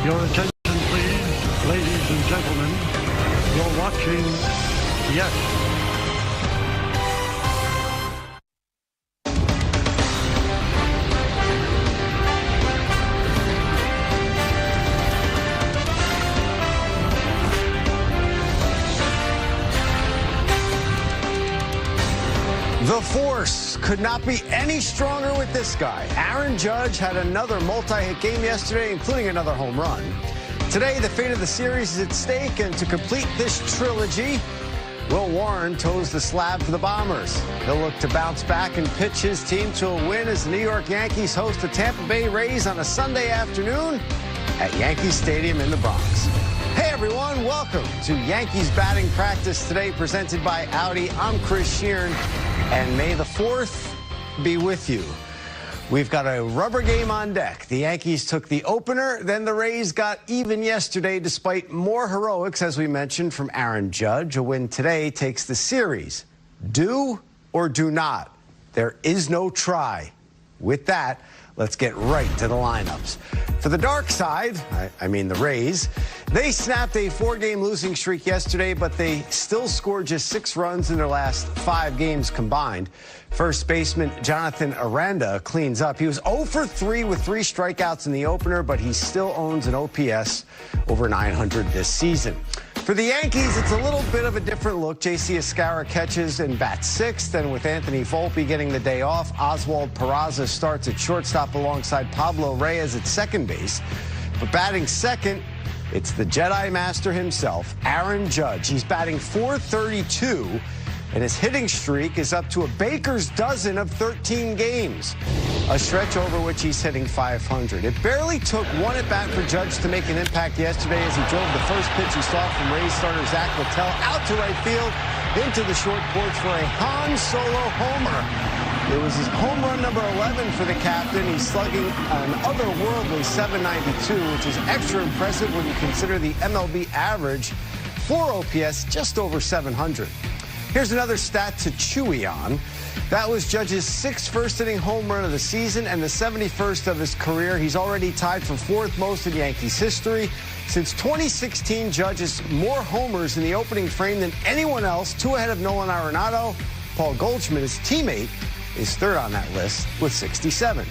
Your attention, please, ladies and gentlemen. You're watching Yes. The force could not be any stronger with this guy. Aaron Judge had another multi-hit game yesterday, including another home run. Today, the fate of the series is at stake, and to complete this trilogy, Will Warren toes the slab for the Bombers. He'll look to bounce back and pitch his team to a win as the New York Yankees host the Tampa Bay Rays on a Sunday afternoon at Yankee Stadium in the Bronx. Hey everyone, welcome to Yankees batting practice today, presented by Audi. I'm Chris Sheeran, and may the 4th be with you. We've got a rubber game on deck. The Yankees took the opener, then the Rays got even yesterday despite more heroics, as we mentioned, from Aaron Judge. A win today takes the series. Do or do not. There is no try. With that, let's get right to the lineups. For the dark side, I mean the Rays, they snapped a 4-game losing streak yesterday, but they still scored just 6 runs in their last 5 games combined. First baseman Jonathan Aranda cleans up. He was 0 for 3 with 3 strikeouts in the opener, but he still owns an OPS over 900 this season. For the Yankees, it's a little bit of a different look. J.C. Escara catches and bats 6th, and with Anthony Volpe getting the day off, Oswald Peraza starts at shortstop alongside Pablo Reyes at second base. But batting second, it's the Jedi Master himself, Aaron Judge. He's batting .432, and his hitting streak is up to a baker's dozen of 13 games, a stretch over which he's hitting .500. It barely took one at-bat for Judge to make an impact yesterday as he drove the first pitch he saw from Rays starter Zach Littell out to right field into the short porch for a Han Solo homer. It was his home run number 11 for the captain. He's slugging an otherworldly .792, which is extra impressive when you consider the MLB average for OPS just over 700. Here's another stat to chew on. That was Judge's 6th first-inning home run of the season and the 71st of his career. He's already tied for 4th most in Yankees history. Since 2016, Judge has more homers in the opening frame than anyone else, 2 ahead of Nolan Arenado. Paul Goldschmidt, his teammate, is 3rd on that list with 67.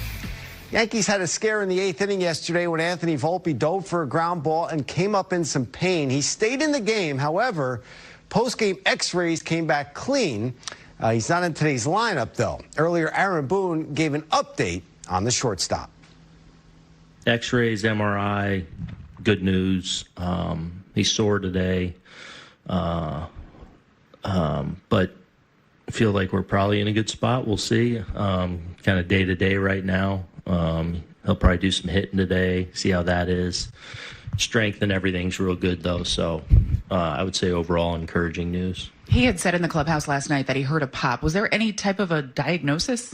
Yankees had a scare in the 8th inning yesterday when Anthony Volpe dove for a ground ball and came up in some pain. He stayed in the game, however. Post-game X-rays came back clean. He's not in today's lineup, though. Earlier, Aaron Boone gave an update on the shortstop. X-rays, MRI, good news. He's sore today, but I feel like we're probably in a good spot. We'll see. Kind of day-to-day right now. He'll probably do some hitting today, see how that is. Strength and everything's real good, though, so I would say overall encouraging news. He had said in the clubhouse last night that he heard a pop. Was there any type of a diagnosis?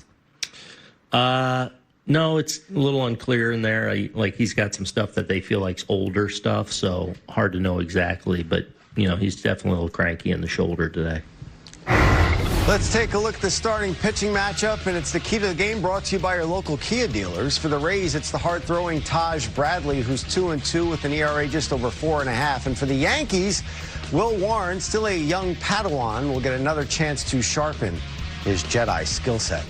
No, it's a little unclear in there. He's got some stuff that they feel like's older stuff, so hard to know exactly, but, he's definitely a little cranky in the shoulder today. Let's take a look at the starting pitching matchup, and it's the key to the game brought to you by your local Kia dealers. For the Rays, it's the hard-throwing Taj Bradley, who's 2-2 with an ERA just over 4.5. And for the Yankees, Will Warren, still a young Padawan, will get another chance to sharpen his Jedi skill set.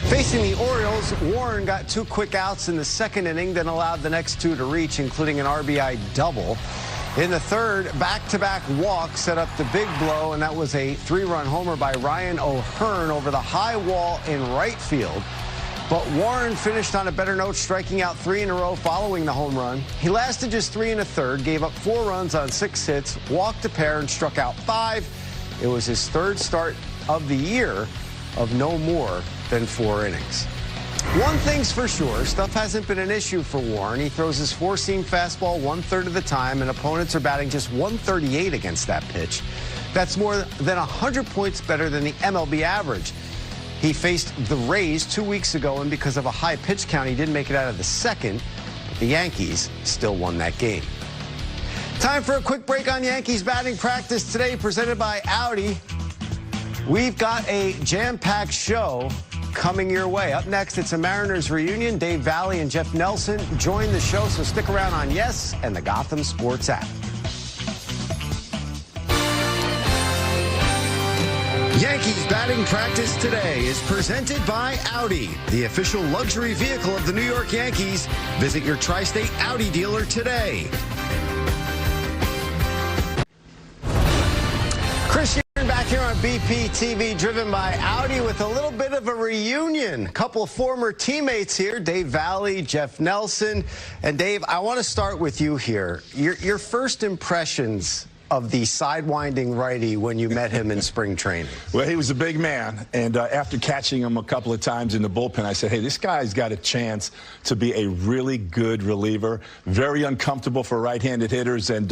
Facing the Orioles, Warren got 2 quick outs in the 2nd inning, then allowed the next 2 to reach, including an RBI double. In the 3rd, back-to-back walks set up the big blow, and that was a 3-run homer by Ryan O'Hearn over the high wall in right field. But Warren finished on a better note, striking out 3 in a row following the home run. He lasted just 3 1/3, gave up 4 runs on 6 hits, walked a pair, and struck out 5. It was his 3rd start of the year of no more than 4 innings. One thing's for sure, stuff hasn't been an issue for Warren. He throws his 4-seam fastball 1/3 of the time, and opponents are batting just .138 against that pitch. That's more than 100 points better than the MLB average. He faced the Rays 2 weeks ago, and because of a high pitch count, he didn't make it out of the 2nd. The Yankees still won that game. Time for a quick break on Yankees batting practice today, presented by Audi. We've got a jam-packed show coming your way. Up next, it's a Mariners reunion. Dave Valley and Jeff Nelson join the show, so stick around on Yes and the Gotham Sports app. Yankees batting practice today is presented by Audi, the official luxury vehicle of the New York Yankees. Visit your tri-state Audi dealer today. Chris back here on BP TV, driven by Audi, with a little bit of a reunion. A couple of former teammates here, Dave Valley, Jeff Nelson. And Dave, I want to start with you here. Your first impressions of the sidewinding righty when you met him in spring training? Well, he was a big man, and after catching him a couple of times in the bullpen, I said, hey, this guy's got a chance to be a really good reliever, very uncomfortable for right-handed hitters, and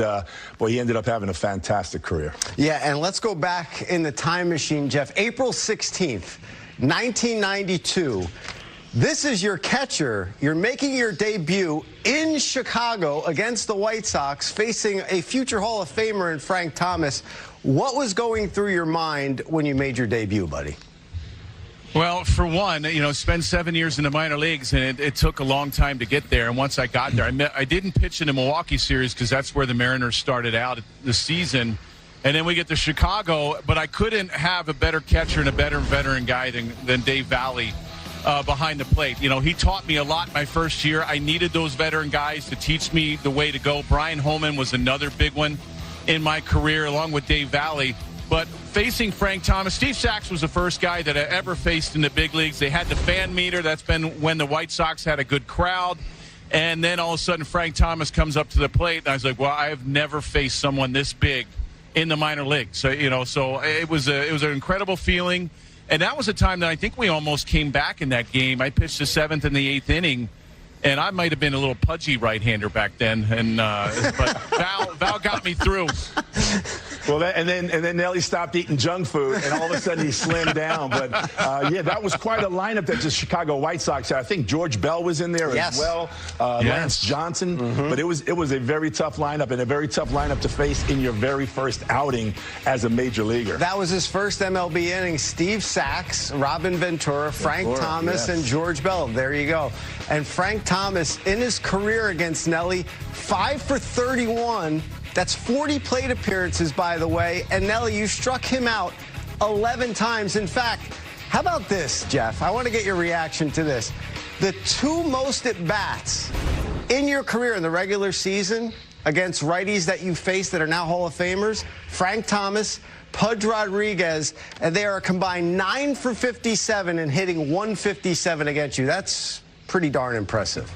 boy, he ended up having a fantastic career. Yeah, and let's go back in the time machine, Jeff. April 16th, 1992. This is your catcher. You're making your debut in Chicago against the White Sox, facing a future Hall of Famer in Frank Thomas. What was going through your mind when you made your debut, buddy? Well, for one, spend 7 years in the minor leagues, and it took a long time to get there. And once I got there, I didn't pitch in the Milwaukee series because that's where the Mariners started out the season. And then we get to Chicago, but I couldn't have a better catcher and a better veteran guy than Dave Valley behind the plate. He taught me a lot my first year. I needed those veteran guys to teach me the way to go. Brian Holman was another big one in my career, along with Dave Valley. But facing Frank Thomas, Steve Sachs was the first guy that I ever faced in the big leagues. They had the fan meter. That's been when the White Sox had a good crowd. And then all of a sudden, Frank Thomas comes up to the plate, and I was like, well, I have never faced someone this big in the minor leagues. So, so it was an incredible feeling. And that was a time that I think we almost came back in that game. I pitched the 7th and the 8th inning, and I might have been a little pudgy right-hander back then. And but Val got me through. Well, and then Nelly stopped eating junk food, and all of a sudden he slimmed down. But yeah, that was quite a lineup that the Chicago White Sox had. I think George Bell was in there as well, Lance Johnson. But it was a very tough lineup, and a very tough lineup to face in your very first outing as a major leaguer. That was his first MLB inning. Steve Sachs, Robin Ventura, Frank Thomas, and George Bell. There you go. And Frank Thomas, in his career against Nelly, 5 for 31. That's 40 plate appearances, by the way. And Nelly, you struck him out 11 times. In fact, how about this, Jeff? I want to get your reaction to this. The 2 most at-bats in your career in the regular season against righties that you faced that are now Hall of Famers, Frank Thomas, Pudge Rodriguez, and they are a combined 9 for 57 and hitting 157 against you. That's pretty darn impressive.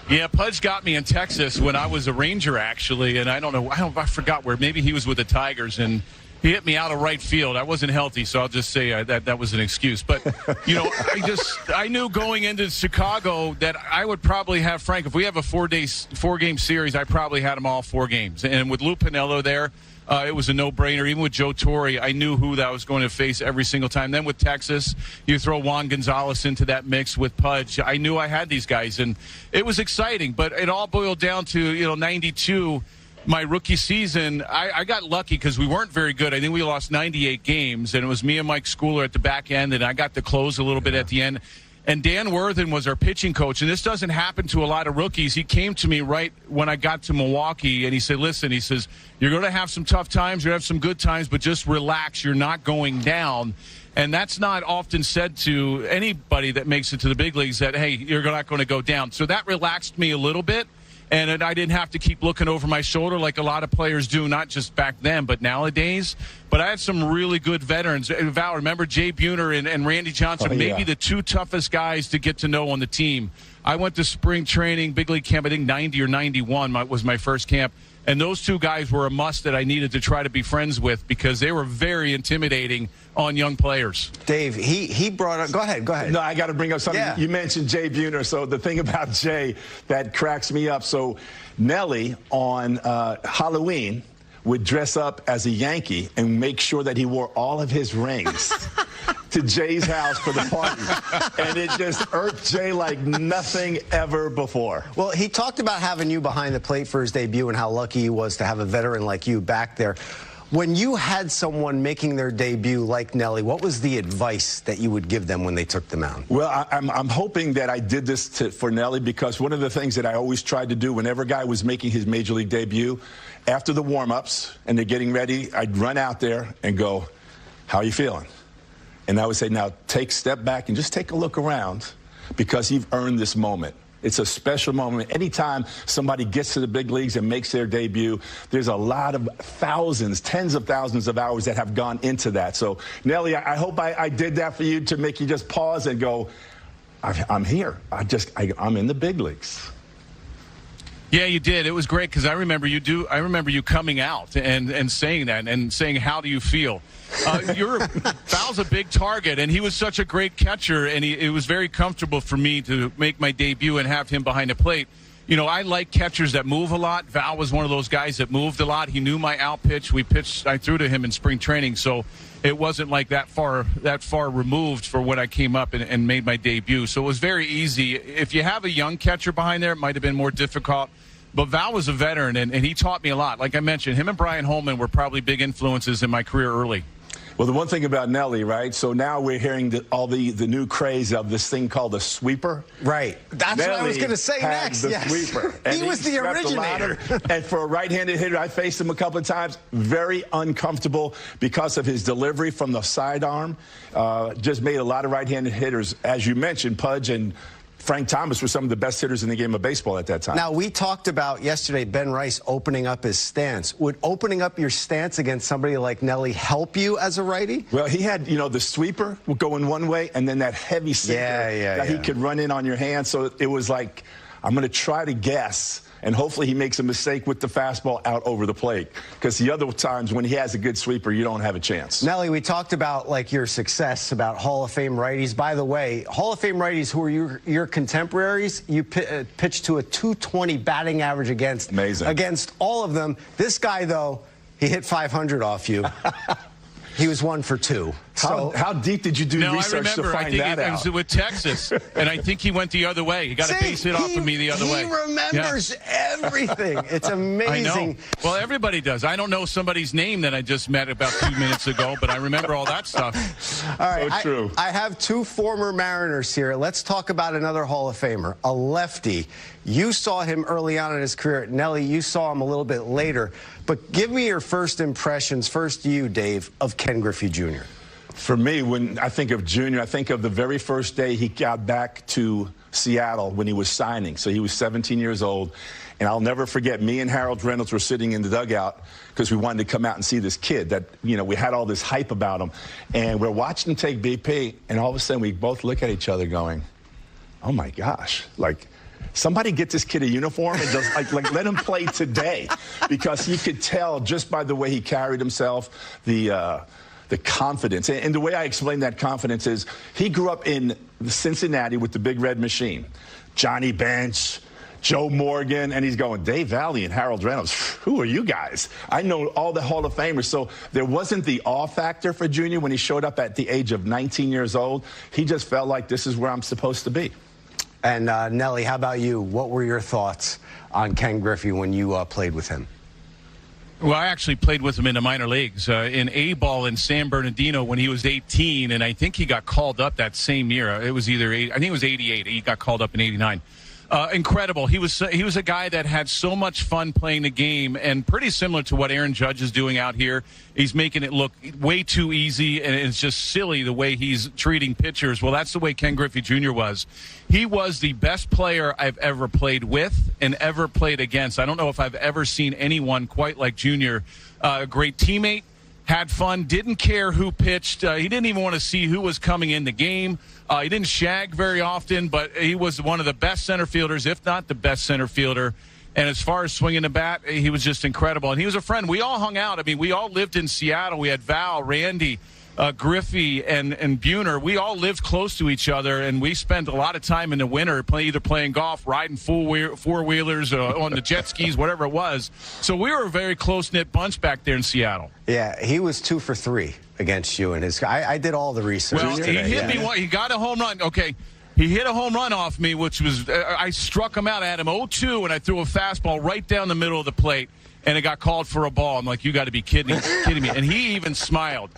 Yeah, Pudge got me in Texas when I was a Ranger, actually, and I forgot where. Maybe he was with the Tigers, and he hit me out of right field. I wasn't healthy, so I'll just say that was an excuse. But, I knew going into Chicago that I would probably have Frank. If we have a 4-game series, I probably had him all 4 games. And with Lou Piniella there, it was a no-brainer. Even with Joe Torre, I knew who that I was going to face every single time. Then with Texas, you throw Juan Gonzalez into that mix with Pudge. I knew I had these guys, and it was exciting. But it all boiled down to, 92, my rookie season. I got lucky because we weren't very good. I think we lost 98 games, and it was me and Mike Schooler at the back end, and I got to close a little bit at the end. And Dan Worthen was our pitching coach, and this doesn't happen to a lot of rookies. He came to me right when I got to Milwaukee, and he said, listen, he says, you're going to have some tough times, you're going to have some good times, but just relax. You're not going down. And that's not often said to anybody that makes it to the big leagues, that, hey, you're not going to go down. So that relaxed me a little bit. And I didn't have to keep looking over my shoulder like a lot of players do, not just back then, but nowadays. But I had some really good veterans. Val, remember Jay Buhner and Randy Johnson, maybe the 2 toughest guys to get to know on the team. I went to spring training, big league camp, I think 90 or 91 was my first camp. And those 2 guys were a must that I needed to try to be friends with because they were very intimidating on young players. Dave, he brought up, go ahead. No, I got to bring up something. Yeah. You mentioned Jay Buhner. So the thing about Jay that cracks me up. So Nelly on Halloween would dress up as a Yankee and make sure that he wore all of his rings to Jay's house for the party. And it just irked Jay like nothing ever before. Well, he talked about having you behind the plate for his debut and how lucky he was to have a veteran like you back there. When you had someone making their debut like Nelly, what was the advice that you would give them when they took the mound? Well, I'm hoping that I did this for Nelly, because one of the things that I always tried to do whenever a guy was making his major league debut, after the warm-ups and they're getting ready, I'd run out there and go, "How are you feeling?" And I would say, "Now take a step back and just take a look around, because you've earned this moment." It's a special moment. Anytime somebody gets to the big leagues and makes their debut, there's a lot of thousands, tens of thousands of hours that have gone into that. So, Nelly, I hope I did that for you to make you just pause and go, I'm here. I'm in the big leagues. Yeah, you did. It was great, because I remember you coming out and saying that and saying, "How do you feel?" Val's a big target, and he was such a great catcher, and it was very comfortable for me to make my debut and have him behind the plate. You know, I like catchers that move a lot. Val was one of those guys that moved a lot. He knew my out pitch. I threw to him in spring training, so it wasn't like that far removed for when I came up and made my debut. So it was very easy. If you have a young catcher behind there, it might have been more difficult. But Val was a veteran, and he taught me a lot. Like I mentioned, him and Brian Holman were probably big influences in my career early. Well, the one thing about Nelly, right? So now we're hearing all the new craze of this thing called the sweeper. Right. That's Nelly what I was going to say had next. The yes. sweeper. He was the originator. And for a right-handed hitter, I faced him a couple of times. Very uncomfortable because of his delivery from the sidearm. Just made a lot of right-handed hitters. As you mentioned, Pudge and Frank Thomas were some of the best hitters in the game of baseball at that time. Now, we talked about yesterday Ben Rice opening up his stance. Would opening up your stance against somebody like Nelly help you as a righty? Well, he had, the sweeper going one way, and then that heavy sinker that he could run in on your hand. So it was like, I'm going to try to guess, and hopefully he makes a mistake with the fastball out over the plate. Because the other times when he has a good sweeper, you don't have a chance. Nelly, we talked about your success, about Hall of Fame righties. By the way, Hall of Fame righties who are your contemporaries, you pitched to a .220 batting average against. Amazing. Against all of them. This guy, though, he hit 500 off you. He was 1 for 2. How deep did you do research to find that out? It was with Texas, and I think he went the other way. He got a base hit off of me the other way. He remembers everything. It's amazing. I know. Well, everybody does. I don't know somebody's name that I just met about 2 minutes ago, but I remember all that stuff. All right, so true. I have 2 former Mariners here. Let's talk about another Hall of Famer, a lefty. You saw him early on in his career. Nelly, you saw him a little bit later. But give me your first impressions, first you, Dave, of Ken Griffey Jr. For me, when I think of Junior, I think of the very first day he got back to Seattle when he was signing. So he was 17 years old. And I'll never forget, me and Harold Reynolds were sitting in the dugout because we wanted to come out and see this kid that, we had all this hype about him. And we're watching him take BP, and all of a sudden we both look at each other going, oh my gosh, somebody get this kid a uniform and just let him play today, because you could tell just by the way he carried himself, the confidence. And the way I explain that confidence is he grew up in Cincinnati with the Big Red Machine. Johnny Bench, Joe Morgan, and he's going, Dave Valley and Harold Reynolds, who are you guys? I know all the Hall of Famers. So there wasn't the awe factor for Junior when he showed up at the age of 19 years old. He just felt like this is where I'm supposed to be. And Nelly, how about you? What were your thoughts on Ken Griffey when you played with him? Well, I actually played with him in the minor leagues in A-ball in San Bernardino when he was 18, and I think he got called up that same year. It was I think it was 88. He got called up in 89. Incredible. He was a guy that had so much fun playing the game, and pretty similar to what Aaron Judge is doing out here. He's making it look way too easy, and it's just silly the way he's treating pitchers. Well, that's the way Ken Griffey Jr. was. He was the best player I've ever played with and ever played against. I don't know if I've ever seen anyone quite like Jr. A great teammate. Had fun, didn't care who pitched. He didn't even want to see who was coming in the game. He didn't shag very often, but he was one of the best center fielders, if not the best center fielder. And as far as swinging the bat, he was just incredible. And he was a friend. We all hung out. I mean, we all lived in Seattle. We had Val, Randy, Griffey, and Buhner. We all lived close to each other, and we spent a lot of time in the winter either playing golf, riding four-wheelers, on the jet skis, whatever it was. So we were a very close-knit bunch back there in Seattle. Yeah, he was 2 for 3 against you and his guy. I did all the research. Well, today. He hit me one. He got a home run. Okay. He hit a home run off me, which was I struck him out. I had him 0-2, and I threw a fastball right down the middle of the plate. and it got called for a ball. I'm like, you got to be kidding me. And he even smiled.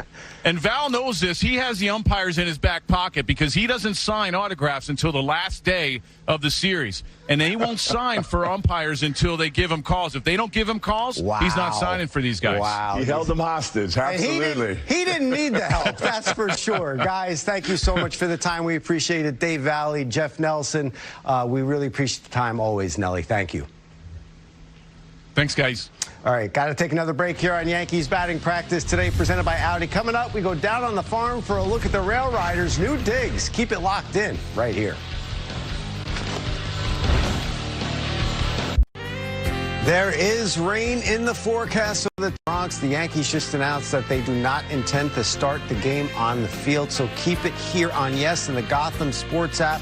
And Val knows this. He has the umpires in his back pocket because he doesn't sign autographs until the last day of the series. And he won't sign for umpires until they give him calls. If they don't give him calls, he's not signing for these guys. Wow. He held them hostage. Absolutely. He didn't need the help, that's for sure. Guys, thank you so much for the time. We appreciate it. Dave Valley, Jeff Nelson. We really appreciate the time always, Nelly. Thank you. Thanks, guys. All right, got to take another break here on Yankees Batting Practice today, presented by Audi. Coming up, we go down on the farm for a look at the Rail Riders' new digs. Keep it locked in right here. There is rain in the forecast for the Bronx. The Yankees just announced that they do not intend to start the game on the field, so keep it here on Yes and the Gotham Sports app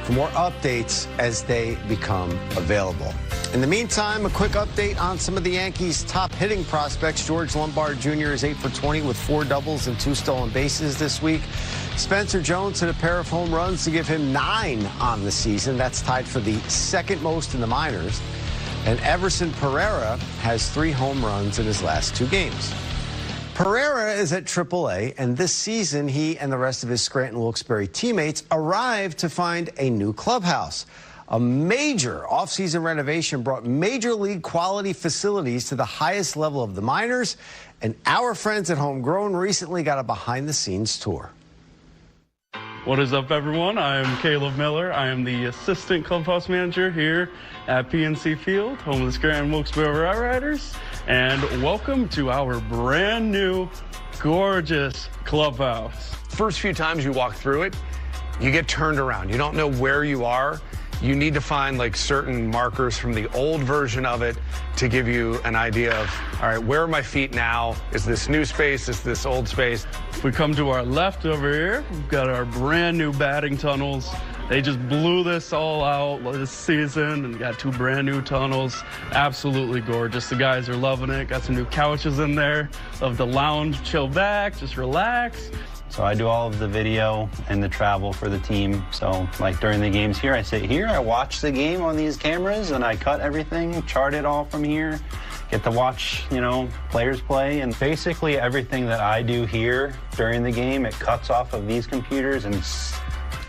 for more updates as they become available. In the meantime, a quick update on some of the Yankees' top hitting prospects. George Lombard Jr. is 8 for 20 with 4 doubles and 2 stolen bases this week. Spencer Jones hit a pair of home runs to give him 9 on the season. That's tied for the second most in the minors. And Everson Pereira has 3 home runs in his last 2 games. Pereira is at AAA, and this season he and the rest of his Scranton Wilkes-Barre teammates arrived to find a new clubhouse. A major offseason renovation brought major league quality facilities to the highest level of the minors, and our friends at Homegrown recently got a behind-the-scenes tour. What is up, everyone? I am Caleb Miller. I am the assistant clubhouse manager here at PNC Field, home of the Scranton Wilkes-Barre Riders, and welcome to our brand new, gorgeous clubhouse. First few times you walk through it, you get turned around. You don't know where you are. You need to find like certain markers from the old version of it to give you an idea of, all right, where are my feet now? Is this new space? Is this old space? If we come to our left over here, we've got our brand new batting tunnels. They just blew this all out this season and got 2 brand new tunnels. Absolutely gorgeous. The guys are loving it. Got some new couches in there. Love the lounge, chill back, just relax. So I do all of the video and the travel for the team. So like during the games here, I sit here, I watch the game on these cameras and I cut everything, chart it all from here, get to watch, you know, players play. And basically everything that I do here during the game, it cuts off of these computers and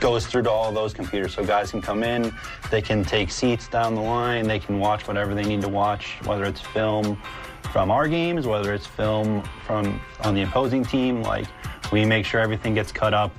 goes through to all of those computers. So guys can come in, they can take seats down the line, they can watch whatever they need to watch, whether it's film from our games, whether it's film from on the opposing team. Like, we make sure everything gets cut up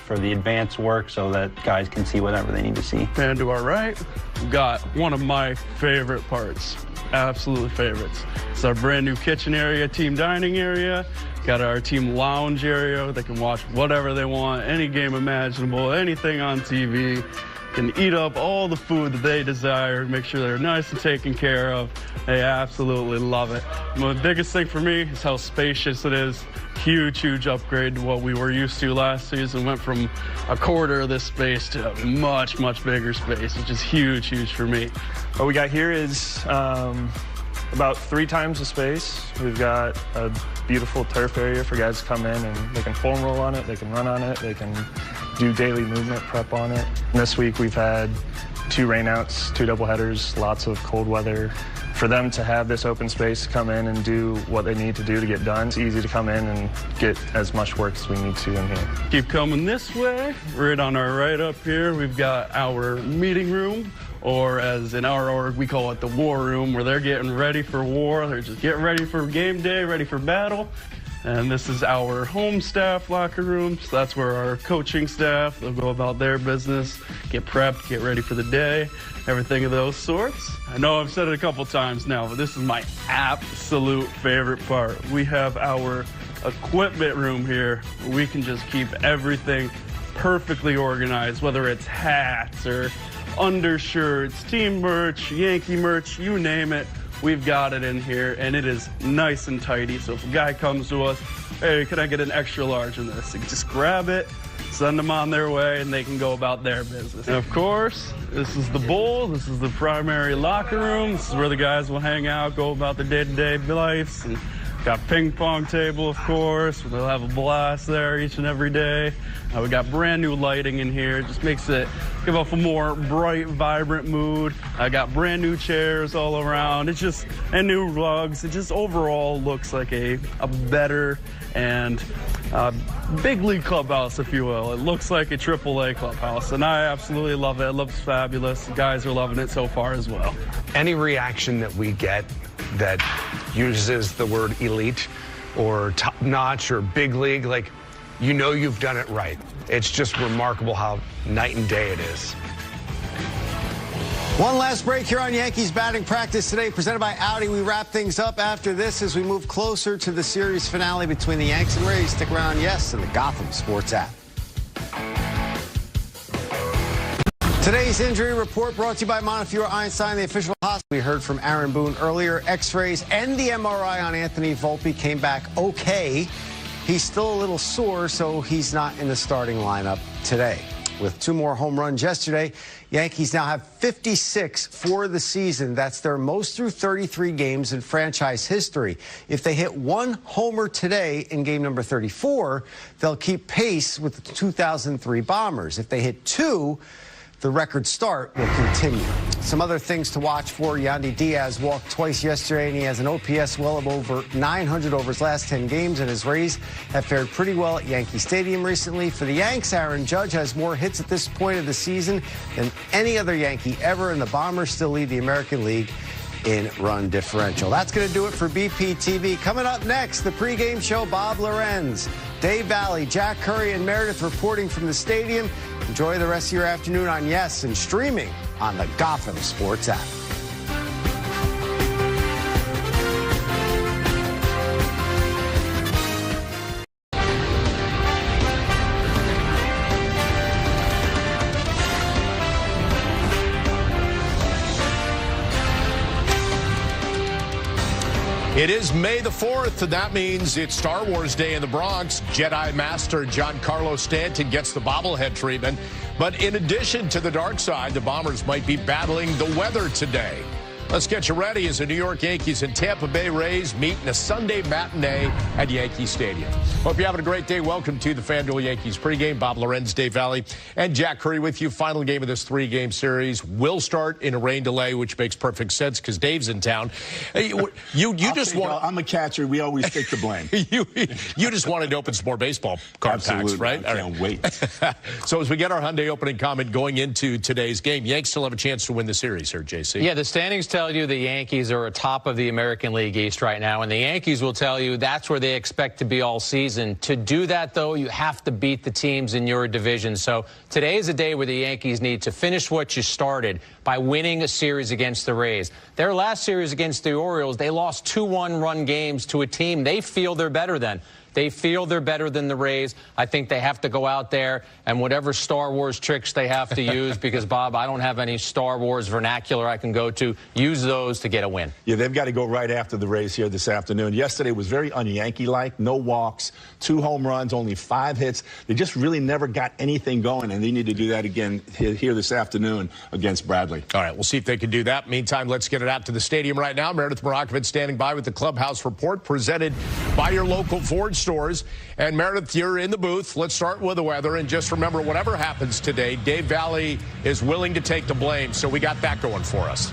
for the advanced work so that guys can see whatever they need to see. And to our right, we've got one of my favorite parts, absolutely favorites. It's our brand new kitchen area, team dining area. Got our team lounge area. They can watch whatever they want, any game imaginable, anything on TV. Can eat up all the food that they desire, make sure they're nice and taken care of. They absolutely love it. The biggest thing for me is how spacious it is. Huge, huge upgrade to what we were used to last season. Went from a quarter of this space to a much, much bigger space, which is huge, huge for me. What we got here is about 3 times the space. We've got a beautiful turf area for guys to come in and they can foam roll on it, they can run on it, they can do daily movement prep on it. And this week we've had 2 rainouts, 2 doubleheaders, lots of cold weather. For them to have this open space to come in and do what they need to do to get done, it's easy to come in and get as much work as we need to in here. Keep coming this way. Right on our right up here, we've got our meeting room, or as in our org, we call it the war room, where they're getting ready for war. They're just getting ready for game day, ready for battle. And this is our home staff locker room. So that's where our coaching staff, they'll go about their business, get prepped, get ready for the day, everything of those sorts. I know I've said it a couple times now, but this is my absolute favorite part. We have our equipment room here where we can just keep everything perfectly organized, whether it's hats or undershirts, team merch, Yankee merch, you name it. We've got it in here, and it is nice and tidy. So if a guy comes to us, hey, can I get an extra large in this? You can just grab it, send them on their way, and they can go about their business. And of course, this is the bowl. This is the primary locker room. This is where the guys will hang out, go about their day-to-day lives, and Got ping pong table, of course. They'll have a blast there each and every day. We got brand new lighting in here. It just makes it give off a more bright, vibrant mood. I got brand new chairs all around. It's just, and new rugs. It just overall looks like a better and big league clubhouse, if you will. It looks like a AAA clubhouse, and I absolutely love it. It looks fabulous. The guys are loving it so far as well. Any reaction that we get that uses the word elite or top notch or big league, like, you know you've done it right. It's just remarkable how night and day it is. One last break here on Yankees batting practice today, presented by Audi. We wrap things up after this as we move closer to the series finale between the Yanks and Rays. Stick around, yes, and the Gotham Sports app. Today's injury report brought to you by Montefiore Einstein, the official hospital. We heard from Aaron Boone earlier. X-rays and the MRI on Anthony Volpe came back okay. He's still a little sore, so he's not in the starting lineup today. With 2 more home runs yesterday, Yankees now have 56 for the season. That's their most through 33 games in franchise history. If they hit 1 homer today in game number 34, they'll keep pace with the 2003 Bombers. If they hit 2, the record start will continue. Some other things to watch for. Yandy Diaz walked twice yesterday, and he has an OPS well of over 900 over his last 10 games, and his Rays have fared pretty well at Yankee Stadium recently. For the Yanks, Aaron Judge has more hits at this point of the season than any other Yankee ever, and the Bombers still lead the American League in run differential. That's going to do it for BP TV. Coming up next, the pregame show, Bob Lorenz, Dave Valley, Jack Curry, and Meredith reporting from the stadium. Enjoy the rest of your afternoon on Yes and streaming on the Gotham Sports app. It is May the 4th, and that means it's Star Wars Day in the Bronx. Jedi Master Giancarlo Stanton gets the bobblehead treatment. But in addition to the dark side, the Bombers might be battling the weather today. Let's get you ready as the New York Yankees and Tampa Bay Rays meet in a Sunday matinee at Yankee Stadium. Hope you're having a great day. Welcome to the FanDuel Yankees pregame. Bob Lorenz, Dave Valley, and Jack Curry with you. Final game of this 3-game series will start in a rain delay, which makes perfect sense because Dave's in town. You just want. I'm a catcher. We always take the blame. you just wanted to open some more baseball card packs, right? I can't wait. So as we get our Hyundai opening comment going into today's game, Yanks still have a chance to win the series here, JC. Yeah, the standings tell you the Yankees are atop of the American League East right now, and the Yankees will tell you that's where they expect to be all season. To do that, though, you have to beat the teams in your division. So today is a day where the Yankees need to finish what you started by winning a series against the Rays. Their last series against the Orioles, they lost 2 one-run games to a team they feel they're better than. They feel they're better than the Rays. I think they have to go out there and whatever Star Wars tricks they have to use, because, Bob, I don't have any Star Wars vernacular I can go to, use those to get a win. Yeah, they've got to go right after the Rays here this afternoon. Yesterday was very un-Yankee-like. No walks, 2 home runs, only 5 hits. They just really never got anything going, and they need to do that again here this afternoon against Bradley. All right, we'll see if they can do that. Meantime, let's get it out to the stadium right now. Meredith Marakovitz standing by with the Clubhouse Report presented by your local Ford stores. And Meredith, you're in the booth. Let's start with the weather. And just remember, whatever happens today, Dave Valley is willing to take the blame. So we got that going for us.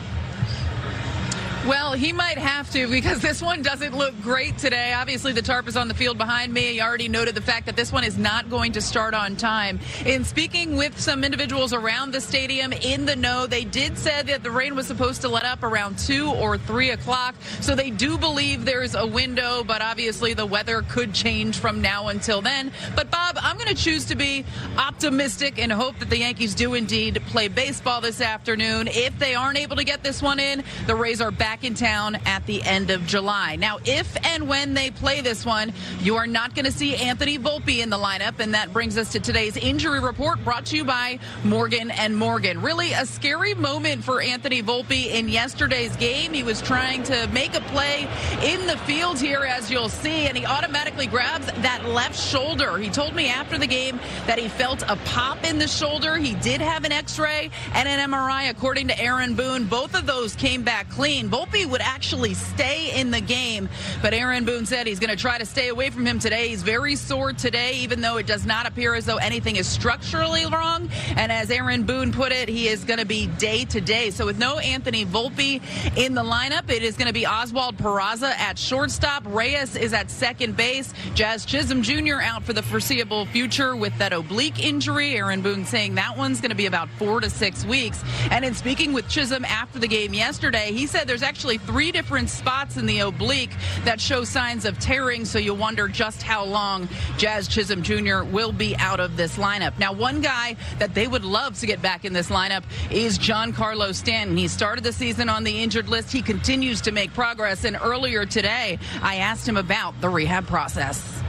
Well, he might have to, because this one doesn't look great today. Obviously, the tarp is on the field behind me. You already noted the fact that this one is not going to start on time. In speaking with some individuals around the stadium in the know, they did say that the rain was supposed to let up around 2 or 3 o'clock. So they do believe there's a window, but obviously the weather could change from now until then. But, Bob, I'm going to choose to be optimistic and hope that the Yankees do indeed play baseball this afternoon. If they aren't able to get this one in, the Rays are back in town at the end of July. Now, if and when they play this one, you are not going to see Anthony Volpe in the lineup, and that brings us to today's injury report brought to you by Morgan & Morgan. Really a scary moment for Anthony Volpe in yesterday's game. He was trying to make a play in the field here, as you'll see, and he automatically grabs that left shoulder. He told me after the game that he felt a pop in the shoulder. He did have an X-ray and an MRI, according to Aaron Boone. Both of those came back clean. Volpe would actually stay in the game, but Aaron Boone said he's going to try to stay away from him today. He's very sore today, even though it does not appear as though anything is structurally wrong. And as Aaron Boone put it, he is going to be day to day. So with no Anthony Volpe in the lineup, it is going to be Oswald Peraza at shortstop. Reyes is at second base. Jazz Chisholm Jr. out for the foreseeable future with that oblique injury. Aaron Boone saying that one's going to be about 4 to 6 weeks. And in speaking with Chisholm after the game yesterday, he said there's actually 3 different spots in the oblique that show signs of tearing, so you wonder just how long Jazz Chisholm Jr. will be out of this lineup. Now, one guy that they would love to get back in this lineup is Giancarlo Stanton. He started the season on the injured list. He continues to make progress, and earlier today, I asked him about the rehab process.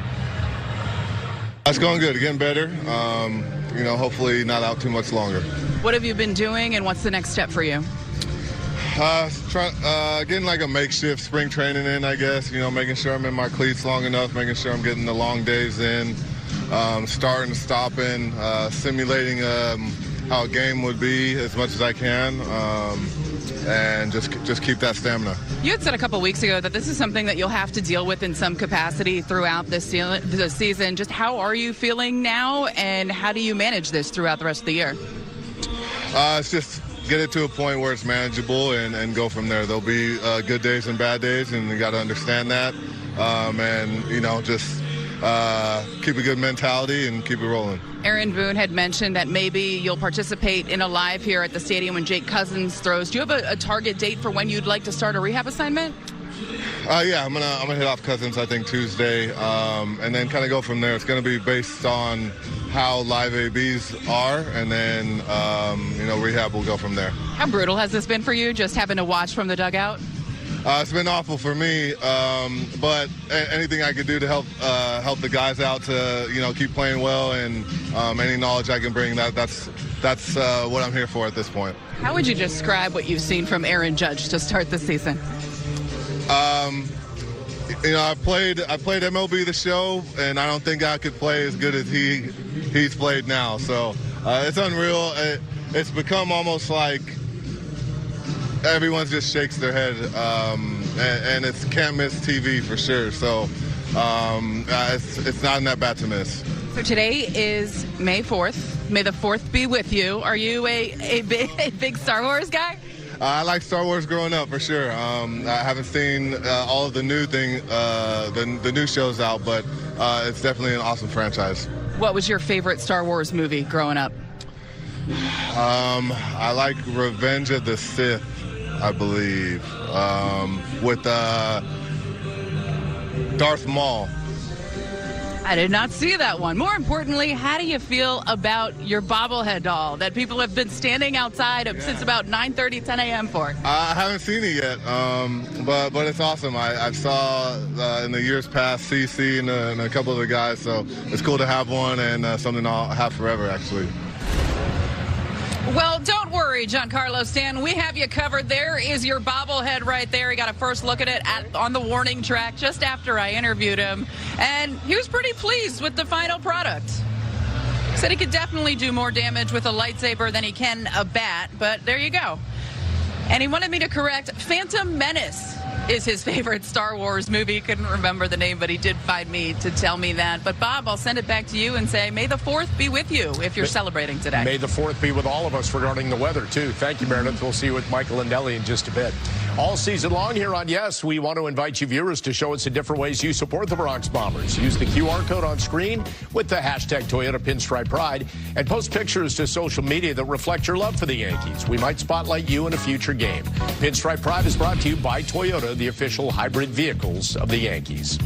It's going good, getting better. Hopefully not out too much longer. What have you been doing, and what's the next step for you? Getting like a makeshift spring training in, I guess. Making sure I'm in my cleats long enough, making sure I'm getting the long days in, starting, stopping, simulating how a game would be as much as I can, and just keep that stamina. You had said a couple weeks ago that this is something that you'll have to deal with in some capacity throughout the season. Just how are you feeling now, and how do you manage this throughout the rest of the year? It's just get it to a point where it's manageable and go from there. There'll be good days and bad days, and you got to understand that. Just keep a good mentality and keep it rolling. Aaron Boone had mentioned that maybe you'll participate in a live here at the stadium when Jake Cousins throws. Do you have a target date for when you'd like to start a rehab assignment? Yeah, I'm gonna hit off Cousins, I think, Tuesday, and then kind of go from there. It's going to be based on how live ABs are, and then rehab will go from there. How brutal has this been for you, just having to watch from the dugout? It's been awful for me, but anything I could do to help the guys out to keep playing well, and any knowledge I can bring, that's what I'm here for at this point. How would you describe what you've seen from Aaron Judge to start the season? I played MLB The Show, and I don't think I could play as good as he's played now. So it's unreal. It's become almost like everyone just shakes their head, and it's can't miss TV for sure. So it's not that bad to miss. So today is May 4th. May the 4th be with you. Are you a big Star Wars guy? I like Star Wars growing up, for sure. I haven't seen all of the new the new shows out, but it's definitely an awesome franchise. What was your favorite Star Wars movie growing up? I like Revenge of the Sith, I believe, with Darth Maul. I did not see that one. More importantly, how do you feel about your bobblehead doll that people have been standing outside since about 9:30, 10 a.m. for? I haven't seen it yet, but it's awesome. I saw in the years past CC and a couple of the guys, so it's cool to have one, and something I'll have forever, actually. Well, don't worry, Giancarlo Stanton. We have you covered. There is your bobblehead right there. He got a first look at it on the warning track just after I interviewed him. And he was pretty pleased with the final product. Said he could definitely do more damage with a lightsaber than he can a bat, but there you go. And he wanted me to correct, Phantom Menace is his favorite Star Wars movie. He couldn't remember the name, but he did find me to tell me that. But, Bob, I'll send it back to you and say, may the 4th be with you if you're celebrating today. May the 4th be with all of us regarding the weather, too. Thank you, Meredith. We'll see you with Michael and Nelly in just a bit. All season long here on Yes, we want to invite you viewers to show us the different ways you support the Bronx Bombers. Use the QR code on screen with the hashtag Toyota Pinstripe Pride and post pictures to social media that reflect your love for the Yankees. We might spotlight you in a future game. Pinstripe Pride is brought to you by Toyota, the official hybrid vehicles of the Yankees.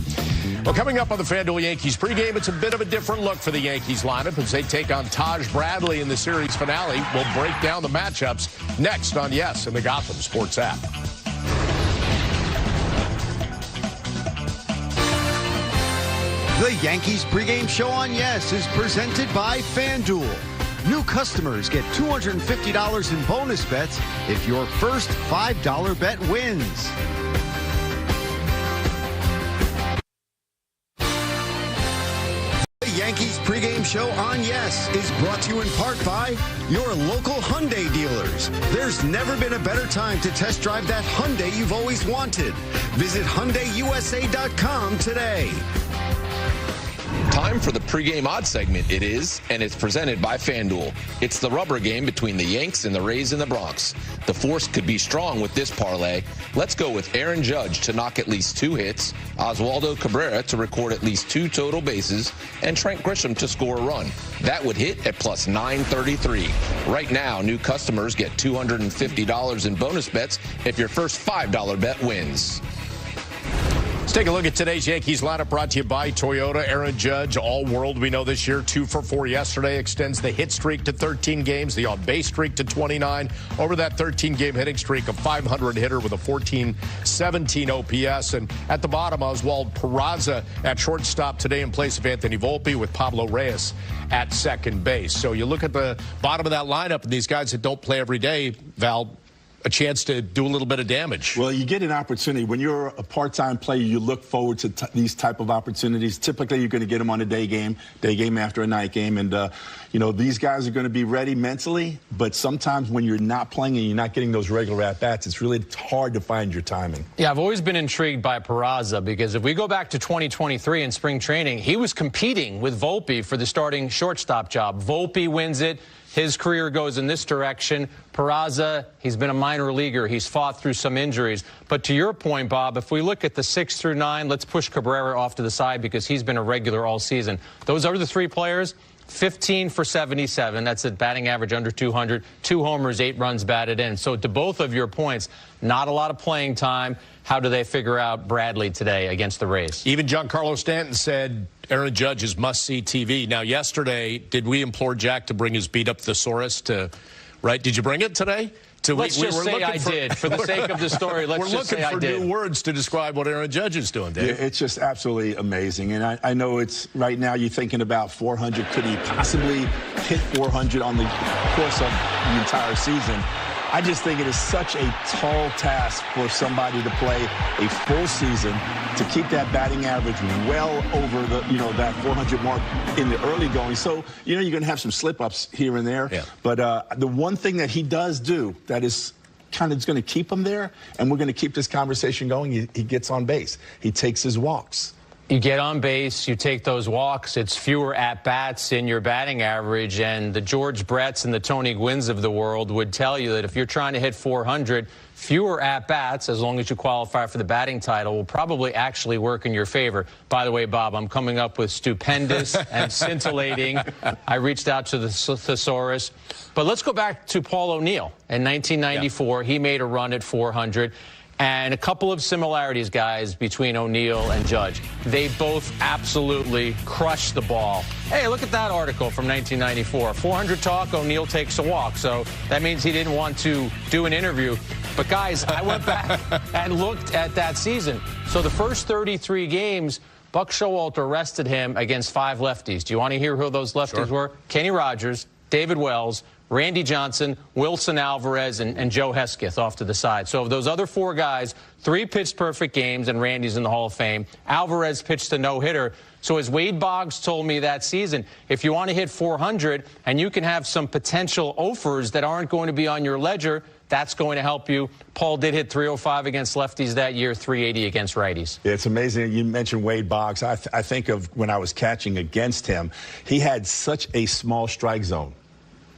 Well, coming up on the FanDuel Yankees pregame, it's a bit of a different look for the Yankees lineup as they take on Taj Bradley in the series finale. We'll break down the matchups next on Yes and the Gotham Sports app. The Yankees pregame show on Yes is presented by FanDuel. New customers get $250 in bonus bets if your first $5 bet wins. The Yankees pregame show Show on Yes is brought to you in part by your local Hyundai dealers. There's never been a better time to test drive that Hyundai you've always wanted. Visit HyundaiUSA.com today. Time for the pregame odds segment. It is, and it's presented by FanDuel. It's the rubber game between the Yanks and the Rays in the Bronx. The force could be strong with this parlay. Let's go with Aaron Judge to knock at least 2 hits, Oswaldo Cabrera to record at least 2 total bases, and Trent Grisham to score a run. That would hit at plus 933. Right now, new customers get $250 in bonus bets if your first $5 bet wins. Let's take a look at today's Yankees lineup, brought to you by Toyota. Aaron Judge, all-world, we know this year, 2 for 4 yesterday, extends the hit streak to 13 games, the on-base streak to 29. Over that 13-game hitting streak, a 500 hitter with a 14-17 OPS. And at the bottom, Oswald Peraza at shortstop today in place of Anthony Volpe, with Pablo Reyes at second base. So you look at the bottom of that lineup, and these guys that don't play every day, Val, a chance to do a little bit of damage. Well, you get an opportunity. When you're a part-time player, you look forward to these type of opportunities. Typically, you're going to get them on a day game after a night game. And, you know, these guys are going to be ready mentally. But sometimes when you're not playing and you're not getting those regular at-bats, it's really hard to find your timing. Yeah, I've always been intrigued by Peraza, because if we go back to 2023 in spring training, he was competing with Volpe for the starting shortstop job. Volpe wins it. His career goes in this direction. Peraza, he's been a minor leaguer. He's fought through some injuries. But to your point, Bob, if we look at the 6 through 9, let's push Cabrera off to the side because he's been a regular all season. Those are the 3 players. 15 for 77. That's a batting average under 200. 2 homers, 8 runs batted in. So to both of your points, not a lot of playing time. How do they figure out Bradley today against the Rays? Even Giancarlo Stanton said Aaron Judge is must-see TV. Now, yesterday, did we implore Jack to bring his beat-up thesaurus to, right? Did you bring it today? Let's just say I did. For the sake of the story, let's just say I did. We're looking for new words to describe what Aaron Judge is doing, Dave. Yeah, it's just absolutely amazing. And I know it's right now you're thinking about 400. Could he possibly hit 400 on the course of the entire season? I just think it is such a tall task for somebody to play a full season to keep that batting average well over the, you know, that 400 mark in the early going. So, you know, you're going to have some slip-ups here and there. Yeah. But the one thing that he does do that is kind of going to keep him there, and we're going to keep this conversation going, he gets on base. He takes his walks. You get on base, you take those walks, it's fewer at-bats in your batting average, and the George Bretts and the Tony Gwynns of the world would tell you that if you're trying to hit 400, fewer at-bats, as long as you qualify for the batting title, will probably actually work in your favor. By the way, Bob, I'm coming up with stupendous and scintillating. I reached out to the thesaurus. But let's go back to Paul O'Neill. In 1994, he made a run at 400. And a couple of similarities, guys, between O'Neill and Judge. They both absolutely crushed the ball. Hey, look at that article from 1994. 400 talk, O'Neill takes a walk. So that means he didn't want to do an interview. But, guys, I went back and looked at that season. So the first 33 games, Buck Showalter rested him against 5 lefties. Do you want to hear who those lefties were? Kenny Rogers, David Wells, Randy Johnson, Wilson Alvarez, and Joe Hesketh off to the side. So of those other 4 guys, 3 pitched perfect games, and Randy's in the Hall of Fame. Alvarez pitched a no-hitter. So as Wade Boggs told me that season, if you want to hit 400 and you can have some potential offers that aren't going to be on your ledger, that's going to help you. Paul did hit 305 against lefties that year, 380 against righties. Yeah, it's amazing. You mentioned Wade Boggs. I think of when I was catching against him, he had such a small strike zone.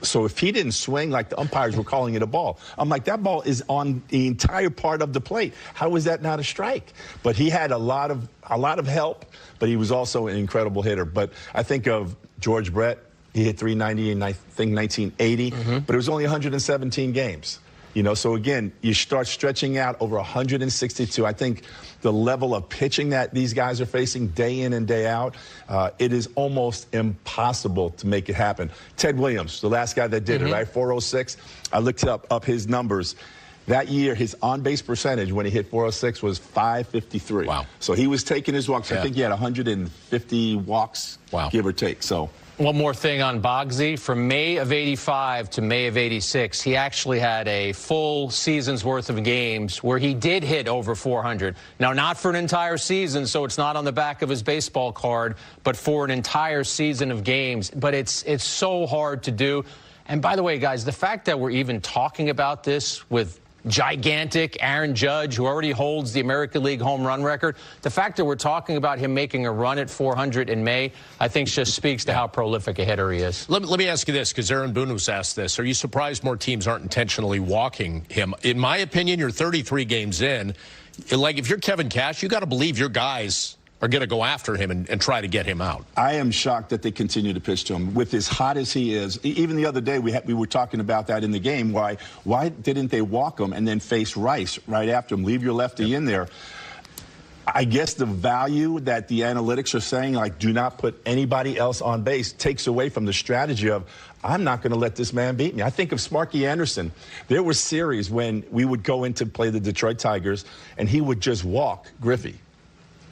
So if he didn't swing, like the umpires were calling it a ball, I'm like, that ball is on the entire part of the plate. How is that not a strike? But he had a lot of help, but he was also an incredible hitter. But I think of George Brett. He hit 390 in, I think, 1980, but it was only 117 games. You know, so again, you start stretching out over 162. I think the level of pitching that these guys are facing day in and day out, it is almost impossible to make it happen. Ted Williams, the last guy that did it, right? 406. I looked up his numbers. That year, his on-base percentage when he hit 406 was .553. Wow. So he was taking his walks. Yeah. I think he had 150 walks, give or take. So. One more thing on Bogsy. From May of 85 to May of 86, he actually had a full season's worth of games where he did hit over 400. Now, not for an entire season, so it's not on the back of his baseball card, but for an entire season of games. But it's so hard to do. And by the way, guys, the fact that we're even talking about this with gigantic Aaron Judge, who already holds the American League home run record, the fact that we're talking about him making a run at 400 in May, I think just speaks to how prolific a hitter he is. Let me ask you this, because Aaron Boone was asked this. Are you surprised more teams aren't intentionally walking him? In my opinion, you're 33 games in. Like, if you're Kevin Cash, you got to believe your guys are going to go after him and try to get him out. I am shocked that they continue to pitch to him. With as hot as he is, even the other day we were talking about that in the game. Why didn't they walk him and then face Rice right after him? Leave your lefty in there. I guess the value that the analytics are saying, like, do not put anybody else on base, takes away from the strategy of, I'm not going to let this man beat me. I think of Sparky Anderson. There were series when we would go in to play the Detroit Tigers, and he would just walk Griffey.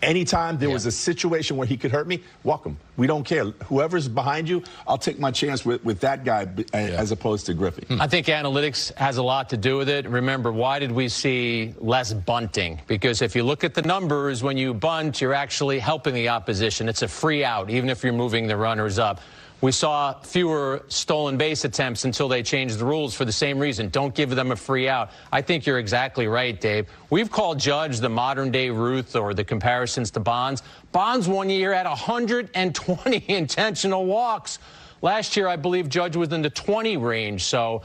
Anytime there was a situation where he could hurt me, walk him. We don't care. Whoever's behind you, I'll take my chance with that guy as opposed to Griffey. I think analytics has a lot to do with it. Remember, why did we see less bunting? Because if you look at the numbers, when you bunt, you're actually helping the opposition. It's a free out, even if you're moving the runners up. We saw fewer stolen base attempts until they changed the rules for the same reason. Don't give them a free out. I think you're exactly right, Dave. We've called Judge the modern-day Ruth, or the comparisons to Bonds. Bonds one year had 120 intentional walks. Last year, I believe Judge was in the 20 range. So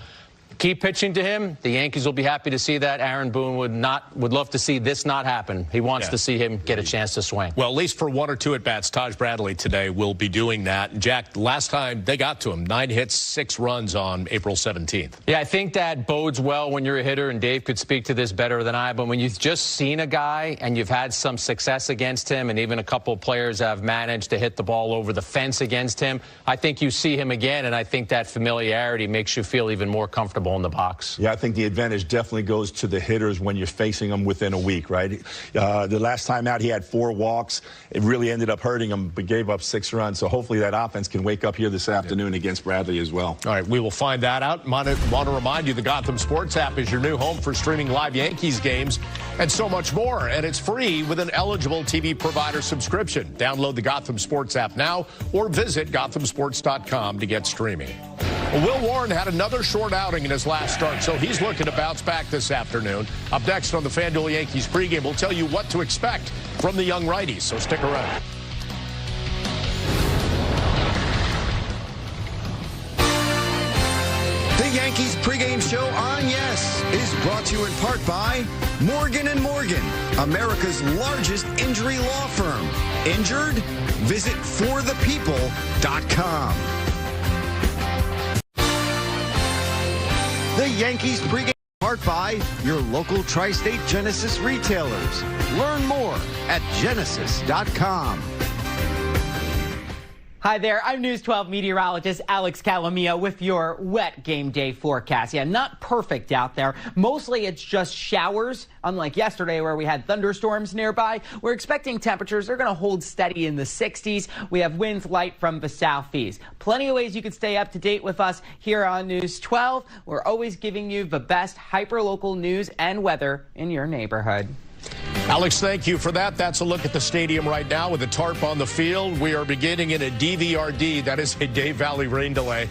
keep pitching to him. The Yankees will be happy to see that. Aaron Boone would love to see this not happen. He wants to see him get a chance to swing. Well, at least for one or two at-bats, Taj Bradley today will be doing that. And Jack, last time they got to him, 9 hits, 6 runs on April 17th. Yeah, I think that bodes well when you're a hitter, and Dave could speak to this better than I, but when you've just seen a guy and you've had some success against him, and even a couple of players have managed to hit the ball over the fence against him, I think you see him again, and I think that familiarity makes you feel even more comfortable in the box. Yeah, I think the advantage definitely goes to the hitters when you're facing them within a week, right? The last time out, he had 4 walks. It really ended up hurting him, but gave up 6 runs. So hopefully that offense can wake up here this afternoon against Bradley as well. All right, we will find that out. Want to remind you, the Gotham Sports app is your new home for streaming live Yankees games and so much more. And it's free with an eligible TV provider subscription. Download the Gotham Sports app now or visit GothamSports.com to get streaming. Well, Will Warren had another short outing in his last start, so he's looking to bounce back this afternoon. Up next on the FanDuel Yankees pregame, we'll tell you what to expect from the young righties, so stick around. The Yankees pregame show on Yes is brought to you in part by Morgan & Morgan, America's largest injury law firm. Injured? Visit forthepeople.com. The Yankees pregame part by your local tri-state Genesis retailers. Learn more at genesis.com. Hi there, I'm News 12 meteorologist Alex Calamia with your wet game day forecast. Yeah, not perfect out there. Mostly it's just showers, unlike yesterday where we had thunderstorms nearby. We're expecting temperatures, they're going to hold steady in the 60s. We have winds light from the southeast. Plenty of ways you can stay up to date with us here on News 12. We're always giving you the best hyper-local news and weather in your neighborhood. Alex, thank you for that. That's a look at the stadium right now with a tarp on the field. We are beginning in a DVRD. That is a Dave Valley rain delay.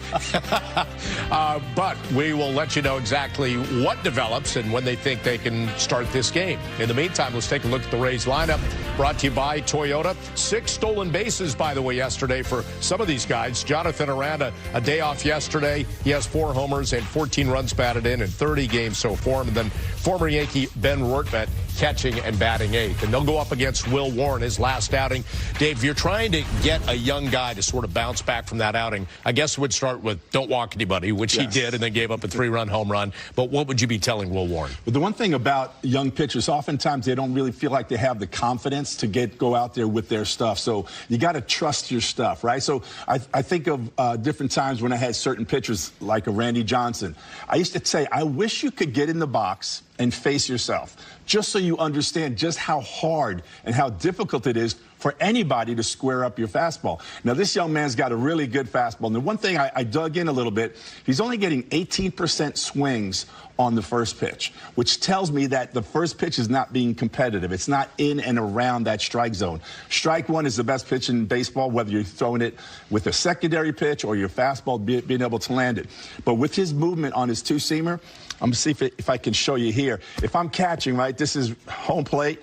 But we will let you know exactly what develops and when they think they can start this game. In the meantime, let's take a look at the Rays lineup brought to you by Toyota. 6 stolen bases, by the way, yesterday for some of these guys. Jonathan Aranda, a day off yesterday. He has 4 homers and 14 runs batted in 30 games so far. And then former Yankee Ben Rortvedt catching and batting 8th. And they'll go up against Will Warren, his last outing. Dave, if you're trying to get a young guy to sort of bounce back from that outing, I guess it would start with don't walk anybody, which he did, and then gave up a 3-run home run. But what would you be telling Will Warren? But the one thing about young pitchers, oftentimes they don't really feel like they have the confidence to go out there with their stuff. So you got to trust your stuff, right? So I think of different times when I had certain pitchers like a Randy Johnson. I used to say, I wish you could get in the box and face yourself, just so you understand just how hard and how difficult it is for anybody to square up your fastball. Now, this young man's got a really good fastball. And the one thing I dug in a little bit, he's only getting 18% swings on the first pitch, which tells me that the first pitch is not being competitive. It's not in and around that strike zone. Strike one is the best pitch in baseball, whether you're throwing it with a secondary pitch or your fastball being able to land it. But with his movement on his two-seamer, I'm going to see if I can show you here. If I'm catching, right, this is home plate.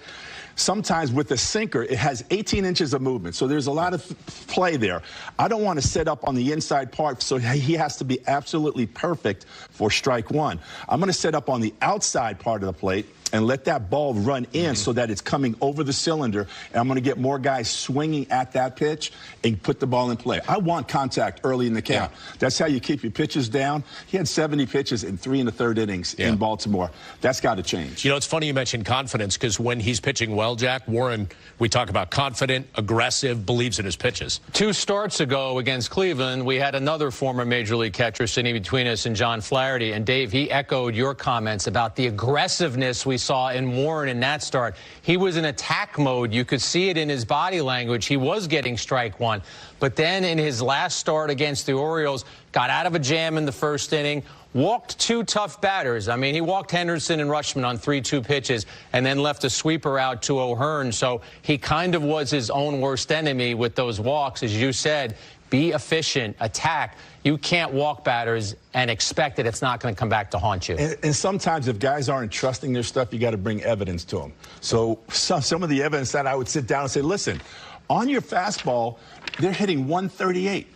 Sometimes with the sinker, it has 18 inches of movement, so there's a lot of play there. I don't want to set up on the inside part, so he has to be absolutely perfect for strike one. I'm going to set up on the outside part of the plate and let that ball run in so that it's coming over the cylinder, and I'm going to get more guys swinging at that pitch and put the ball in play. I want contact early in the count. Yeah. That's how you keep your pitches down. He had 70 pitches in 3 1/3 innings in Baltimore. That's got to change. You know, it's funny you mentioned confidence, because when he's pitching well, Jack, Warren, we talk about confident, aggressive, believes in his pitches. 2 starts ago against Cleveland, we had another former Major League catcher sitting between us and John Flaherty. And, Dave, he echoed your comments about the aggressiveness we saw in Warren in that start. He was in attack mode. You could see it in his body language. He was getting strike one. But then in his last start against the Orioles, got out of a jam in the first inning, walked 2 tough batters. I mean, he walked Henderson and Rutschman on 3-2 pitches and then left a sweeper out to O'Hearn. So he kind of was his own worst enemy with those walks. As you said, be efficient, attack. You can't walk batters and expect that it's not going to come back to haunt you. And sometimes if guys aren't trusting their stuff, you got to bring evidence to them. So some of the evidence that I would sit down and say, listen, on your fastball, they're hitting 138.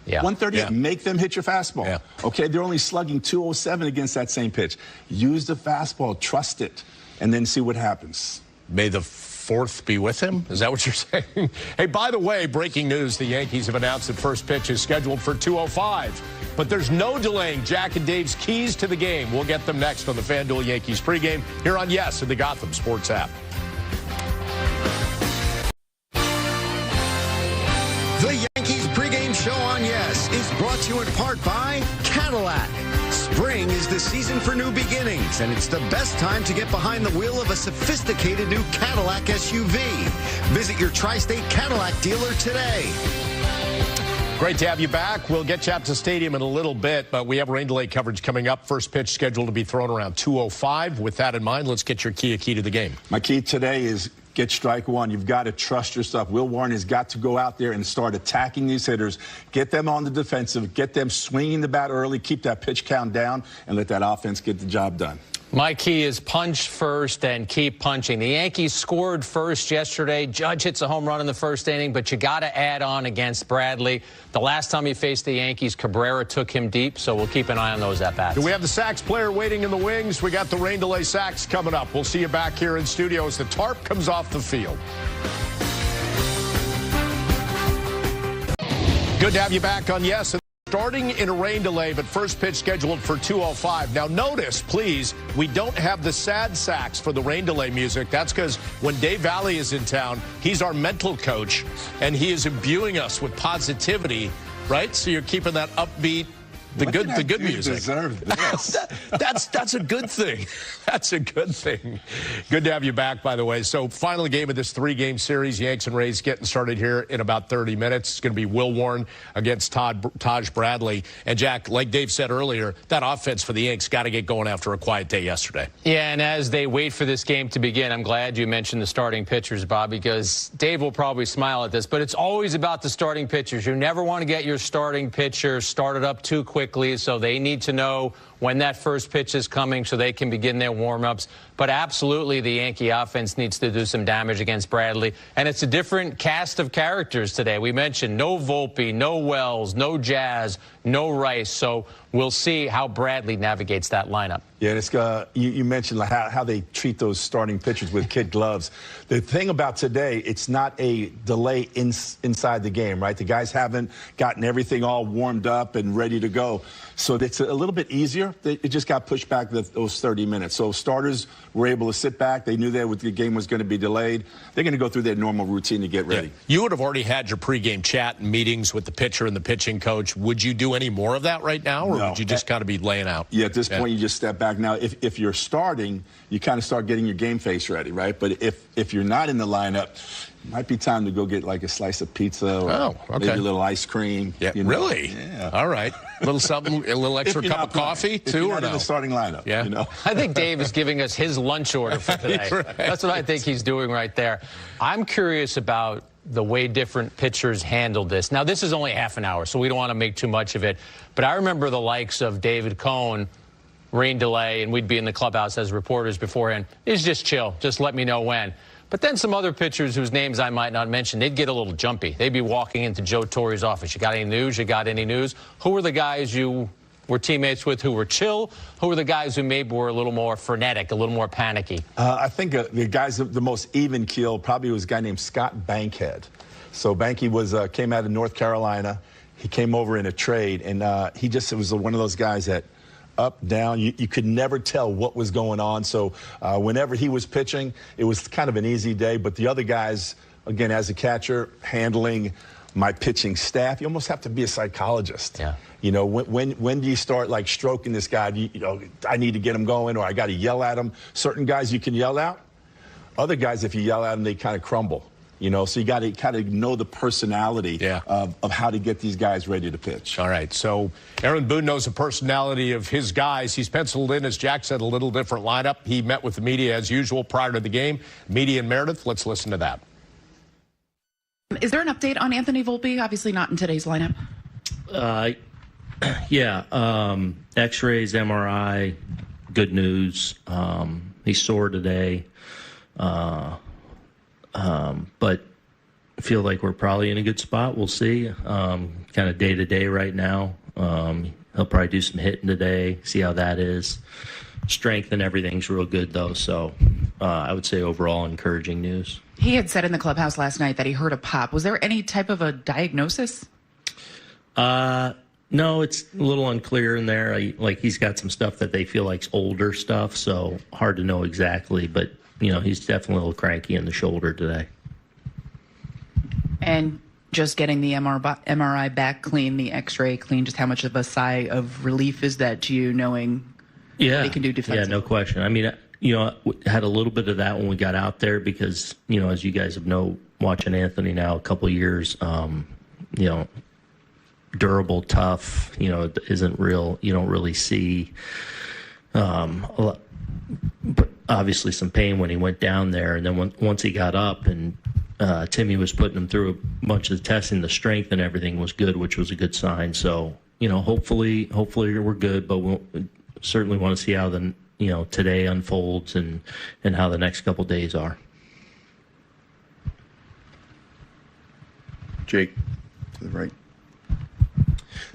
Yeah. 138. Yeah. Make them hit your fastball. Yeah. Okay, they're only slugging 207 against that same pitch. Use the fastball, trust it, and then see what happens. May the 4th be with him? Is that what you're saying? Hey, by the way, breaking news, the Yankees have announced that first pitch is scheduled for 2:05. But there's no delaying Jack and Dave's keys to the game. We'll get them next on the FanDuel Yankees pregame here on Yes and the Gotham Sports app. The Yankees pregame show on Yes is brought to you in part by Cadillac. Spring is the season for new beginnings, and it's the best time to get behind the wheel of a sophisticated new Cadillac SUV. Visit your tri-state Cadillac dealer today. Great to have you back. We'll get you out to stadium in a little bit, but we have rain delay coverage coming up. First pitch scheduled to be thrown around 2:05. With that in mind, let's get your key to the game. My key today is get strike one. You've got to trust yourself. Will Warren has got to go out there and start attacking these hitters, get them on the defensive, get them swinging the bat early, keep that pitch count down, and let that offense get the job done. My key is punch first and keep punching. The Yankees scored first yesterday. Judge hits a home run in the first inning, but you got to add on against Bradley. The last time he faced the Yankees, Cabrera took him deep, so we'll keep an eye on those at-bats. Do we have the sax player waiting in the wings? We got the rain delay sax coming up. We'll see you back here in studio as the tarp comes off the field. Good to have you back on Yes. Starting in a rain delay, but first pitch scheduled for 2:05. Now notice, please, we don't have the sad sax for the rain delay music. That's because when Dave Valley is in town, he's our mental coach, and he is imbuing us with positivity, right? So you're keeping that upbeat, the good music. Deserve this. That's a good thing. That's a good thing. Good to have you back, by the way. So final game of this 3-game series, Yanks and Rays getting started here in about 30 minutes. It's going to be Will Warren against Taj Bradley. And Jack, like Dave said earlier, that offense for the Yanks got to get going after a quiet day yesterday. Yeah, and as they wait for this game to begin, I'm glad you mentioned the starting pitchers, Bob, because Dave will probably smile at this, but it's always about the starting pitchers. You never want to get your starting pitcher started up too quickly, so they need to know when that first pitch is coming so they can begin their warm-ups. But absolutely, the Yankee offense needs to do some damage against Bradley. And it's a different cast of characters today. We mentioned no Volpe, no Wells, no Jazz, no Rice. So we'll see how Bradley navigates that lineup. Yeah, and it's, you mentioned how they treat those starting pitchers with kid gloves. The thing about today, it's not a delay inside the game, right? The guys haven't gotten everything all warmed up and ready to go. So it's a little bit easier. It just got pushed back those 30 minutes. So starters were able to sit back. They knew that the game was going to be delayed. They're going to go through their normal routine to get ready. Yeah. You would have already had your pregame chat and meetings with the pitcher and the pitching coach. Would you do any more of that right now, or would you just kind of be laying out? Yeah, at this point, you just step back. Now, if you're starting, you kind of start getting your game face ready, right? But if you're not in the lineup, it might be time to go get like a slice of pizza or maybe a little ice cream. Yeah, you know? Really? Yeah. All right. A little something, a little extra cup of coffee, too, or no? In the starting lineup. Yeah. You know? I think Dave is giving us his lunch order for today. Right. That's what I think he's doing right there. I'm curious about the way different pitchers handled this. Now, this is only half an hour, so we don't want to make too much of it. But I remember the likes of David Cohn, rain delay, and we'd be in the clubhouse as reporters beforehand. It's just chill. Just let me know when. But then some other pitchers whose names I might not mention, they'd get a little jumpy. They'd be walking into Joe Torre's office. You got any news? You got any news? Who were the guys you were teammates with who were chill? Who were the guys who maybe were a little more frenetic, a little more panicky? I think the guys the most even keel probably was a guy named Scott Bankhead. So Banky came out of North Carolina. He came over in a trade, and he just was one of those guys that up, down, you could never tell what was going on. So whenever he was pitching, it was kind of an easy day. But the other guys, again, as a catcher, handling my pitching staff, you almost have to be a psychologist. Yeah. You know, when do you start like stroking this guy? You know, I need to get him going, or I got to yell at him. Certain guys you can yell out. Other guys, if you yell at them, they kind of crumble. You know, so you got to kind of know the personality of how to get these guys ready to pitch. All right, so Aaron Boone knows the personality of his guys. He's penciled in, as Jack said, a little different lineup. He met with the media as usual prior to the game. Media and Meredith, let's listen to that. Is there an update on Anthony Volpe? Obviously not in today's lineup. X-rays, MRI, good news. He's sore today. But I feel like we're probably in a good spot. We'll see. Kind of day to day right now. He'll probably do some hitting today, see how that is. Strength and everything's real good, though. So I would say overall encouraging news. He had said in the clubhouse last night that he heard a pop. Was there any type of a diagnosis? No, it's a little unclear in there. He's got some stuff that they feel like's older stuff, so hard to know exactly. But you know, he's definitely a little cranky in the shoulder today. And just getting the MRI back clean, the X-ray clean, just how much of a sigh of relief is that to you, knowing what he can do defensively? Yeah, no question. I mean, you know, had a little bit of that when we got out there because, you know, as you guys have known, watching Anthony now a couple of years, you know, durable, tough, you know, isn't real. You don't really see a lot. But obviously some pain when he went down there, and then once he got up and Timmy was putting him through a bunch of the testing, the strength and everything was good, which was a good sign. So, you know, hopefully we're good, but we'll certainly want to see how today unfolds and how the next couple days are. Jake, to the right.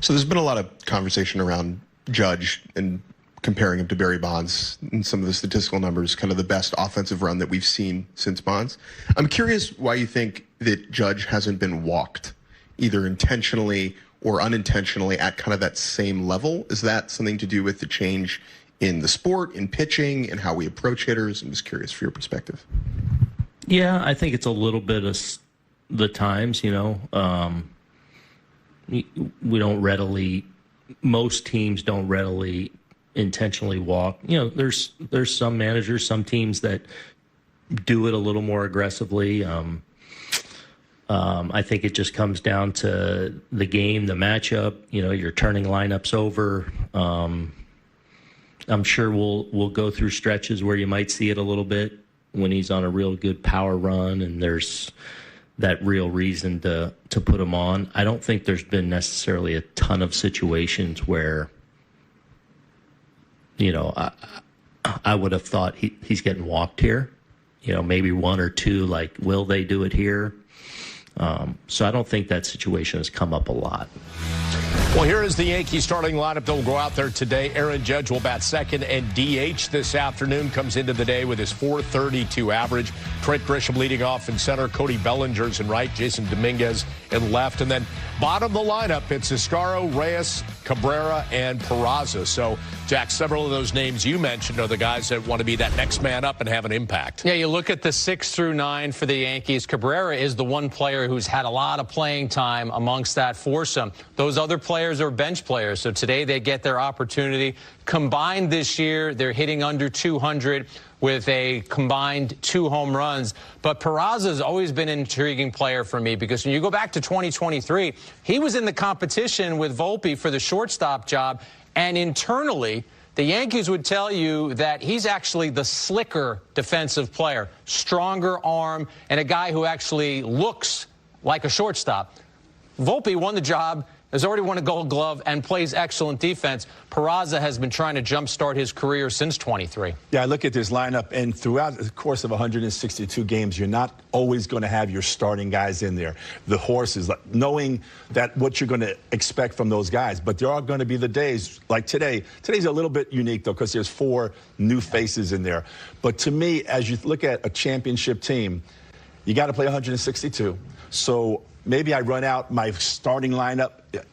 So there's been a lot of conversation around Judge and comparing him to Barry Bonds and some of the statistical numbers, kind of the best offensive run that we've seen since Bonds. I'm curious why you think that Judge hasn't been walked, either intentionally or unintentionally, at kind of that same level. Is that something to do with the change in the sport, in pitching, and how we approach hitters? I'm just curious for your perspective. Yeah, I think it's a little bit of the times, you know. We don't readily, most teams don't readily intentionally walk. You know, there's some managers, some teams that do it a little more aggressively. I think it just comes down to the game, the matchup. You know, you're turning lineups over. I'm sure we'll go through stretches where you might see it a little bit when he's on a real good power run, and there's that real reason to put him on. I don't think there's been necessarily a ton of situations where, you know, I would have thought he's getting walked here. You know, maybe one or two, like, will they do it here? So I don't think that situation has come up a lot. Well, here is the Yankees starting lineup that will go out there today. Aaron Judge will bat second, and DH this afternoon comes into the day with his .432 average. Trent Grisham leading off in center. Cody Bellinger's in right. Jason Dominguez in left. And then Bottom of the lineup, it's Iscaro, Reyes, Cabrera, and Peraza. So, Jack, several of those names you mentioned are the guys that want to be that next man up and have an impact. Yeah, you look at the 6 through 9 for the Yankees. Cabrera is the one player who's had a lot of playing time amongst that foursome. Those other players are bench players, so today they get their opportunity. Combined this year, they're hitting under 200 with a combined 2 home runs. But Peraza has always been an intriguing player for me because when you go back to 2023, he was in the competition with Volpe for the shortstop job, and internally, the Yankees would tell you that he's actually the slicker defensive player, stronger arm, and a guy who actually looks like a shortstop. Volpe won the job, has already won a Gold Glove, and plays excellent defense. Peraza has been trying to jumpstart his career since 23. Yeah, I look at this lineup, and throughout the course of 162 games, you're not always going to have your starting guys in there. The horses, knowing that what you're going to expect from those guys. But there are going to be the days like today. Today's a little bit unique, though, because there's 4 new faces in there. But to me, as you look at a championship team, you got to play 162. So maybe I run out my starting lineup,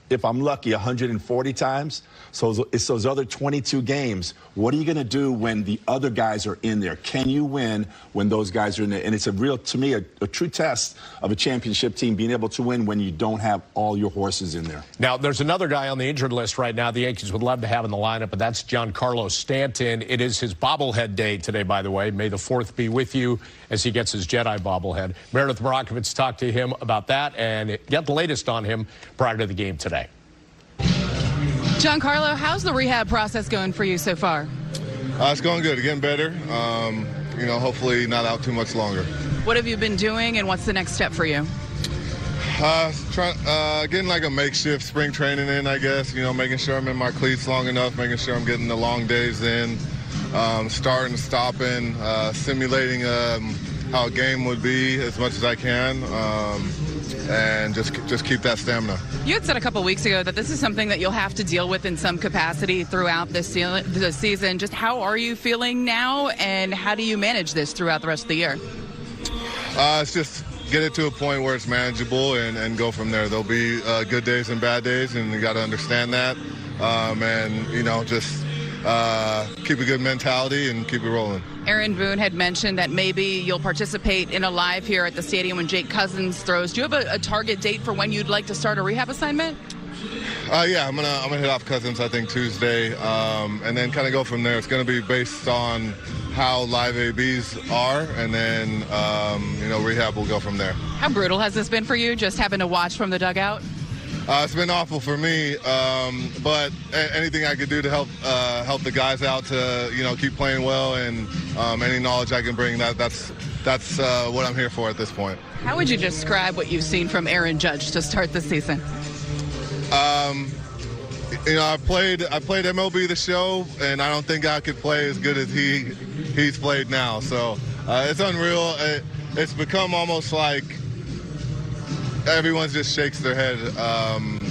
if I'm lucky, 140 times. So it's those other 22 games. What are you going to do when the other guys are in there? Can you win when those guys are in there? And it's a real, to me, a true test of a championship team, being able to win when you don't have all your horses in there. Now, there's another guy on the injured list right now the Yankees would love to have in the lineup, but that's Giancarlo Stanton. It is his bobblehead day today, by the way. May the 4th be with you as he gets his Jedi bobblehead. Meredith Marakovits talked to him about that and get the latest on him prior to the game today. Giancarlo, how's the rehab process going for you so far? It's going good, getting better. You know, hopefully not out too much longer. What have you been doing, and what's the next step for you? Getting like a makeshift spring training in, I guess. You know, making sure I'm in my cleats long enough, making sure I'm getting the long days in, starting, stopping, simulating how a game would be as much as I can, and just keep that stamina. You had said a couple weeks ago that this is something that you'll have to deal with in some capacity throughout the season. Just how are you feeling now, and how do you manage this throughout the rest of the year? It's just get it to a point where it's manageable and go from there. There'll be good days and bad days, and you got to understand that. And, you know, just keep a good mentality and keep it rolling. Aaron Boone had mentioned that maybe you'll participate in a live here at the stadium when Jake Cousins throws. Do you have a target date for when you'd like to start a rehab assignment? Yeah, I'm gonna hit off Cousins, I think, Tuesday, and then kind of go from there. It's going to be based on how live ABs are, and then, you know, rehab will go from there. How brutal has this been for you, just having to watch from the dugout? It's been awful for me, but anything I could do to help the guys out to, you know, keep playing well, and any knowledge I can bring, that's what I'm here for at this point. How would you describe what you've seen from Aaron Judge to start the season? You know, I played MLB The Show, and I don't think I could play as good as he's played now. So it's unreal. It's become almost like everyone just shakes their head,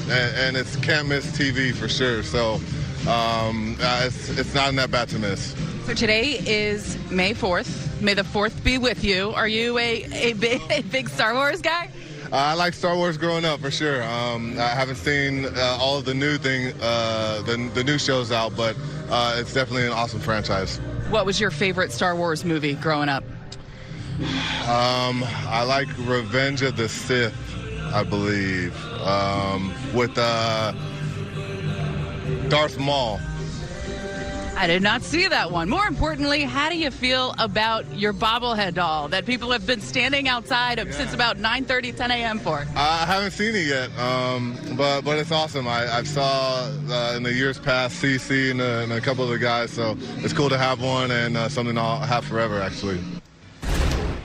and it's can't miss TV for sure. So it's not that bad to miss. So today is May 4th. May the 4th be with you. Are you a big Star Wars guy? I like Star Wars growing up for sure. I haven't seen all of the new the new shows out, but it's definitely an awesome franchise. What was your favorite Star Wars movie growing up? I like Revenge of the Sith, I believe, with Darth Maul. I did not see that one. More importantly, how do you feel about your bobblehead doll that people have been standing outside since about 9:30, 10 a.m. for? I haven't seen it yet, but it's awesome. I saw in the years past CC and a couple of the guys, so it's cool to have one, and something I'll have forever, actually.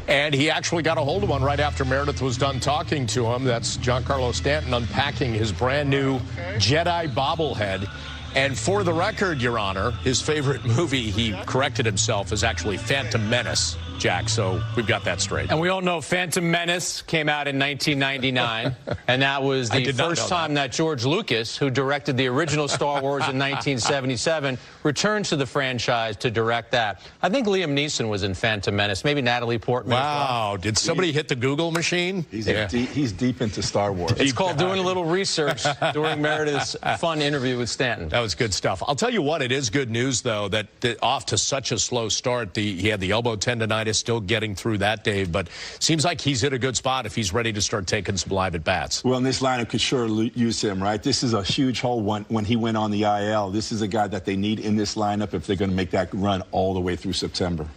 And he actually got a hold of one right after Meredith was done talking to him. That's Giancarlo Stanton unpacking his brand new Jedi bobblehead. And for the record, Your Honor, his favorite movie, he corrected himself, is actually Phantom Menace. Jack, so we've got that straight. And we all know Phantom Menace came out in 1999, and that was the first time that George Lucas, who directed the original Star Wars in 1977, returned to the franchise to direct that. I think Liam Neeson was in Phantom Menace, maybe Natalie Portman. Wow, did somebody hit the Google machine? He's deep into Star Wars. It's called doing a little research during Meredith's fun interview with Stanton. That was good stuff. I'll tell you what, it is good news, though, that off to such a slow start. He had the elbow tendonitis, still getting through that, Dave, but seems like he's hit a good spot if he's ready to start taking some live at-bats. Well, and this lineup could sure use him, right? This is a huge hole when he went on the IL. This is a guy that they need in this lineup if they're going to make that run all the way through September.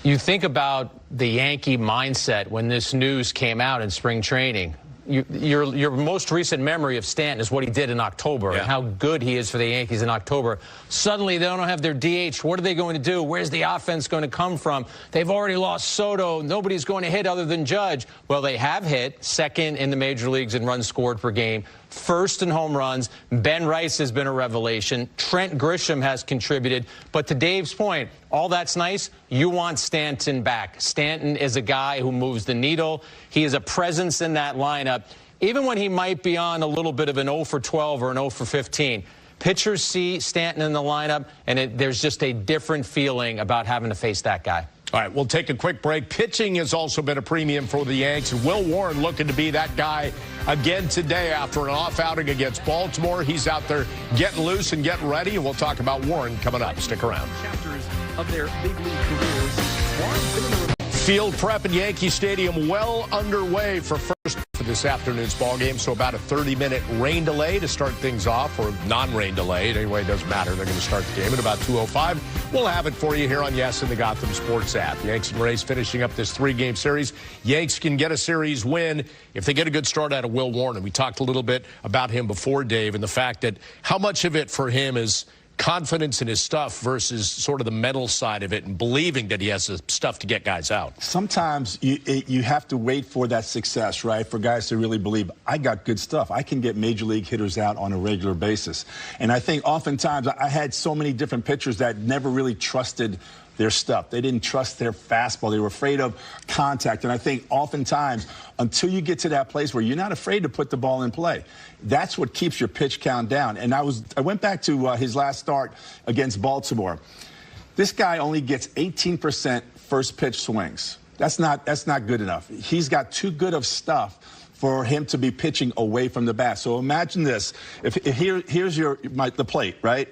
You think about the Yankee mindset when this news came out in spring training. Your most recent memory of Stanton is what he did in October and how good he is for the Yankees in October. Suddenly, they don't have their DH. What are they going to do? Where's the offense going to come from? They've already lost Soto. Nobody's going to hit other than Judge. Well, they have hit second in the major leagues in runs scored per game, first in home runs. Ben Rice has been a revelation. Trent Grisham has contributed. But to Dave's point, all that's nice. You want Stanton back. Stanton is a guy who moves the needle. He is a presence in that lineup, even when he might be on a little bit of an 0 for 12 or an 0 for 15. Pitchers see Stanton in the lineup, and there's just a different feeling about having to face that guy. All right, we'll take a quick break. Pitching has also been a premium for the Yanks. Will Warren looking to be that guy again today after an off outing against Baltimore. He's out there getting loose and getting ready, and we'll talk about Warren coming up. Stick around. Chapters of their big league careers. Field prep at Yankee Stadium well underway for this afternoon's ball game. So about a 30-minute rain delay to start things off, or non-rain delay. Anyway, it doesn't matter. They're going to start the game at about 2:05. We'll have it for you here on Yes and the Gotham Sports app. Yanks and Rays finishing up this 3-game series. Yanks can get a series win if they get a good start out of Will Warren. We talked a little bit about him before, Dave, and the fact that how much of it for him is confidence in his stuff versus sort of the mental side of it and believing that he has the stuff to get guys out. Sometimes you have to wait for that success, right, for guys to really believe, I got good stuff. I can get major league hitters out on a regular basis. And I think oftentimes I had so many different pitchers that never really trusted their stuff. They didn't trust their fastball. They were afraid of contact. And I think oftentimes, until you get to that place where you're not afraid to put the ball in play, that's what keeps your pitch count down. And I went back to his last start against Baltimore. This guy only gets 18% first pitch swings. That's not good enough. He's got too good of stuff for him to be pitching away from the bat. So imagine this. Here's the plate, right?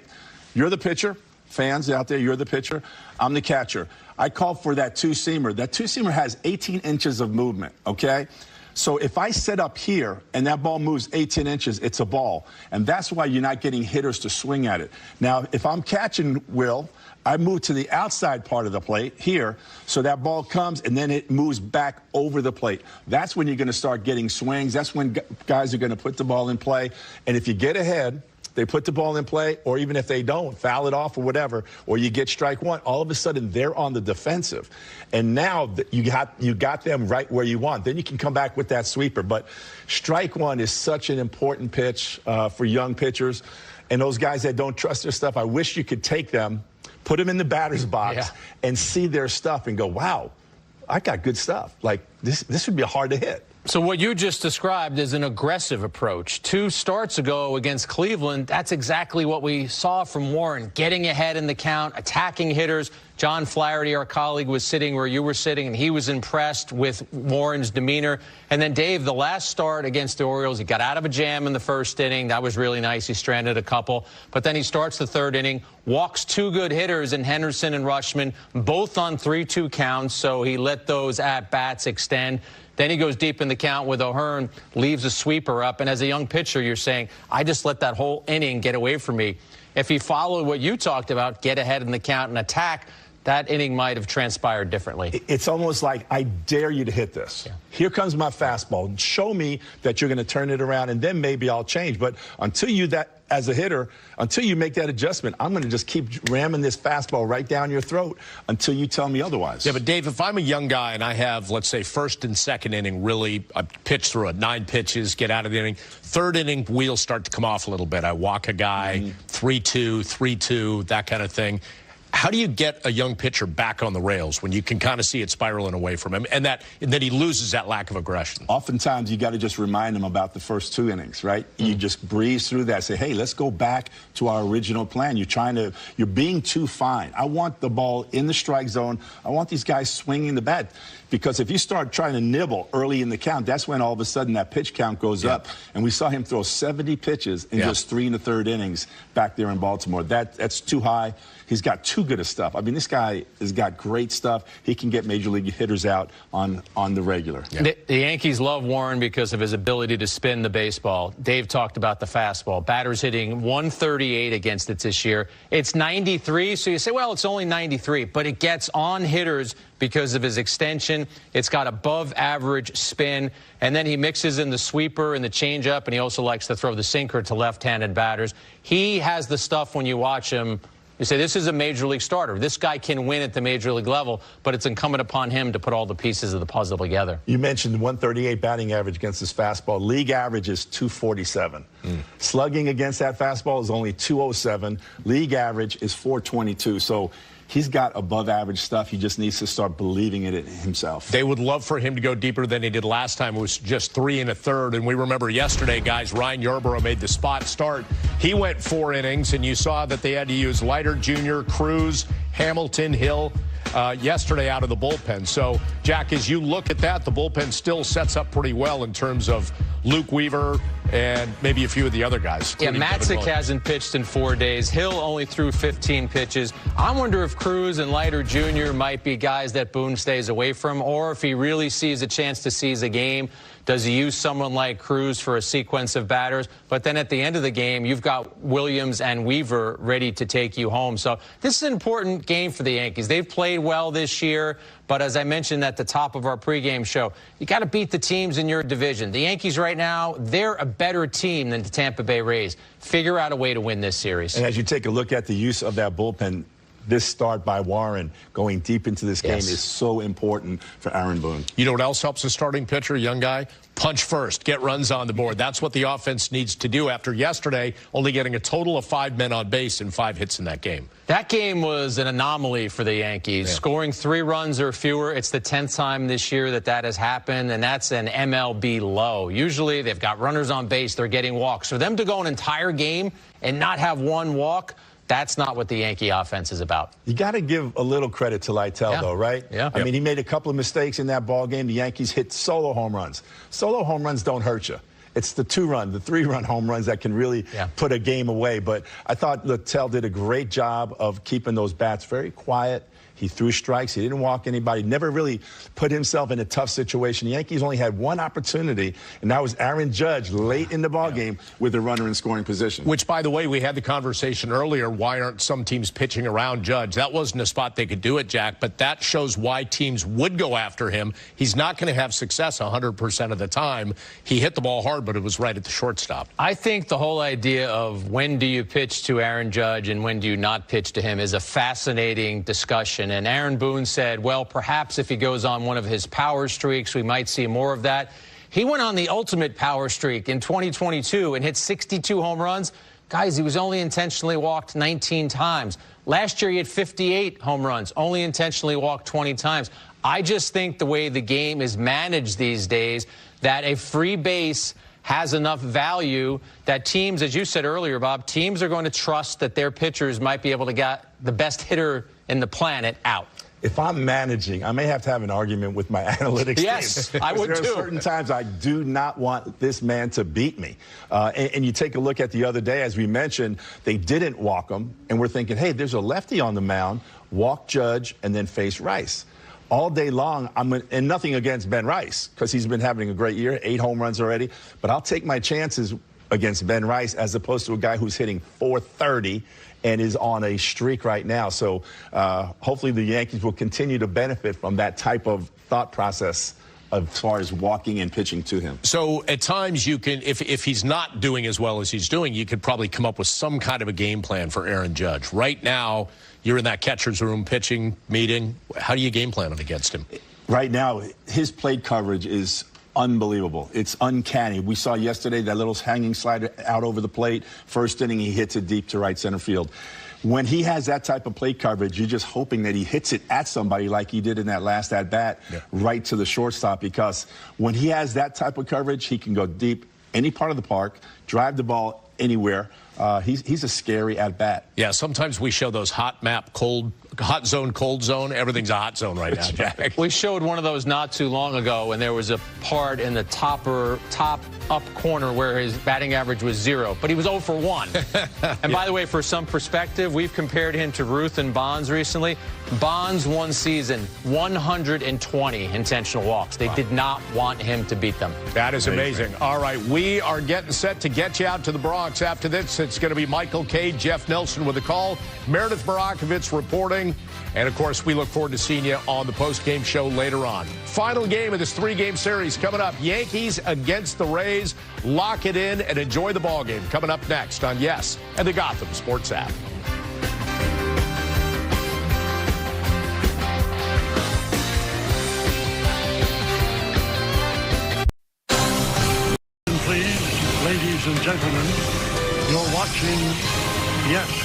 You're the pitcher. Fans out there, you're the pitcher. I'm the catcher. I call for that two-seamer. That two-seamer has 18 inches of movement, okay? So if I set up here and that ball moves 18 inches, it's a ball. And that's why you're not getting hitters to swing at it. Now, if I'm catching Will, I move to the outside part of the plate here, so that ball comes and then it moves back over the plate. That's when you're going to start getting swings. That's when guys are going to put the ball in play. And if you get ahead, they put the ball in play, or even if they don't, foul it off or whatever, or you get strike one, all of a sudden they're on the defensive. And now you got them right where you want. Then you can come back with that sweeper. But strike one is such an important pitch for young pitchers. And those guys that don't trust their stuff, I wish you could take them, put them in the batter's box, and see their stuff and go, wow, I got good stuff. Like, this would be hard to hit. So what you just described is an aggressive approach. 2 starts ago against Cleveland, that's exactly what we saw from Warren, getting ahead in the count, attacking hitters. John Flaherty, our colleague, was sitting where you were sitting, and he was impressed with Warren's demeanor. And then, Dave, the last start against the Orioles, he got out of a jam in the first inning. That was really nice. He stranded a couple. But then he starts the 3rd inning, walks 2 good hitters in Henderson and Rushman, both on 3-2 counts, so he let those at-bats extend. Then he goes deep in the count with O'Hearn, leaves a sweeper up. And as a young pitcher, you're saying, I just let that whole inning get away from me. If he followed what you talked about, get ahead in the count and attack, that inning might have transpired differently. It's almost like, I dare you to hit this. Yeah. Here comes my fastball. Show me that you're going to turn it around, and then maybe I'll change. But until you as a hitter, until you make that adjustment, I'm going to just keep ramming this fastball right down your throat until you tell me otherwise. Yeah, but Dave, if I'm a young guy and I have, let's say, 1st and 2nd inning, really, I pitch through it, 9 pitches, get out of the inning. 3rd inning, wheels start to come off a little bit. I walk a guy, 3-2, 3-2, that kind of thing. How do you get a young pitcher back on the rails when you can kind of see it spiraling away from him and that he loses that lack of aggression? Oftentimes, you got to just remind him about the first 2 innings, right? You just breeze through that. Say, hey, let's go back to our original plan. You're being too fine. I want the ball in the strike zone. I want these guys swinging the bat. Because if you start trying to nibble early in the count, that's when all of a sudden that pitch count goes up. And we saw him throw 70 pitches in just 3 1/3 innings back there in Baltimore. That's too high. He's got too good of stuff. I mean, this guy has got great stuff. He can get major league hitters out on the regular. The Yankees love Warren because of his ability to spin the baseball. Dave talked about the fastball. Batters hitting 138 against it this year. It's 93, so you say, well, it's only 93, but it gets on hitters because of his extension. It's got above average spin, and then he mixes in the sweeper and the changeup, and he also likes to throw the sinker to left-handed batters. He has the stuff when you watch him. You say, this is a major league starter. This guy can win at the major league level, but it's incumbent upon him to put all the pieces of the puzzle together. You mentioned 138 batting average against his fastball. League average is 247. Slugging against that fastball is only 207. League average is 422. So he's got above average stuff. He just needs to start believing in it himself. They would love for him to go deeper than he did last time. It was just 3 1/3. And we remember yesterday, guys, Ryan Yarborough made the spot start. He went 4 innings, and you saw that they had to use Leiter Jr., Cruz, Hamilton, Hill yesterday out of the bullpen. So, Jack, as you look at that, the bullpen still sets up pretty well in terms of Luke Weaver and maybe a few of the other guys. Yeah, Matzik hasn't pitched in 4 days. Hill only threw 15 pitches. I wonder if Cruz and Leiter Jr. might be guys that Boone stays away from, or if he really sees a chance to seize a game. Does he use someone like Cruz for a sequence of batters? But then at the end of the game, you've got Williams and Weaver ready to take you home. So this is an important game for the Yankees. They've played well this year, but as I mentioned at the top of our pregame show, you got to beat the teams in your division. The Yankees right now, they're a better team than the Tampa Bay Rays. Figure out a way to win this series. And as you take a look at the use of that bullpen, this start by Warren going deep into this game is so important for Aaron Boone. You know what else helps a starting pitcher, a young guy? Punch first, get runs on the board. That's what the offense needs to do after yesterday only getting a total of 5 men on base and 5 hits in that game. That game was an anomaly for the Yankees. Scoring 3 runs or fewer. It's the 10th time this year that has happened, and that's an MLB low. Usually they've got runners on base, they're getting walks. For them to go an entire game and not have 1 walk, that's not what the Yankee offense is about. You got to give a little credit to Lytle, though, right? Yeah. I mean, he made a couple of mistakes in that ball game. The Yankees hit solo home runs. Solo home runs don't hurt you. It's the 2-run, the 3-run home runs that can really put a game away. But I thought Lytle did a great job of keeping those bats very quiet. He threw strikes. He didn't walk anybody. Never really put himself in a tough situation. The Yankees only had 1 opportunity, and that was Aaron Judge late in the ballgame with a runner in scoring position. Which, by the way, we had the conversation earlier. Why aren't some teams pitching around Judge? That wasn't a spot they could do it, Jack, but that shows why teams would go after him. He's not going to have success 100% of the time. He hit the ball hard, but it was right at the shortstop. I think the whole idea of when do you pitch to Aaron Judge and when do you not pitch to him is a fascinating discussion. And Aaron Boone said, well, perhaps if he goes on one of his power streaks, we might see more of that. He went on the ultimate power streak in 2022 and hit 62 home runs. Guys, he was only intentionally walked 19 times. Last year, he had 58 home runs, only intentionally walked 20 times. I just think the way the game is managed these days, that a free base has enough value that teams, as you said earlier, Bob, teams are going to trust that their pitchers might be able to get the best hitter in the planet out. If I'm managing, I may have to have an argument with my analytics yes, team. I would there too. There are certain times I do not want this man to beat me. And you take a look at the other day, as we mentioned, they didn't walk him, and we're thinking, hey, there's a lefty on the mound, walk Judge, and then face Rice. All day long, and nothing against Ben Rice, because he's been having a great year, 8 home runs already, but I'll take my chances against Ben Rice as opposed to a guy who's hitting .430 and is on a streak right now. So hopefully the Yankees will continue to benefit from that type of thought process as far as walking and pitching to him. So at times you can, if he's not doing as well as he's doing, you could probably come up with some kind of a game plan for Aaron Judge. Right now, you're in that catcher's room pitching meeting. How do you game plan against him? Right now, his plate coverage is unbelievable. It's uncanny. We saw yesterday that little hanging slider out over the plate. First inning, he hits it deep to right center field. when he has that type of plate coverage, you're just hoping that he hits it at somebody like he did in that last at-bat, right to the shortstop, because when he has that type of coverage, he can go deep any part of the park, drive the ball anywhere. He's a scary at-bat. Yeah, sometimes we show those hot map, hot zone, cold zone. Everything's a hot zone right now, Jack. We showed one of those not too long ago, and there was a part in the top up corner where his batting average was 0, but he was 0 for 1. And by the way, for some perspective, we've compared him to Ruth and Bonds recently. Bonds one season, 120 intentional walks. They did not want him to beat them. That is amazing. All right, we are getting set to get you out to the Bronx. After this, it's going to be Michael Kay, Jeff Nelson with a call, Meredith Barakovitz reporting, and, of course, we look forward to seeing you on the post-game show later on. Final game of this 3-game series coming up. Yankees against the Rays. Lock it in and enjoy the ball game. Coming up next on Yes and the Gotham Sports app. Please, ladies and gentlemen, you're watching Yes.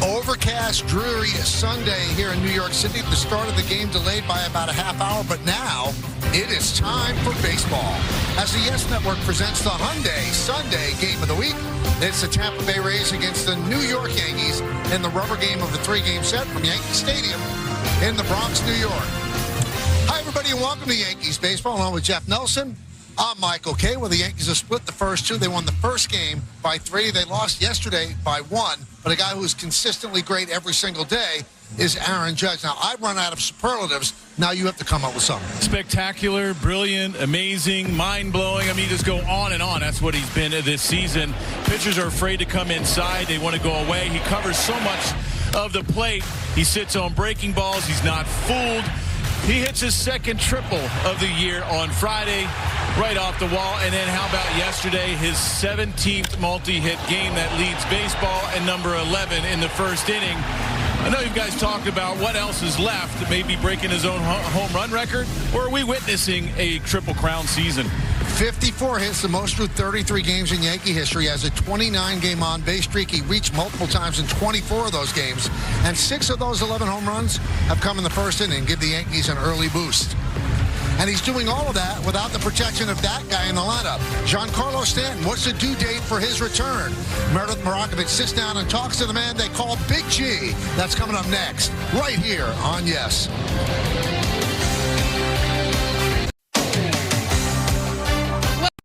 Overcast, dreary Sunday here in New York City. The start of the game delayed by about a half hour, but now it is time for baseball. As the Yes Network presents the Hyundai Sunday Game of the Week, it's the Tampa Bay Rays against the New York Yankees in the rubber game of the 3-game set from Yankee Stadium in the Bronx, New York. Hi, everybody, and welcome to Yankees Baseball, along with Jeff Nelson. I'm Michael Kay. Well, the Yankees have split the first 2. They won the first game by 3. They lost yesterday by 1. But a guy who's consistently great every single day is Aaron Judge. Now, I've run out of superlatives. Now you have to come up with something. Spectacular, brilliant, amazing, mind-blowing. I mean, just go on and on. That's what he's been this season. Pitchers are afraid to come inside. They want to go away. He covers so much of the plate. He sits on breaking balls. He's not fooled. He hits his second triple of the year on Friday, right off the wall. And then how about yesterday, his 17th multi-hit game that leads baseball and number 11 in the first inning. I know you guys talked about what else is left, maybe breaking his own home run record, or are we witnessing a Triple Crown season? 54 hits, the most through 33 games in Yankee history. He has a 29-game on-base streak. He reached multiple times in 24 of those games, and 6 of those 11 home runs have come in the first inning, give the Yankees an early boost. And he's doing all of that without the protection of that guy in the lineup. Giancarlo Stanton, what's the due date for his return? Meredith Barakovitz sits down and talks to the man they call Big G. That's coming up next, right here on Yes.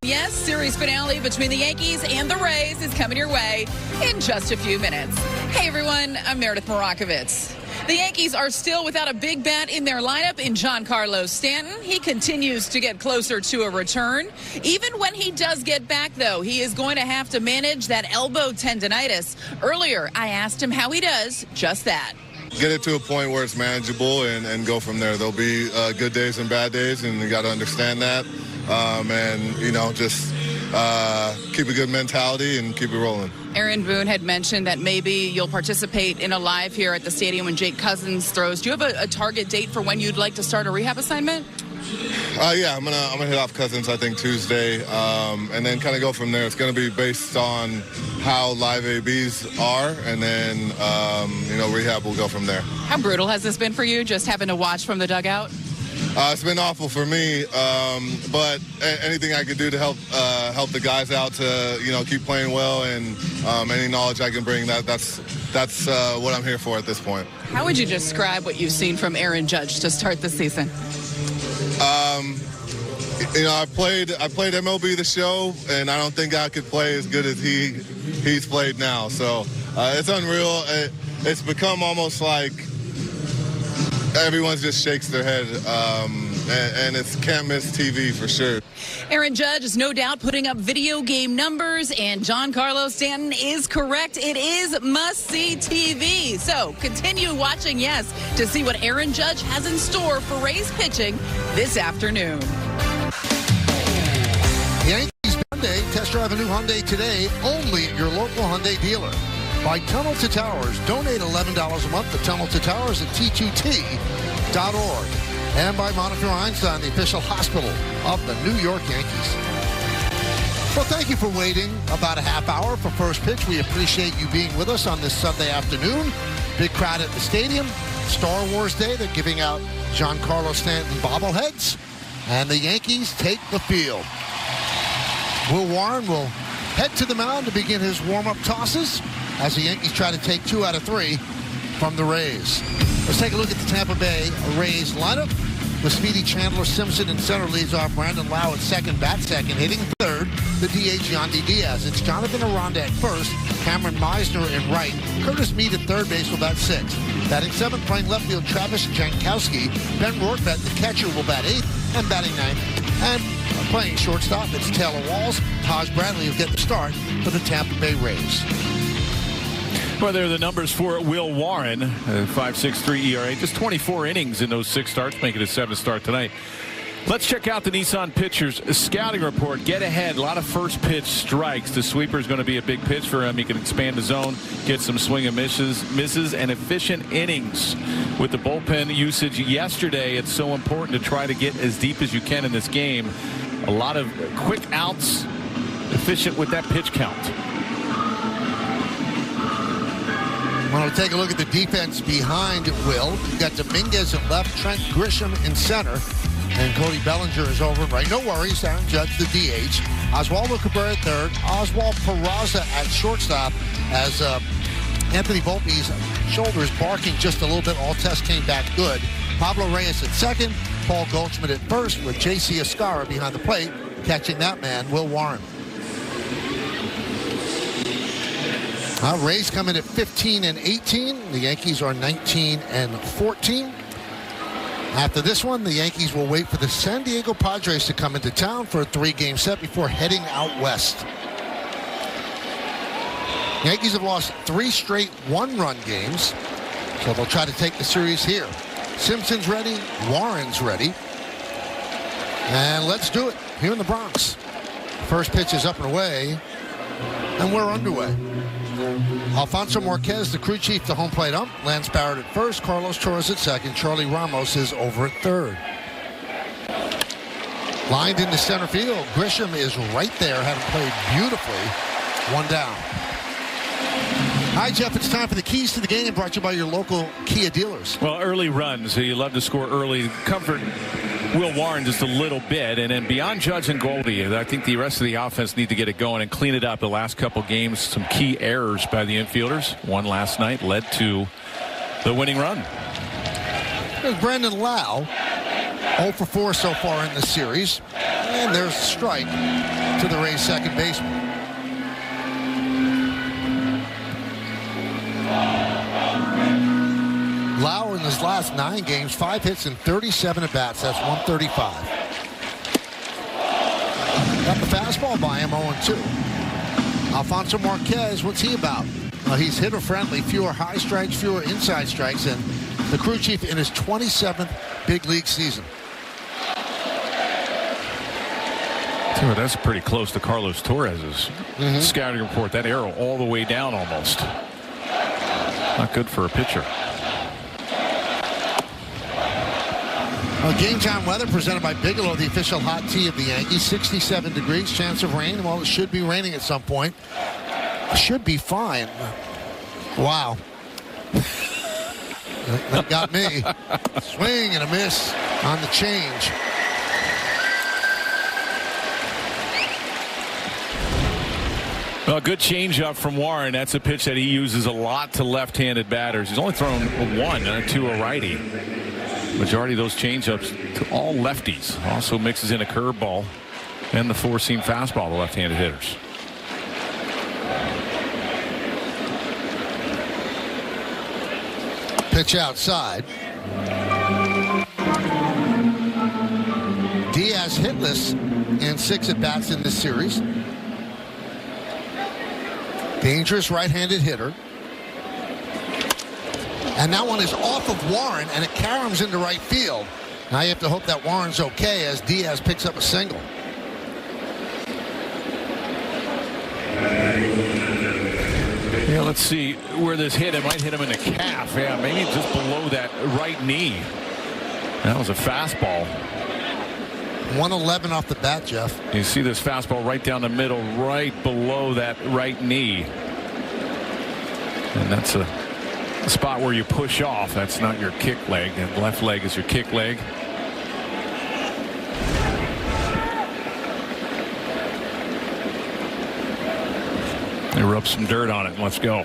Yes, series finale between the Yankees and the Rays is coming your way in just a few minutes. Hey, everyone, I'm Meredith Barakovitz. The Yankees are still without a big bat in their lineup in Giancarlo Stanton. He continues to get closer to a return. Even when he does get back, though, he is going to have to manage that elbow tendonitis. Earlier, I asked him how he does just that. Get it to a point where it's manageable and go from there. There'll be good days and bad days, and you got to understand that. And, you know, just keep a good mentality and keep it rolling. Aaron Boone had mentioned that maybe you'll participate in a live here at the stadium when Jake Cousins throws. Do you have a target date for when you'd like to start a rehab assignment? Yeah, I'm gonna hit off Cousins, I think, Tuesday, and then kind of go from there. It's going to be based on how live ABs are, and then, you know, rehab will go from there. How brutal has this been for you, just having to watch from the dugout? It's been awful for me, but anything I could do to help the guys out to, you know, keep playing well, and any knowledge I can bring, that's what I'm here for at this point. How would you describe what you've seen from Aaron Judge to start the season? You know, I played MLB The Show, and I don't think I could play as good as he's played now. So it's unreal. It's become almost like everyone just shakes their head, and it's can't miss TV for sure. Aaron Judge is no doubt putting up video game numbers, and Giancarlo Stanton is correct. It is must-see TV. So continue watching Yes to see what Aaron Judge has in store for Rays pitching this afternoon. Yankees Hyundai. Test drive a new Hyundai today, only at your local Hyundai dealer. By Tunnel to Towers. Donate $11 a month to Tunnel to Towers at T2T.org. And by Montefiore Einstein, the official hospital of the New York Yankees. Well, thank you for waiting about a half hour for first pitch. We appreciate you being with us on this Sunday afternoon. Big crowd at the stadium. Star Wars Day. They're giving out Giancarlo Stanton bobbleheads. And the Yankees take the field. Will Warren will head to the mound to begin his warm-up tosses as the Yankees try to take 2 out of 3 from the Rays. Let's take a look at the Tampa Bay Rays lineup. With Speedy Chandler Simpson in center, leads off Brandon Lau at second, bat second, hitting third, the DH Yandy Diaz. It's Jonathan Aranda at first, Cameron Meisner in right, Curtis Mead at third base will bat sixth. Batting seventh, playing left field, Travis Jankowski. Ben Rortvedt, the catcher, will bat eighth, and batting ninth. And playing shortstop, it's Taylor Walls. Taj Bradley will get the start for the Tampa Bay Rays. Well, there are the numbers for Will Warren, 5.63 ERA, just 24 innings in those 6 starts, making it a 7th start tonight. Let's check out the Nissan Pitchers scouting report. Get ahead, a lot of first pitch strikes. The sweeper is going to be a big pitch for him. He can expand the zone, get some swing and misses, and efficient innings. With the bullpen usage yesterday, it's so important to try to get as deep as you can in this game. A lot of quick outs, efficient with that pitch count. When we take a look at the defense behind Will, you've got Dominguez at left, Trent Grisham in center, and Cody Bellinger is over right. No worries, Aaron Judge, the DH. Oswaldo Cabrera at third, Oswald Peraza at shortstop as Anthony Volpe's shoulder is barking just a little bit. All tests came back good. Pablo Reyes at second, Paul Goldschmidt at first, with J.C. Escara behind the plate, catching that man, Will Warren. Rays come in at 15-18. The Yankees are 19-14. After this one, the Yankees will wait for the San Diego Padres to come into town for a 3-game set before heading out west. Yankees have lost 3 straight 1-run games, so they'll try to take the series here. Simpson's ready, Warren's ready, and let's do it here in the Bronx. First pitch is up and away, and we're underway. Alfonso Marquez, the crew chief, the home plate ump. Lance Barrett at first, Carlos Torres at second. Charlie Ramos is over at third. Lined into center field. Grisham is right there, having played beautifully. 1 down. Hi, Jeff. It's time for the keys to the game, brought to you by your local Kia dealers. Well, early runs. You love to score early. Comfort Will Warren just a little bit, and then beyond Judge and Goldie, I think the rest of the offense need to get it going and clean it up. The last couple games, some key errors by the infielders. One last night led to the winning run. There's Brandon Lau, 0 for 4 so far in the series, and there's a strike to the Rays' second baseman. Lau in his last 9 games, 5 hits and 37 at-bats. That's 135. Got the fastball by him, 0-2. Alfonso Marquez, what's he about? He's hitter-friendly, fewer high strikes, fewer inside strikes, and the crew chief in his 27th big league season. That's pretty close to Carlos Torres's scouting report. That arrow all the way down almost. Not good for a pitcher. Game time weather presented by Bigelow, the official hot tea of the Yankees. 67 degrees, chance of rain. Well, it should be raining at some point. Should be fine. Wow. That got me. Swing and a miss on the change. Well, good changeup from Warren. That's a pitch that he uses a lot to left-handed batters. He's only thrown 1 to a righty. Majority of those changeups to all lefties. Also mixes in a curveball and the 4-seam fastball to left-handed hitters. Pitch outside. Diaz hitless in 6 at-bats in this series. Dangerous right-handed hitter. And that one is off of Warren, and it caroms into right field. Now you have to hope that Warren's okay as Diaz picks up a single. Yeah, let's see where this hit. It might hit him in the calf. Yeah, maybe just below that right knee. That was a fastball. 111 off the bat, Jeff. You see this fastball right down the middle, right below that right knee. And that's a spot where you push off. That's not your kick leg. And left leg is your kick leg. They rub some dirt on it. Let's go.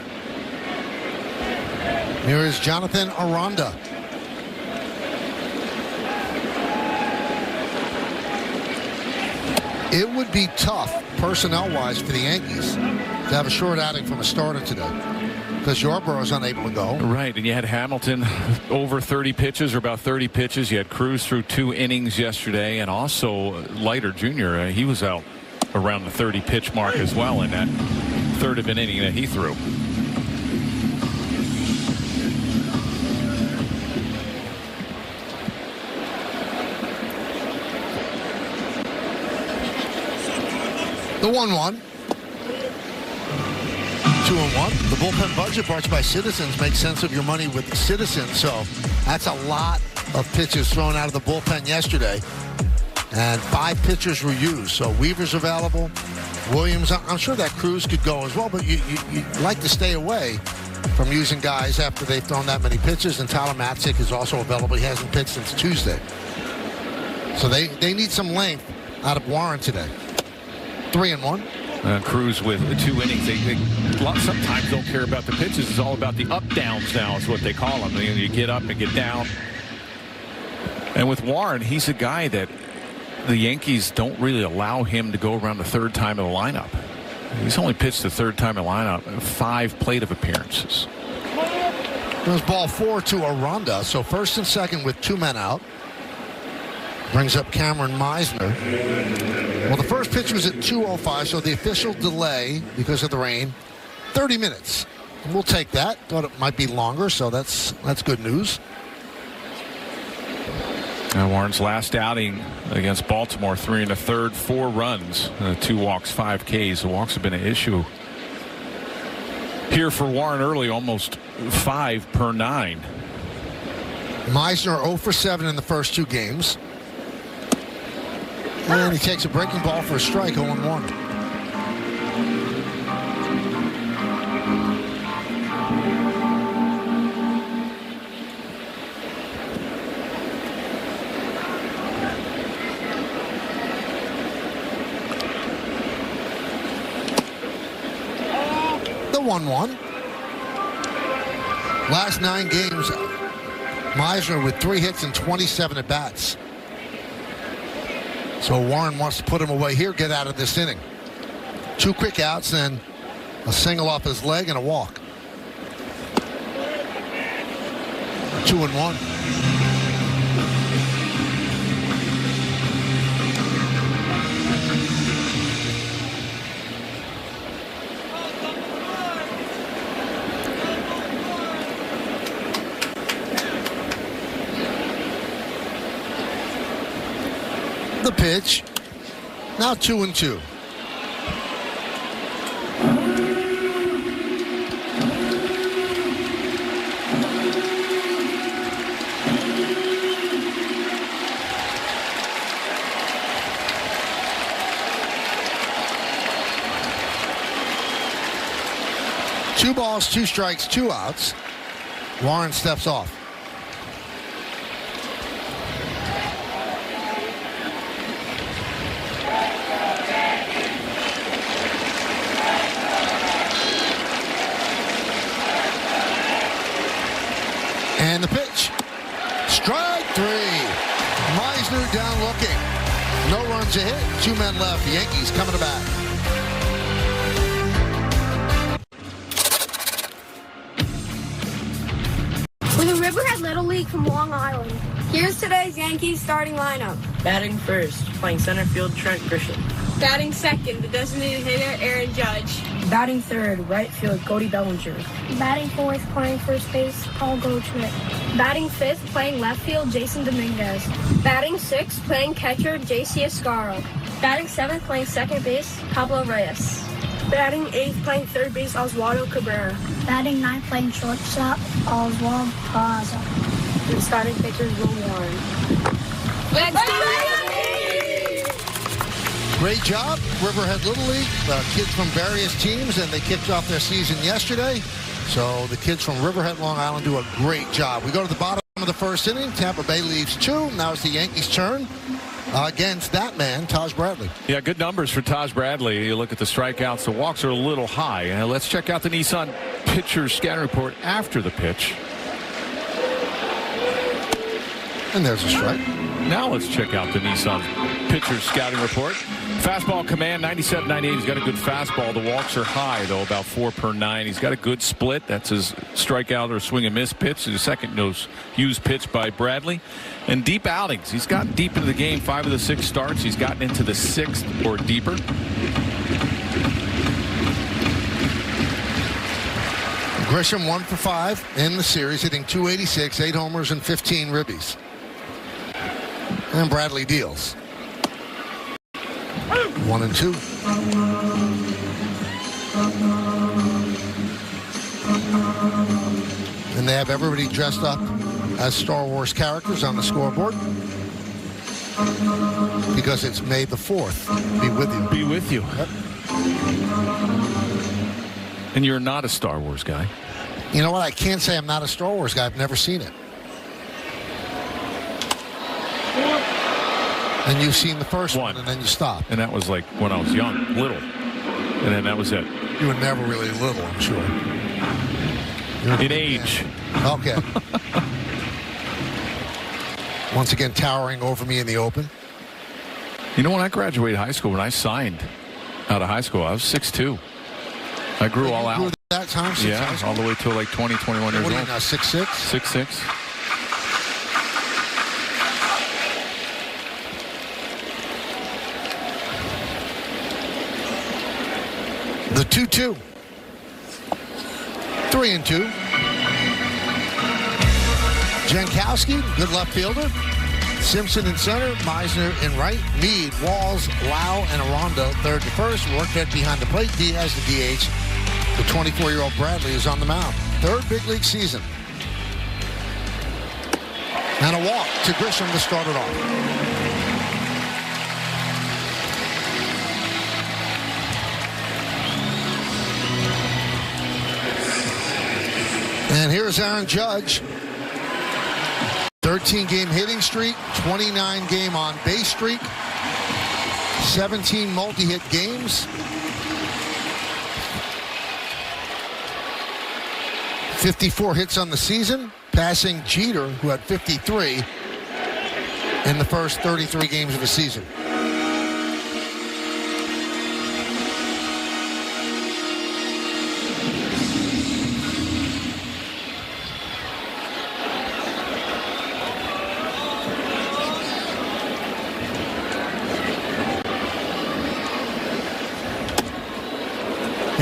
Here is Jonathan Aranda. It would be tough, personnel-wise, for the Yankees to have a short outing from a starter today because Yarbrough is unable to go. Right, and you had Hamilton over 30 pitches or about 30 pitches. You had Cruz through 2 innings yesterday, and also Leiter Jr., he was out around the 30-pitch mark as well in that third of an inning that he threw. The 1-1. 2-1. The bullpen budget brought to you by Citizens. Make sense of your money with Citizens. So that's a lot of pitches thrown out of the bullpen yesterday. And 5 pitchers were used. So Weaver's available. Williams, I'm sure that Cruz could go as well, but you like to stay away from using guys after they've thrown that many pitches. And Tyler Matzik is also available. He hasn't pitched since Tuesday. So they need some length out of Warren today. 3-1. Cruz with 2 innings. They sometimes don't care about the pitches. It's all about the up-downs now is what they call them. You get up and get down. And with Warren, he's a guy that the Yankees don't really allow him to go around the third time in the lineup. He's only pitched the third time in the lineup, 5 plate appearances. There's ball 4 to Aranda. So first and second with 2 men out. Brings up Cameron Meisner. Well, the first pitch was at 2:05, so the official delay because of the rain, 30 minutes. And we'll take that. Thought it might be longer, so that's good news. Warren's last outing against Baltimore, 3 1/3, 4 runs, 2 walks, 5 Ks. The walks have been an issue here for Warren early, almost 5 per 9. Meisner 0 for 7 in the first 2 games. And he takes a breaking ball for a strike, 0-1. The 1-1. Last 9 games, Meisner with 3 hits and 27 at-bats. So Warren wants to put him away here, get out of this inning. 2 quick outs, then a single off his leg and a walk. 2-1. The pitch. Now 2-2. Two balls, 2 strikes, 2 outs. Warren steps off. And the pitch. Strike 3. Meisner down looking. No runs a hit. 2 men left. The Yankees coming to bat. We're the Riverhead Little League from Long Island. Here's today's Yankees starting lineup. Batting first, playing center field, Trent Grisham. Batting second, the designated hitter, Aaron Judge. Batting third, right field, Cody Bellinger. Batting fourth, playing first base, Paul Goldschmidt. Batting fifth, playing left field, Jason Dominguez. Batting sixth, playing catcher, J.C. Escaro. Batting seventh, playing second base, Pablo Reyes. Batting 8th, playing third base, Oswaldo Cabrera. Batting 9th, playing shortstop, Oswald Peraza. And starting pitchers, Will Warren. Let's do Great job, Riverhead Little League. Kids from various teams, and they kicked off their season yesterday. So the kids from Riverhead, Long Island do a great job. We go to the bottom of the first inning. Tampa Bay leaves 2. Now it's the Yankees' turn against that man, Taj Bradley. Yeah, good numbers for Taj Bradley. You look at the strikeouts. The walks are a little high. Let's check out the Nissan pitcher scan report after the pitch. And there's a strike. Now let's check out the Nissan pitcher scouting report. Fastball command, 97, 98. He's got a good fastball. The walks are high, though, about 4 per 9. He's got a good split. That's his strikeout or swing and miss pitch. His second used pitch by Bradley. And deep outings. He's gotten deep into the game. 5 of the 6 starts. He's gotten into the 6th or deeper. Grisham 1 for 5 in the series, hitting .286, 8 homers and 15 ribbies. And Bradley deals. 1 and 2. And they have everybody dressed up as Star Wars characters on the scoreboard because it's May the 4th. Be with you. Be with you. Yep. And you're not a Star Wars guy. You know what? I can't say I'm not a Star Wars guy. I've never seen it. And you've seen the first one, and then you stop. And that was like when I was young, little. And then that was it. You were never really little, I'm sure. In age. Okay. Once again, towering over me in the open. You know, when I graduated high school, when I signed out of high school, I was 6'2". I grew all out. That time? Yeah, all the way till like 20, 21 years old. What are you now, 6'6"? 6'6". The 2-2. 3 and 2. Jankowski, good left fielder. Simpson in center, Meisner in right, Meade, Walls, Lau, and Arrondo third to first. Workhead behind the plate. Diaz the DH. The 24-year-old Bradley is on the mound. Third big league season. And a walk to Grisham to start it off. And here's Aaron Judge. 13-game hitting streak, 29-game on-base streak, 17 multi-hit games, 54 hits on the season, passing Jeter, who had 53 in the first 33 games of the season.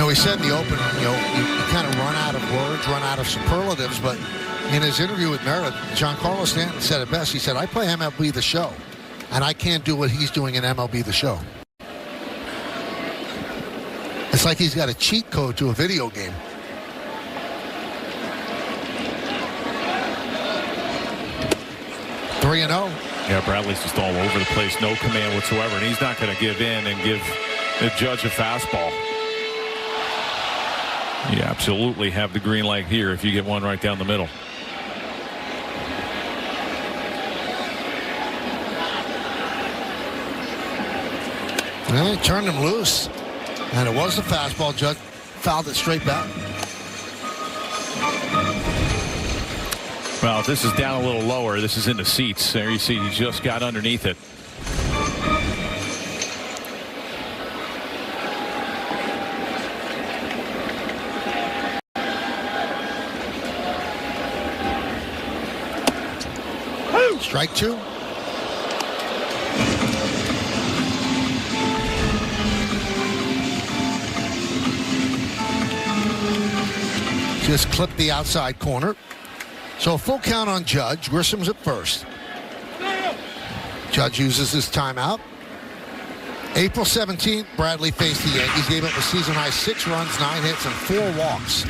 He said in the opening, you kind of run out of words, run out of superlatives, but in his interview with Meredith, Giancarlo Stanton said it best. He said, I play MLB The Show, and I can't do what he's doing in MLB The Show. It's like he's got a cheat code to a video game. Three and 0. Yeah, Bradley's just all over the place, no command whatsoever, and he's not going to give in and give the Judge a fastball. You absolutely have the green light here if you get one right down the middle. Well, he turned him loose, and it was the fastball. Judge fouled it straight back. Well, if this is down a little lower, this is in the seats. There you see he just got underneath it. Strike 2. Just clipped the outside corner. So a full count on Judge. Grisham's at first. Judge uses his timeout. April 17th, Bradley faced the Yankees, gave up a season-high 6 runs, 9 hits, and 4 walks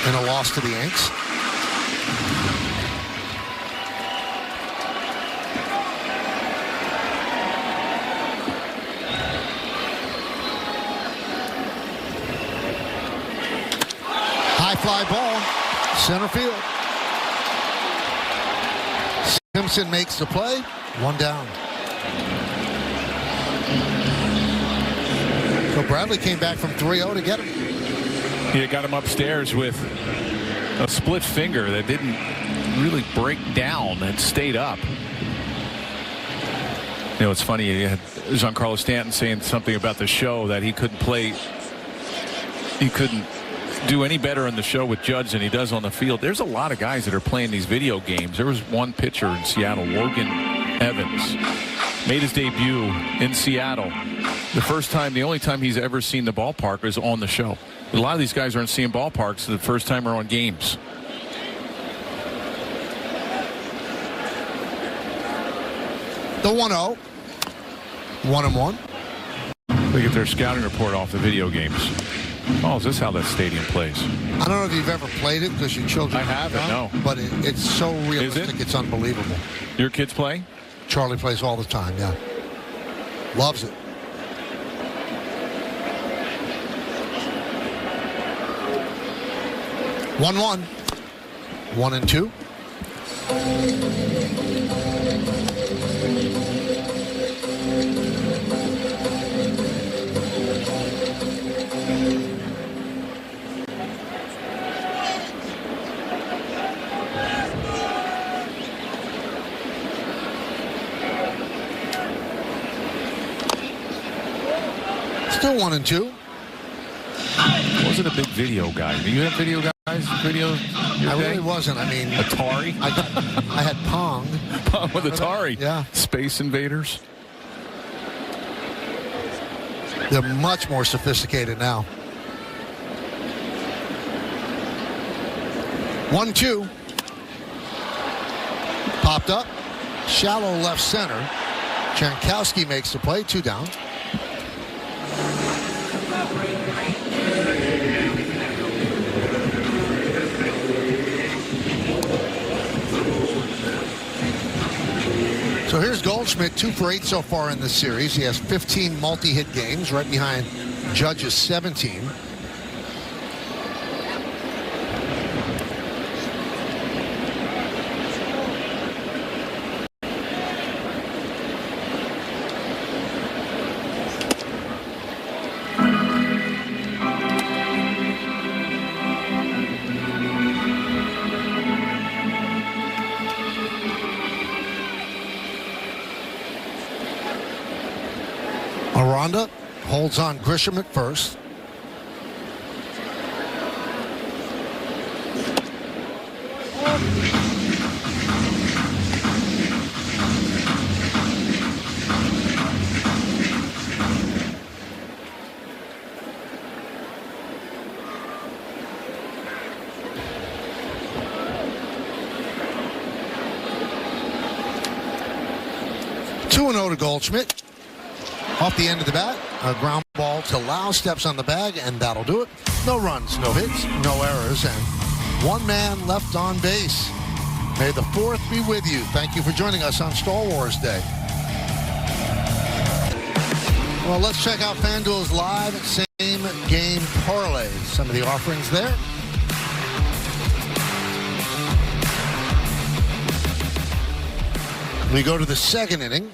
in a loss to the Yanks. High fly ball, center field. Simpson makes the play, 1 down. So Bradley came back from 3-0 to get him. He got him upstairs with a split finger that didn't really break down and stayed up. You know, it's funny, you had Giancarlo Stanton saying something about the show that he couldn't play. He couldn't do any better on the show with Judge than he does on the field. There's a lot of guys that are playing these video games. There was one pitcher in Seattle, Logan Evans, made his debut in Seattle. The only time he's ever seen the ballpark is on the show. A lot of these guys aren't seeing ballparks the first time they're on games. The 1-0. 1-1. They get their scouting report off the video games. Oh, is this how that stadium plays? I don't know if you've ever played it because your children. I haven't, no. But it's so realistic, it's unbelievable. Your kids play? Charlie plays all the time, yeah. Loves it. One. 1-2. Still 1-2. Wasn't a big video guy. Do you have video guys? Video? I really wasn't. I mean, Atari. I had Pong. Pong with Atari. Yeah. Space Invaders. They're much more sophisticated now. 1-2. Popped up. Shallow left center. Jankowski makes the play. 2 down. So here's Goldschmidt, 2 for 8 so far in this series. He has 15 multi-hit games, right behind Judge's 17. Aranda holds on Grisham at first. Two 2-0 to Goldschmidt. Off the end of the bat, a ground ball to Lau, steps on the bag, and that'll do it. No runs, no hits, no errors, and 1 man left on base. May the 4th be with you. Thank you for joining us on Star Wars Day. Well, let's check out FanDuel's live same-game parlay. Some of the offerings there. We go to the 2nd inning.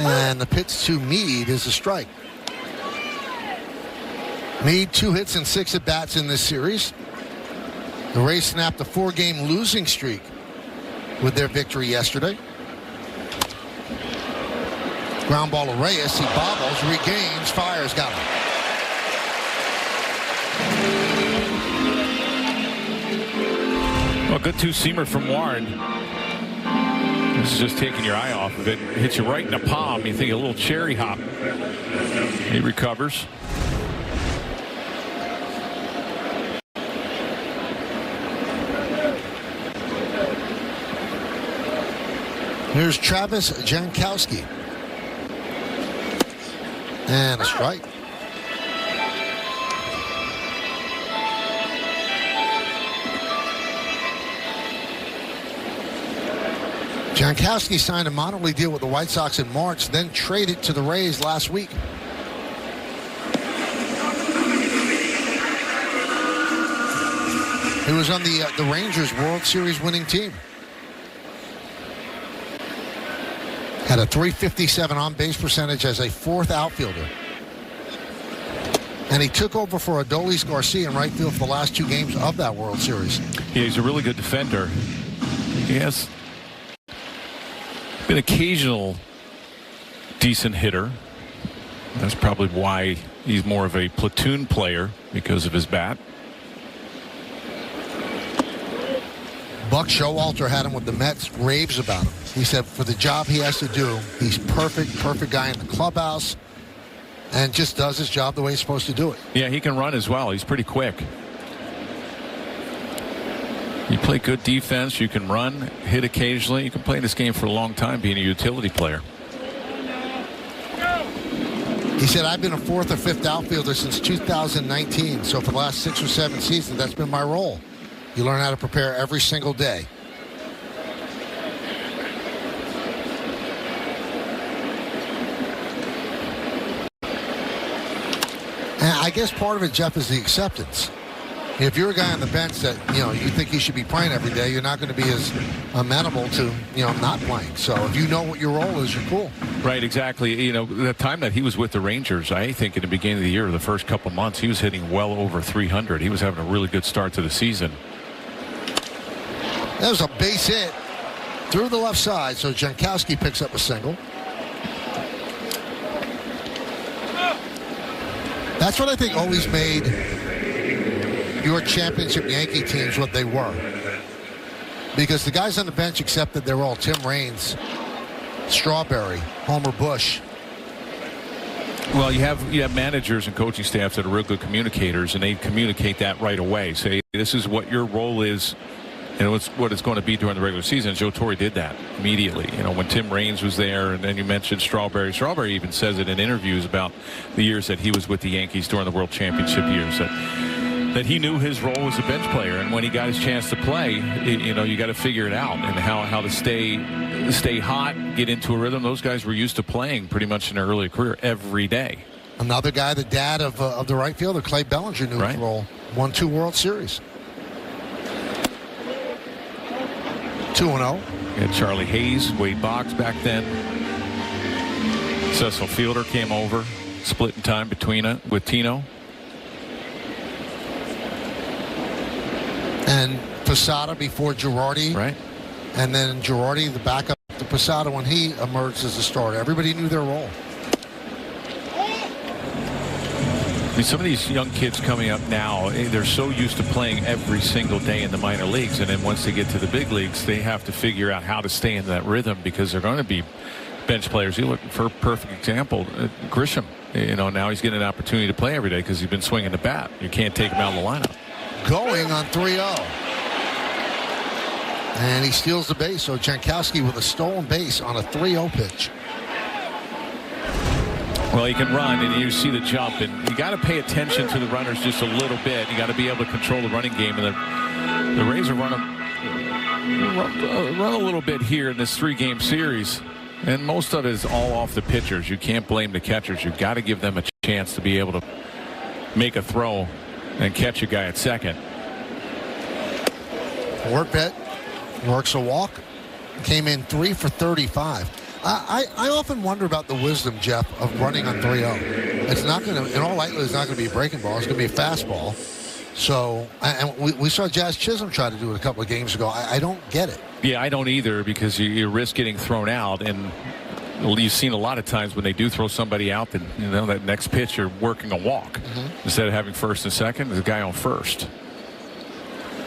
And the pitch to Meade is a strike. Meade 2 hits and 6 at-bats in this series. The Rays snapped a 4-game losing streak with their victory yesterday. Ground ball to Reyes. He bobbles, regains, fires, got him. Well, good 2-seamer from Warren. This is just taking your eye off of it. It hits you right in the palm. You think a little cherry hop. He recovers. Here's Travis Jankowski. And a strike. Jankowski signed a minor league deal with the White Sox in March, then traded to the Rays last week. He was on the Rangers World Series winning team. Had a .357 on-base percentage as a fourth outfielder. And he took over for Adolis Garcia in right field for the last 2 games of that World Series. Yeah, he's a really good defender. He has been occasional decent hitter. That's probably why he's more of a platoon player, because of his bat. Buck Showalter had him with the Mets, raves about him. He said for the job he has to do, he's perfect guy in the clubhouse, and just does his job the way he's supposed to do it. Yeah, he can run as well. He's pretty quick. You play good defense, you can run, hit occasionally. You can play this game for a long time being a utility player. He said, I've been a fourth or fifth outfielder since 2019, so for the last 6 or 7 seasons, that's been my role. You learn how to prepare every single day. And I guess part of it, Jeff, is the acceptance. If you're a guy on the bench that, you think you should be playing every day, you're not going to be as amenable to, not playing. So if you know what your role is, you're cool. Right, exactly. The time that he was with the Rangers, I think in the beginning of the year, the first couple months, he was hitting well over 300. He was having a really good start to the season. That was a base hit through the left side, so Jankowski picks up a single. That's what I think always made your championship Yankee teams what they were. Because the guys on the bench accepted they were all Tim Raines, Strawberry, Homer Bush. Well, you have managers and coaching staffs that are real good communicators, and they communicate that right away. Say, this is what your role is, and what it's going to be during the regular season. Joe Torre did that immediately. When Tim Raines was there, and then you mentioned Strawberry. Strawberry even says it in interviews about the years that he was with the Yankees during the World Championship years, that he knew his role as a bench player, and when he got his chance to play, you got to figure it out, and how to stay hot, get into a rhythm. Those guys were used to playing pretty much in their early career every day. Another guy, the dad of the right fielder, Clay Bellinger, knew his role. Won 2 World Series. 2-0. And Charlie Hayes, Wade Boggs back then. Cecil Fielder came over, split in time with Tino. And Posada before Girardi. Right. And then Girardi, the backup to Posada when he emerged as a starter. Everybody knew their role. Some of these young kids coming up now, they're so used to playing every single day in the minor leagues, and then once they get to the big leagues, they have to figure out how to stay in that rhythm, because they're going to be bench players. You look for a perfect example, Grisham. Now he's getting an opportunity to play every day because he's been swinging the bat. You can't take him out of the lineup. Going on 3-0. And he steals the base, so Jankowski with a stolen base on a 3-0 pitch. Well, he can run, and you see the jump, and you got to pay attention to the runners just a little bit. You got to be able to control the running game, and the Rays are run a little bit here in this 3-game series, and most of it is all off the pitchers. You can't blame the catchers. You've got to give them a chance to be able to make a throw and catch a guy at second. Work bet, works a walk, came in 3 for 35. I often wonder about the wisdom, Jeff, of running on 3-0. It's not going to, in all likelihood, it's not going to be a breaking ball. It's going to be a fastball. So, and we saw Jazz Chisholm try to do it a couple of games ago. I don't get it. Yeah, I don't either, because you risk getting thrown out, and you've seen a lot of times when they do throw somebody out, that that next pitch you're working a walk instead of having first and second. There's a guy on first.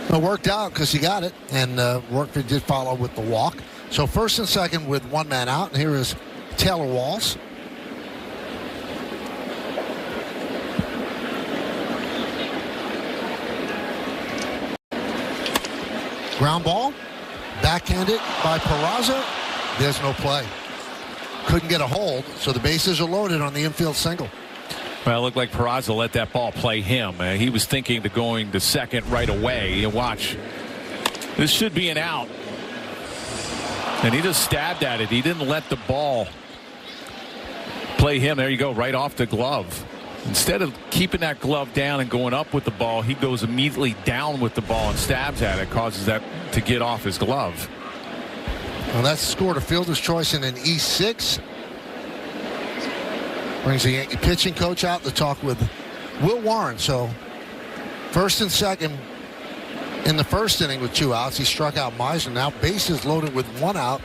It worked out because he got it, and Workman did follow with the walk. So first and second with 1 man out, and here is Taylor Walls. Ground ball, backhanded by Peraza. There's no play. couldn't get a hold, so the bases are loaded on the infield single. Well, it looked like Peraza let that ball play him. He was thinking of going to second right away. You watch. This should be an out. And he just stabbed at it. He didn't let the ball play him. There you go, right off the glove. Instead of keeping that glove down and going up with the ball, he goes immediately down with the ball and stabs at it, causes that to get off his glove. Well, that's scored a fielder's choice in an E6. Brings the Yankee pitching coach out to talk with Will Warren. So first and second in the first inning with 2 outs. He struck out Meisner. Now bases loaded with 1 out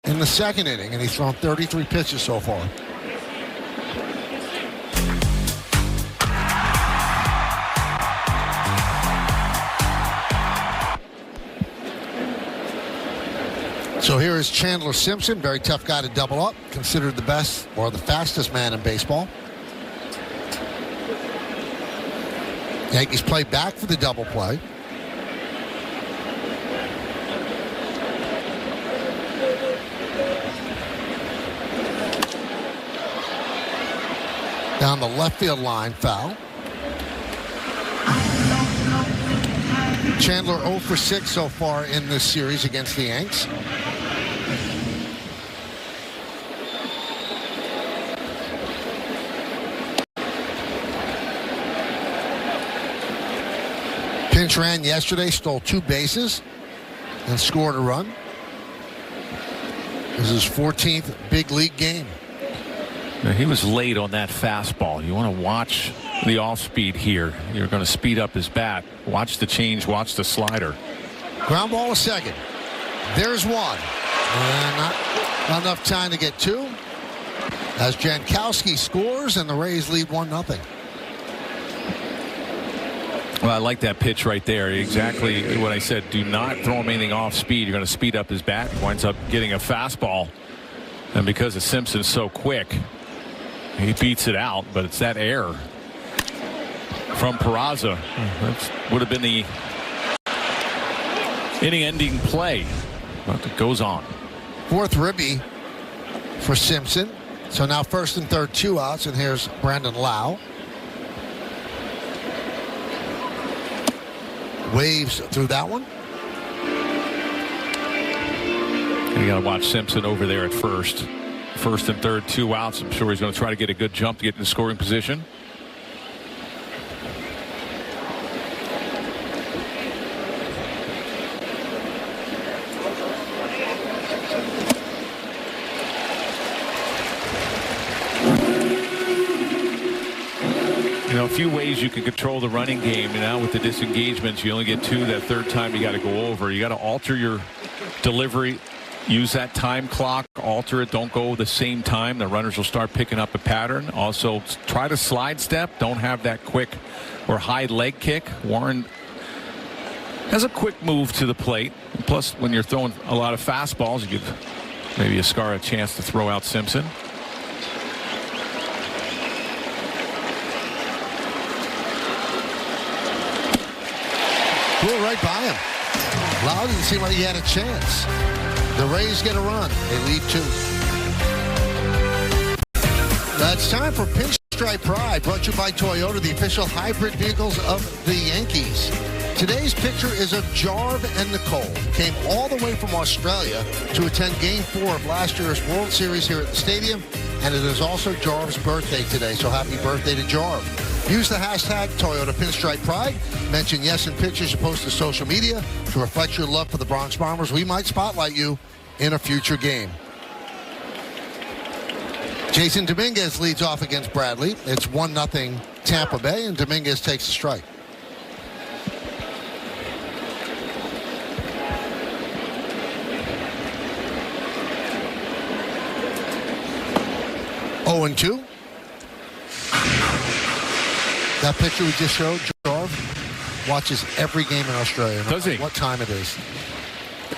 in the second inning, and he's thrown 33 pitches so far. So here is Chandler Simpson, very tough guy to double up, considered the best or the fastest man in baseball. Yankees play back for the double play. Down the left field line, foul. Chandler 0 for 6 so far in this series against the Yanks. Pinch ran yesterday, stole 2 bases, and scored a run. This is his 14th big league game. Now, he was late on that fastball. You want to watch the off speed here. You're going to speed up his bat. Watch the change. Watch the slider. Ground ball to second. There's 1. And not enough time to get 2. As Jankowski scores and the Rays lead 1-0. Well, I like that pitch right there. Exactly what I said. Do not throw him anything off speed. You're going to speed up his bat. He winds up getting a fastball. And because of Simpson's so quick, he beats it out. But it's that error from Peraza. That would have been the inning-ending play. But it goes on. 4th ribby for Simpson. So now first and third, 2 outs. And here's Brandon Lau. Waves through that one. You got to watch Simpson over there at first. First and third, 2 outs. I'm sure he's going to try to get a good jump to get in scoring position. You know, a few ways you can control the running game. Now with the disengagements, you only get 2. That third time you got to go over. You got to alter your delivery. Use that time clock. Alter it. Don't go the same time. The runners will start picking up a pattern. Also, try to slide step. Don't have that quick or high leg kick. Warren has a quick move to the plate. Plus, when you're throwing a lot of fastballs, you give maybe Ascar a chance to throw out Simpson. Blew right by him. Lau didn't seem like he had a chance. The Rays get a run. They lead 2. It's time for Pinstripe Pride, brought to you by Toyota, the official hybrid vehicles of the Yankees. Today's picture is of Jarve and Nicole, who came all the way from Australia to attend Game 4 of last year's World Series here at the stadium. And it is also Jarve's birthday today, so happy birthday to Jarve. Use the hashtag Toyota Pinstripe Pride. Mention yes in pictures you post to social media to reflect your love for the Bronx Bombers. We might spotlight you in a future game. Jason Dominguez leads off against Bradley. It's 1-0 Tampa Bay, and Dominguez takes a strike. Oh, and 2. That picture we just showed, Jarve watches every game in Australia. Does he? What time it is.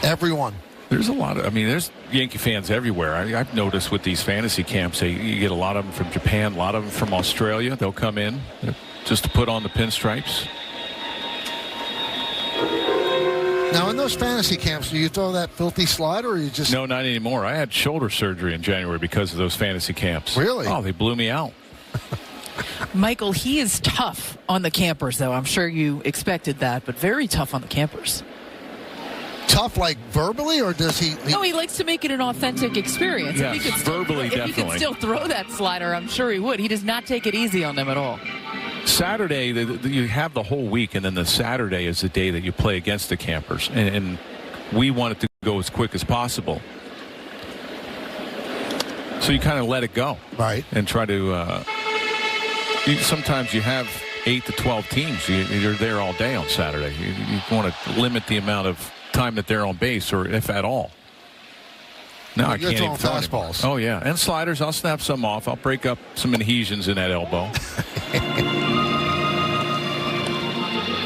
Everyone. There's a lot of, I mean, there's Yankee fans everywhere. I've noticed with these fantasy camps, you get a lot of them from Japan, a lot of them from Australia. They'll come in just to put on the pinstripes. Now, in those fantasy camps, do you throw that filthy slider or you just... No, not anymore. I had shoulder surgery in January because of those fantasy camps. Really? Oh, they blew me out. Michael, he is tough on the campers, though. I'm sure you expected that, but very tough on the campers. Tough, like verbally, or does he... No, he likes to make it an authentic experience. Yes, if he could verbally, If he definitely. could still throw that slider, I'm sure he would. He does not take it easy on them at all. Saturday, you have the whole week, and then the Saturday is the day that you play against the campers. And we want it to go as quick as possible. So you kind of let it go. Right. And try to... sometimes you have 8 to 12 teams. You're there all day on Saturday. You want to limit the amount of time that they're on base, or if at all. No, I can't even throw fastballs. Oh, yeah. And sliders. I'll snap some off. I'll break up some adhesions in that elbow.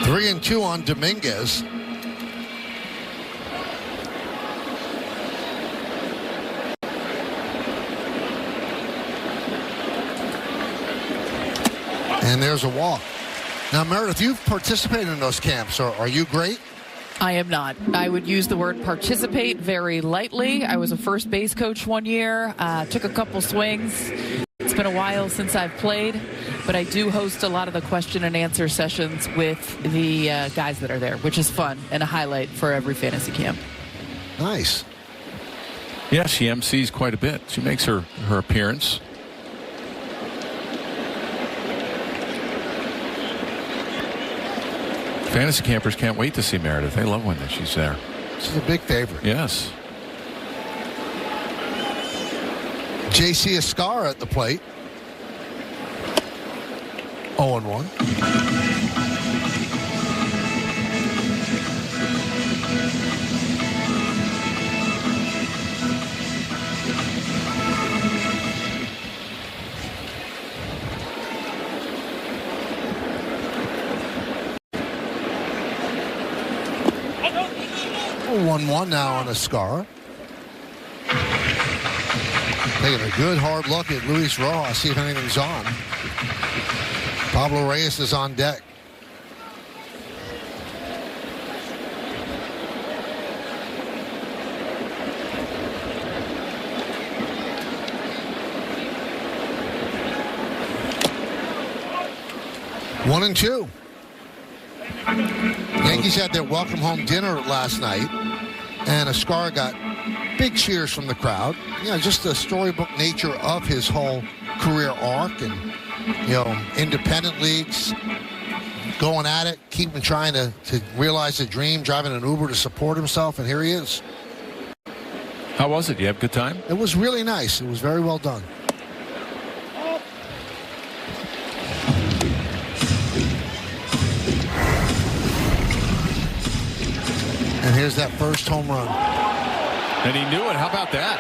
3-2 on Dominguez. And there's a walk. Now, Meredith, you've participated in those camps. Are you great? I am not. I would use the word participate very lightly. I was a first base coach one year, took a couple swings. It's been a while since I've played, but I do host a lot of the question and answer sessions with the guys that are there, which is fun and a highlight for every fantasy camp. Nice. Yeah, she MCs quite a bit. She makes her appearance. Fantasy campers can't wait to see Meredith. They love when she's there. She's a big favorite. Yes. J.C. Escar at the plate. 0-1. Oh, 1-1 now on Escar. Taking a good hard look at Luis Rojas, see if anything's on. Pablo Reyes is on deck. One and two. Yankees had their welcome home dinner last night, and Escar got big cheers from the crowd. You know, just the storybook nature of his whole career arc, and independent leagues, going at it, keeping trying to realize the dream, driving an Uber to support himself, and here he is. How was it? You have a good time? It was really nice. It was very well done. And here's that first home run. And he knew it. How about that?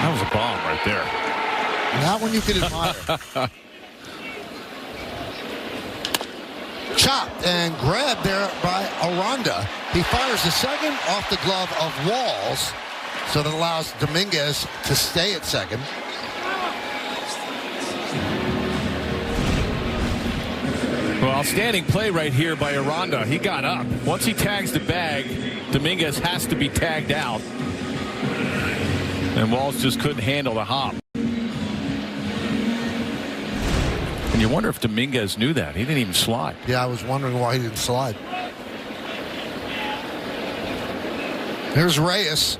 That was a bomb right there. That one you can admire. Chopped and grabbed there by Aranda. He fires the second off the glove of Walls, so that allows Dominguez to stay at second. Well, outstanding play right here by Aranda. He got up. Once he tags the bag, Dominguez has to be tagged out. And Walls just couldn't handle the hop. And you wonder if Dominguez knew that. He didn't even slide. Yeah, I was wondering why he didn't slide. Here's Reyes.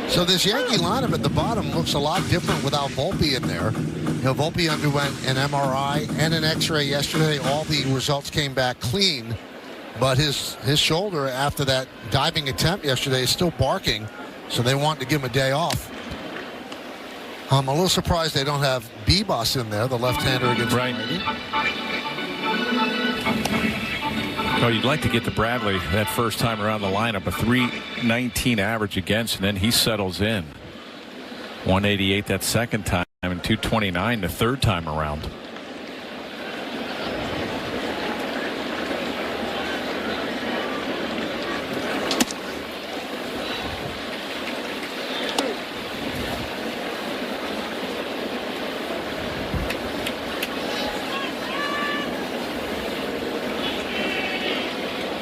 So this Yankee lineup at the bottom looks a lot different without Volpe in there. Volpe underwent an MRI and an X-ray yesterday. All the results came back clean, but his shoulder after that diving attempt yesterday is still barking, so they want to give him a day off. I'm a little surprised they don't have Bebas in there, the left-hander against righty. Oh, you'd like to get to Bradley that first time around the lineup, a 319 average against, and then he settles in. 188 that second time and 229 the third time around.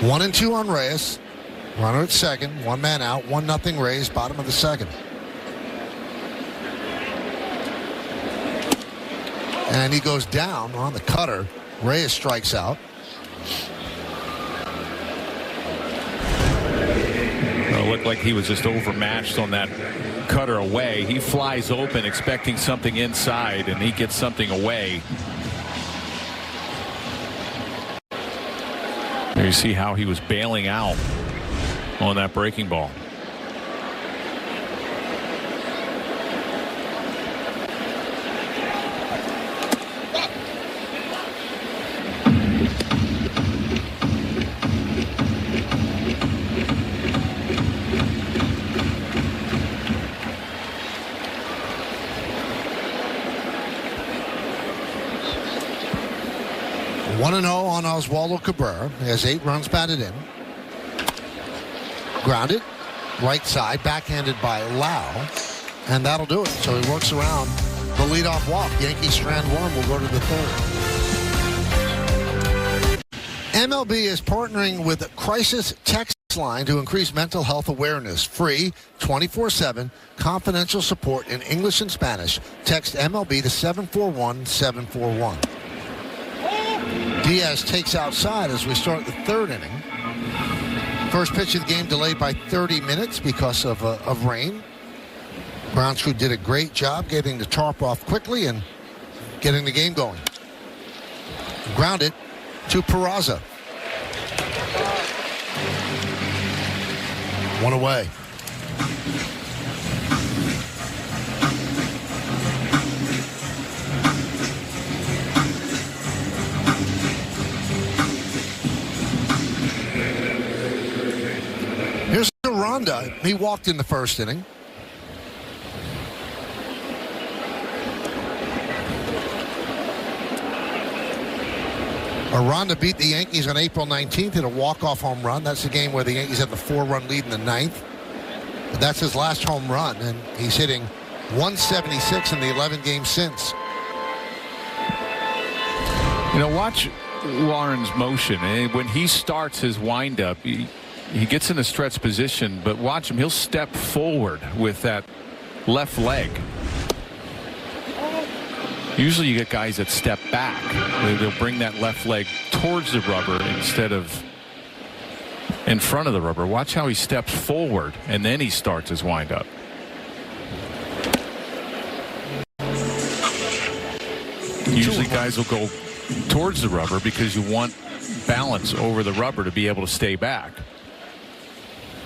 1-2 on Reyes. Runner at second. One man out. 1-0 Rays. Bottom of the second. And he goes down on the cutter. Reyes strikes out. Well, it looked like he was just overmatched on that cutter away. He flies open expecting something inside, and he gets something away. There you see how he was bailing out on that breaking ball. On Oswaldo Cabrera. He has 8 runs batted in. Grounded. Right side. Backhanded by Lau. And that'll do it. So he works around the leadoff walk. Yankees strand one will go to the third. MLB is partnering with Crisis Text Line to increase mental health awareness. Free, 24/7, confidential support in English and Spanish. Text MLB to 741-741. Diaz takes outside as we start the third inning. First pitch of the game delayed by 30 minutes because of rain. Grounds crew did a great job getting the tarp off quickly and getting the game going. Grounded to Peraza. One away. Here's Aranda. He walked in the first inning. Aranda beat the Yankees on April 19th in a walk-off home run. That's the game where the Yankees had the 4-run lead in the 9th. But that's his last home run, and he's hitting 176 in the 11 games since. You know, watch Warren's motion. When he starts his windup, he gets in a stretch position, but watch him. He'll step forward with that left leg. Usually you get guys that step back. They'll bring that left leg towards the rubber instead of in front of the rubber. Watch how he steps forward, and then he starts his windup. Usually guys will go towards the rubber because you want balance over the rubber to be able to stay back.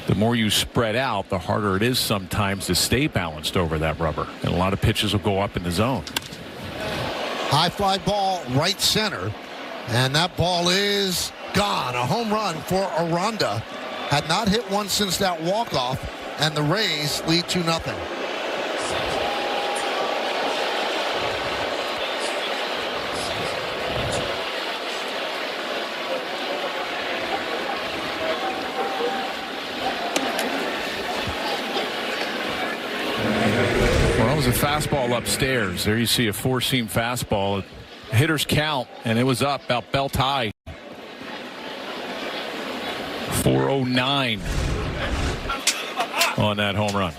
The more you spread out, the harder it is sometimes to stay balanced over that rubber. And a lot of pitches will go up in the zone. High fly ball right center. And that ball is gone. A home run for Aranda. Had not hit one since that walk-off. And the Rays lead 2-0. A fastball upstairs. There you see a four-seam fastball. Hitters count, and it was up about belt high. 409 on that home run.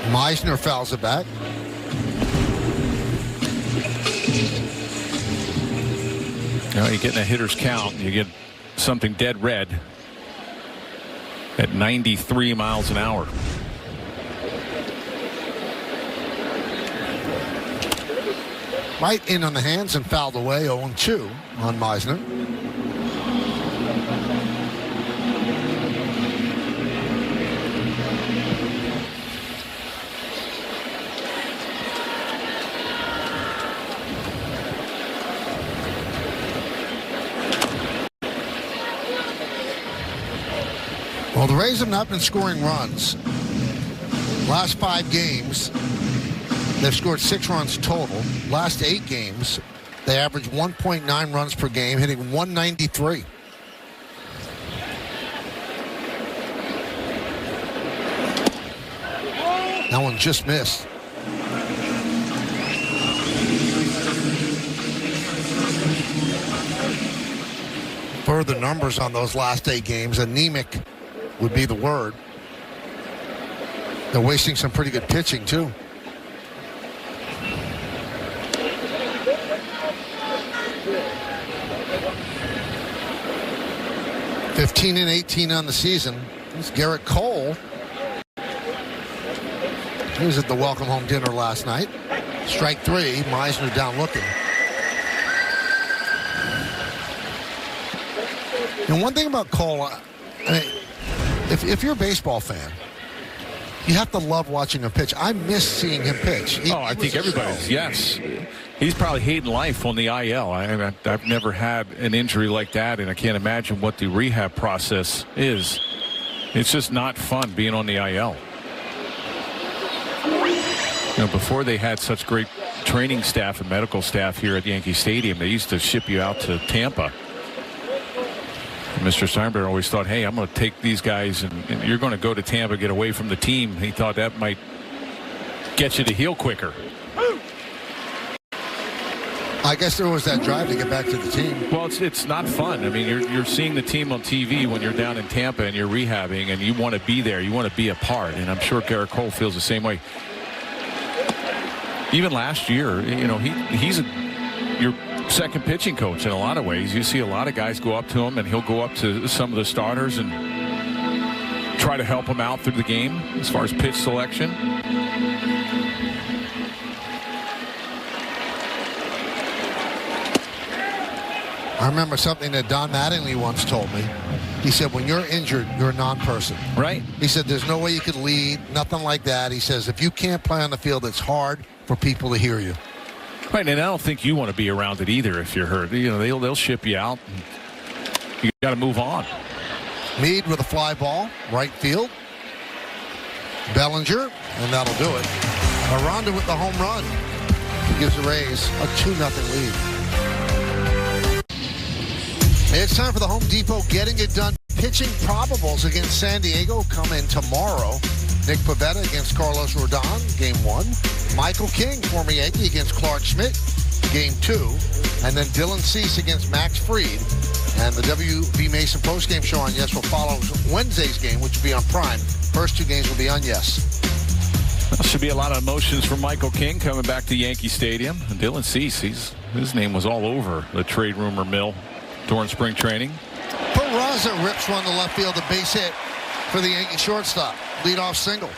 Meisner fouls it back. Now you're getting a hitter's count. You get something dead red at 93 miles an hour. Right in on the hands and fouled away. 0-2 on Meisner. Well, the Rays have not been scoring runs. Last 5 games, they've scored 6 runs total. Last 8 games, they average 1.9 runs per game, hitting 193. That one just missed. blur the numbers on those last 8 games. Anemic would be the word. They're wasting some pretty good pitching, too. $15-18 on the season. This is Garrett Cole. He was at the welcome home dinner last night. Strike 3. Meisner down looking. And one thing about Cole, I mean, if you're a baseball fan, you have to love watching him pitch. I miss seeing him pitch. I think everybody's, yes. He's probably hating life on the IL. I've never had an injury like that, and I can't imagine what the rehab process is. It's just not fun being on the IL. Before they had such great training staff and medical staff here at Yankee Stadium, they used to ship you out to Tampa. Mr. Steinbrenner always thought, hey, I'm going to take these guys and you're going to go to Tampa, get away from the team. He thought that might get you to heal quicker. I guess there was that drive to get back to the team. Well, it's not fun. I mean, you're seeing the team on TV when you're down in Tampa and you're rehabbing, and you want to be there. You want to be a part. And I'm sure Garrett Cole feels the same way. Even last year, he's your second pitching coach in a lot of ways. You see a lot of guys go up to him, and he'll go up to some of the starters and try to help them out through the game as far as pitch selection. I remember something that Don Mattingly once told me. He said, when you're injured, you're a non-person. Right. He said, there's no way you could lead, nothing like that. He says, if you can't play on the field, it's hard for people to hear you. Right, and I don't think you want to be around it either if you're hurt. They'll ship you out. You got to move on. Meade with a fly ball, right field. Bellinger, and that'll do it. Aranda with the home run. He gives the Rays a 2-0 lead. It's time for the Home Depot Getting It Done pitching probables against San Diego come in tomorrow. Nick Pivetta against Carlos Rodon, Game 1. Michael King, former Yankee, against Clark Schmidt, Game 2. And then Dylan Cease against Max Fried. And the W.B. Mason postgame show on Yes will follow Wednesday's game, which will be on Prime. First 2 games will be on Yes. There should be a lot of emotions from Michael King coming back to Yankee Stadium. And Dylan Cease, his name was all over the trade rumor mill during spring training. Peraza rips one to left field, a base hit for the Yankee shortstop. Leadoff single.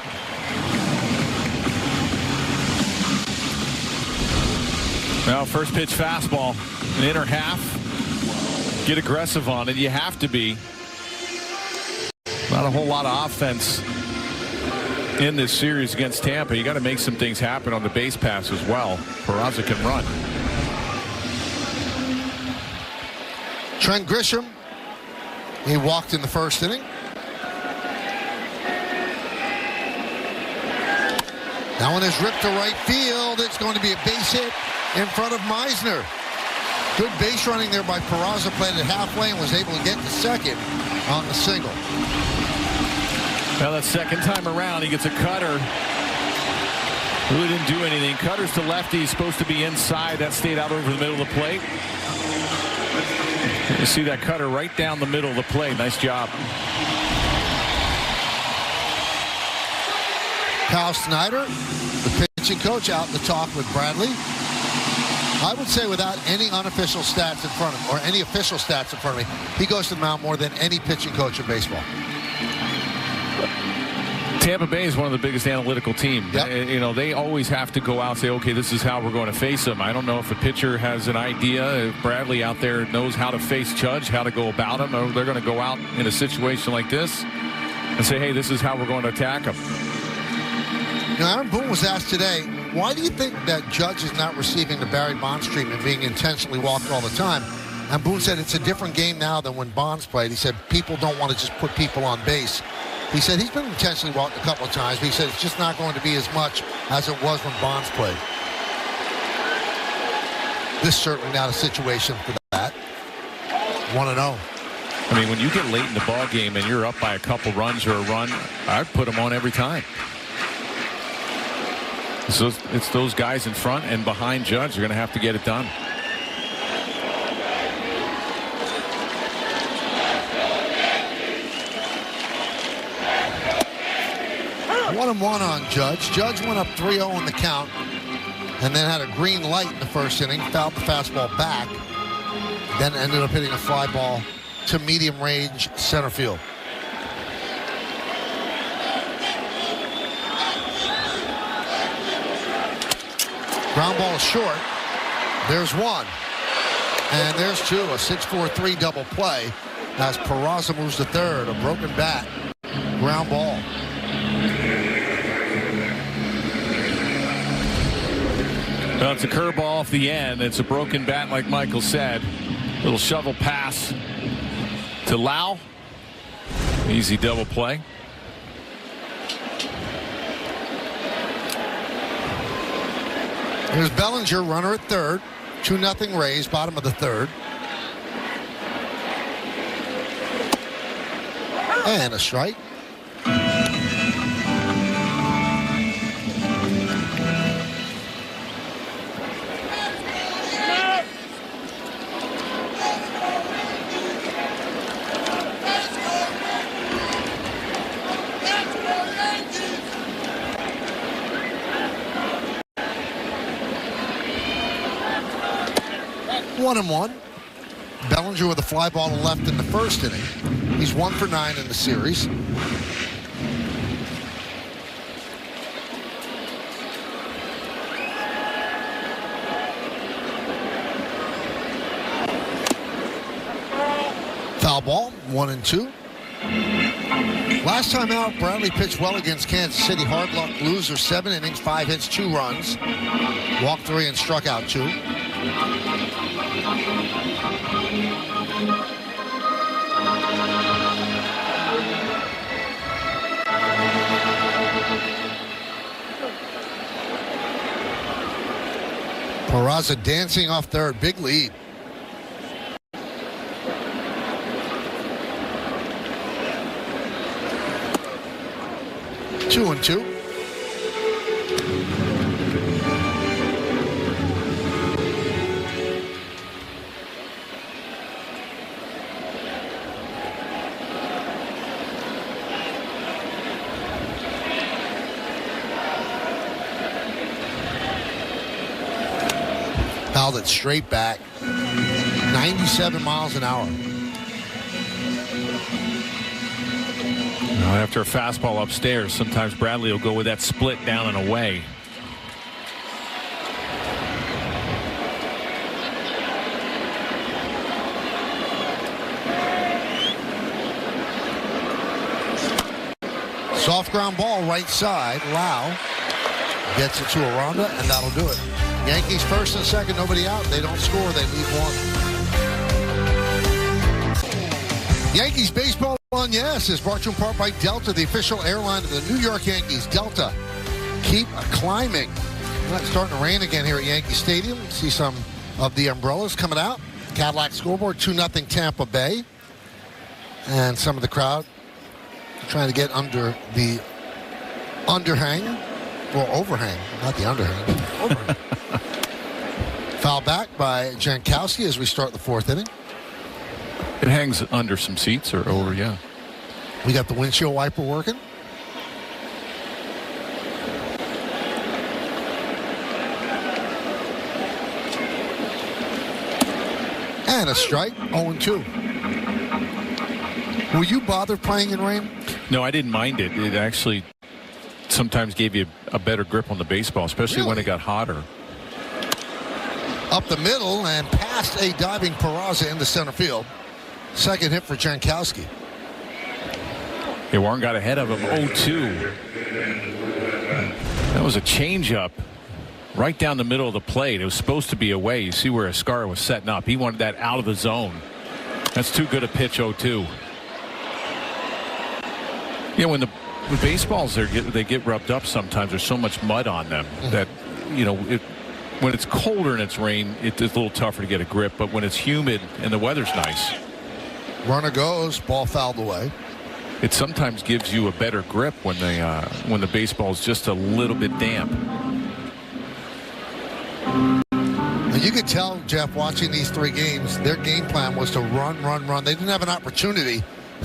Now, first pitch fastball, an inner half. Get aggressive on it. You have to be. Not a whole lot of offense in this series against Tampa. You got to make some things happen on the base pass as well. Peraza can run. Trent Grisham, he walked in the first inning. That one is ripped to right field. It's going to be a base hit in front of Meisner. Good base running there by Peraza. Played it halfway and was able to get to second on the single. Now that second time around, he gets a cutter. Really didn't do anything. Cutter's to lefty. He's supposed to be inside. That stayed out over the middle of the plate. You see that cutter right down the middle of the plate. Nice job. Kyle Snyder, the pitching coach, out in the talk with Bradley. I would say without any unofficial stats in front of him, or any official stats in front of me, he goes to the mound more than any pitching coach in baseball. Tampa Bay is one of the biggest analytical teams. Yep. They always have to go out and say, okay, this is how we're going to face them. I don't know if a pitcher has an idea, if Bradley out there knows how to face Judge, how to go about him, or they're going to go out in a situation like this and say, hey, this is how we're going to attack him. Aaron Boone was asked today, why do you think that Judge is not receiving the Barry Bonds treatment, being intentionally walked all the time? And Boone said it's a different game now than when Bonds played. He said people don't want to just put people on base. He said he's been intentionally walked a couple of times, but he said it's just not going to be as much as it was when Bonds played. This is certainly not a situation for that. 1-0. I mean, when you get late in the ball game and you're up by a couple runs or a run, I'd put them on every time. So it's those guys in front and behind Judge are going to have to get it done. 1-1 on Judge. Judge went up 3-0 in the count and then had a green light in the first inning, fouled the fastball back, then ended up hitting a fly ball to medium range center field. Ground ball short. There's one. And there's two. A 6-4-3 double play as Peraza moves to third. A broken bat. Ground ball. Well, it's a curveball off the end. It's a broken bat, like Michael said. Little shovel pass to Lau. Easy double play. Here's Bellinger, runner at third. 2-0 Rays, bottom of the third. And a strike. One and one. Bellinger with a fly ball to left in the first inning. He's 1 for 9 in the series. Foul ball, 1-2. Last time out, Bradley pitched well against Kansas City. Hard luck loser, 7 innings, 5 hits, 2 runs. Walked 3 and struck out 2. Peraza dancing off third, big lead. Two and two. Fouled it straight back. 97 miles an hour. After a fastball upstairs, sometimes Bradley will go with that split down and away. Soft ground ball right side. Lau gets it to Aranda, and that'll do it. Yankees first and second, nobody out. They don't score, they leave one. Yankees baseball on Yes is brought to you in part by Delta, the official airline of the New York Yankees. Delta, keep climbing. It's starting to rain again here at Yankee Stadium. See some of the umbrellas coming out. Cadillac scoreboard, 2-0 Tampa Bay. And some of the crowd trying to get under the underhang. Or overhang, not the underhang. Overhang. Foul back by Jankowski as we start the fourth inning. It hangs under some seats or over, yeah. We got the windshield wiper working. And a strike, 0-2. Were you bothered playing in rain? No, I didn't mind it. It actually sometimes gave you a better grip on the baseball, especially when it got hotter. Up the middle and past a diving Peraza into center field. Second hit for Jankowski. Hey, Warren got ahead of him 0-2. That was a changeup right down the middle of the plate. It was supposed to be away. You see where Escara was setting up. He wanted that out of the zone. That's too good a pitch, 0-2. Yeah, when the baseballs they get rubbed up sometimes. There's so much mud on them that, you know, when it's colder and it's rain, it's a little tougher to get a grip. But when it's humid and the weather's nice, runner goes, ball fouled away. It sometimes gives you a better grip when the baseball is just a little bit damp. And you could tell, Jeff, watching these 3 games, their game plan was to run. They didn't have an opportunity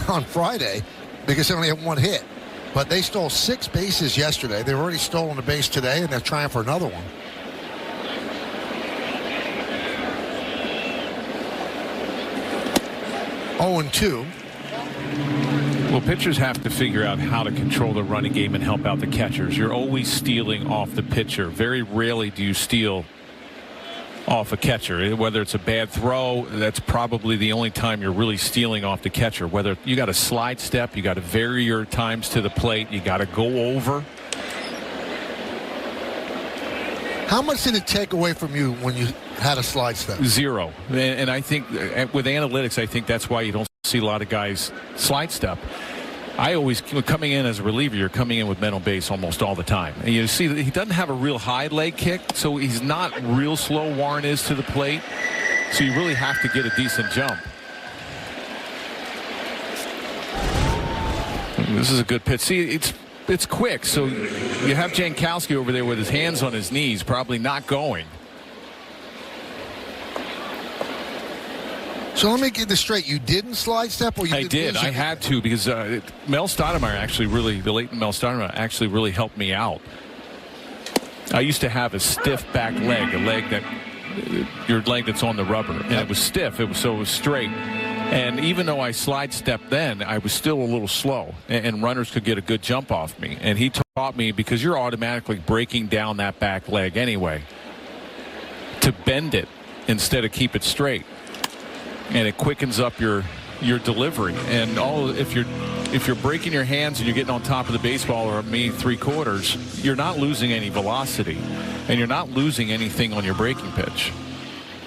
on Friday because they only had 1 hit. But they stole 6 bases yesterday. They've already stolen a base today, and they're trying for another one. Oh, and 2. Well, pitchers have to figure out how to control the running game and help out the catchers. You're always stealing off the pitcher. Very rarely do you steal off a catcher. Whether it's a bad throw, that's probably the only time you're really stealing off the catcher. Whether you got to slide step, you got to vary your times to the plate, you got to go over. How much did it take away from you when you had a slide step? 0. And I think with analytics, I think that's why you don't see a lot of guys slide step. I always, coming in as a reliever, you're coming in with men on base almost all the time. And you see that he doesn't have a real high leg kick, so he's not real slow. Warren is to the plate, so you really have to get a decent jump. This is a good pitch. See, it's quick, so you have Jankowski over there with his hands on his knees, probably not going. So let me get this straight. You didn't slide step, or you I did. I had to, because Mel Stoudemire actually the late Mel Stoudemire actually really helped me out. I used to have a stiff back leg, your leg that's on the rubber, and it was stiff. So it was straight. And even though I slide stepped then, I was still a little slow, and runners could get a good jump off me. And he taught me, because you're automatically breaking down that back leg anyway, to bend it instead of keep it straight. And it quickens up your delivery. And if you're breaking your hands and you're getting on top of the baseball, or me 3/4, you're not losing any velocity, and you're not losing anything on your breaking pitch.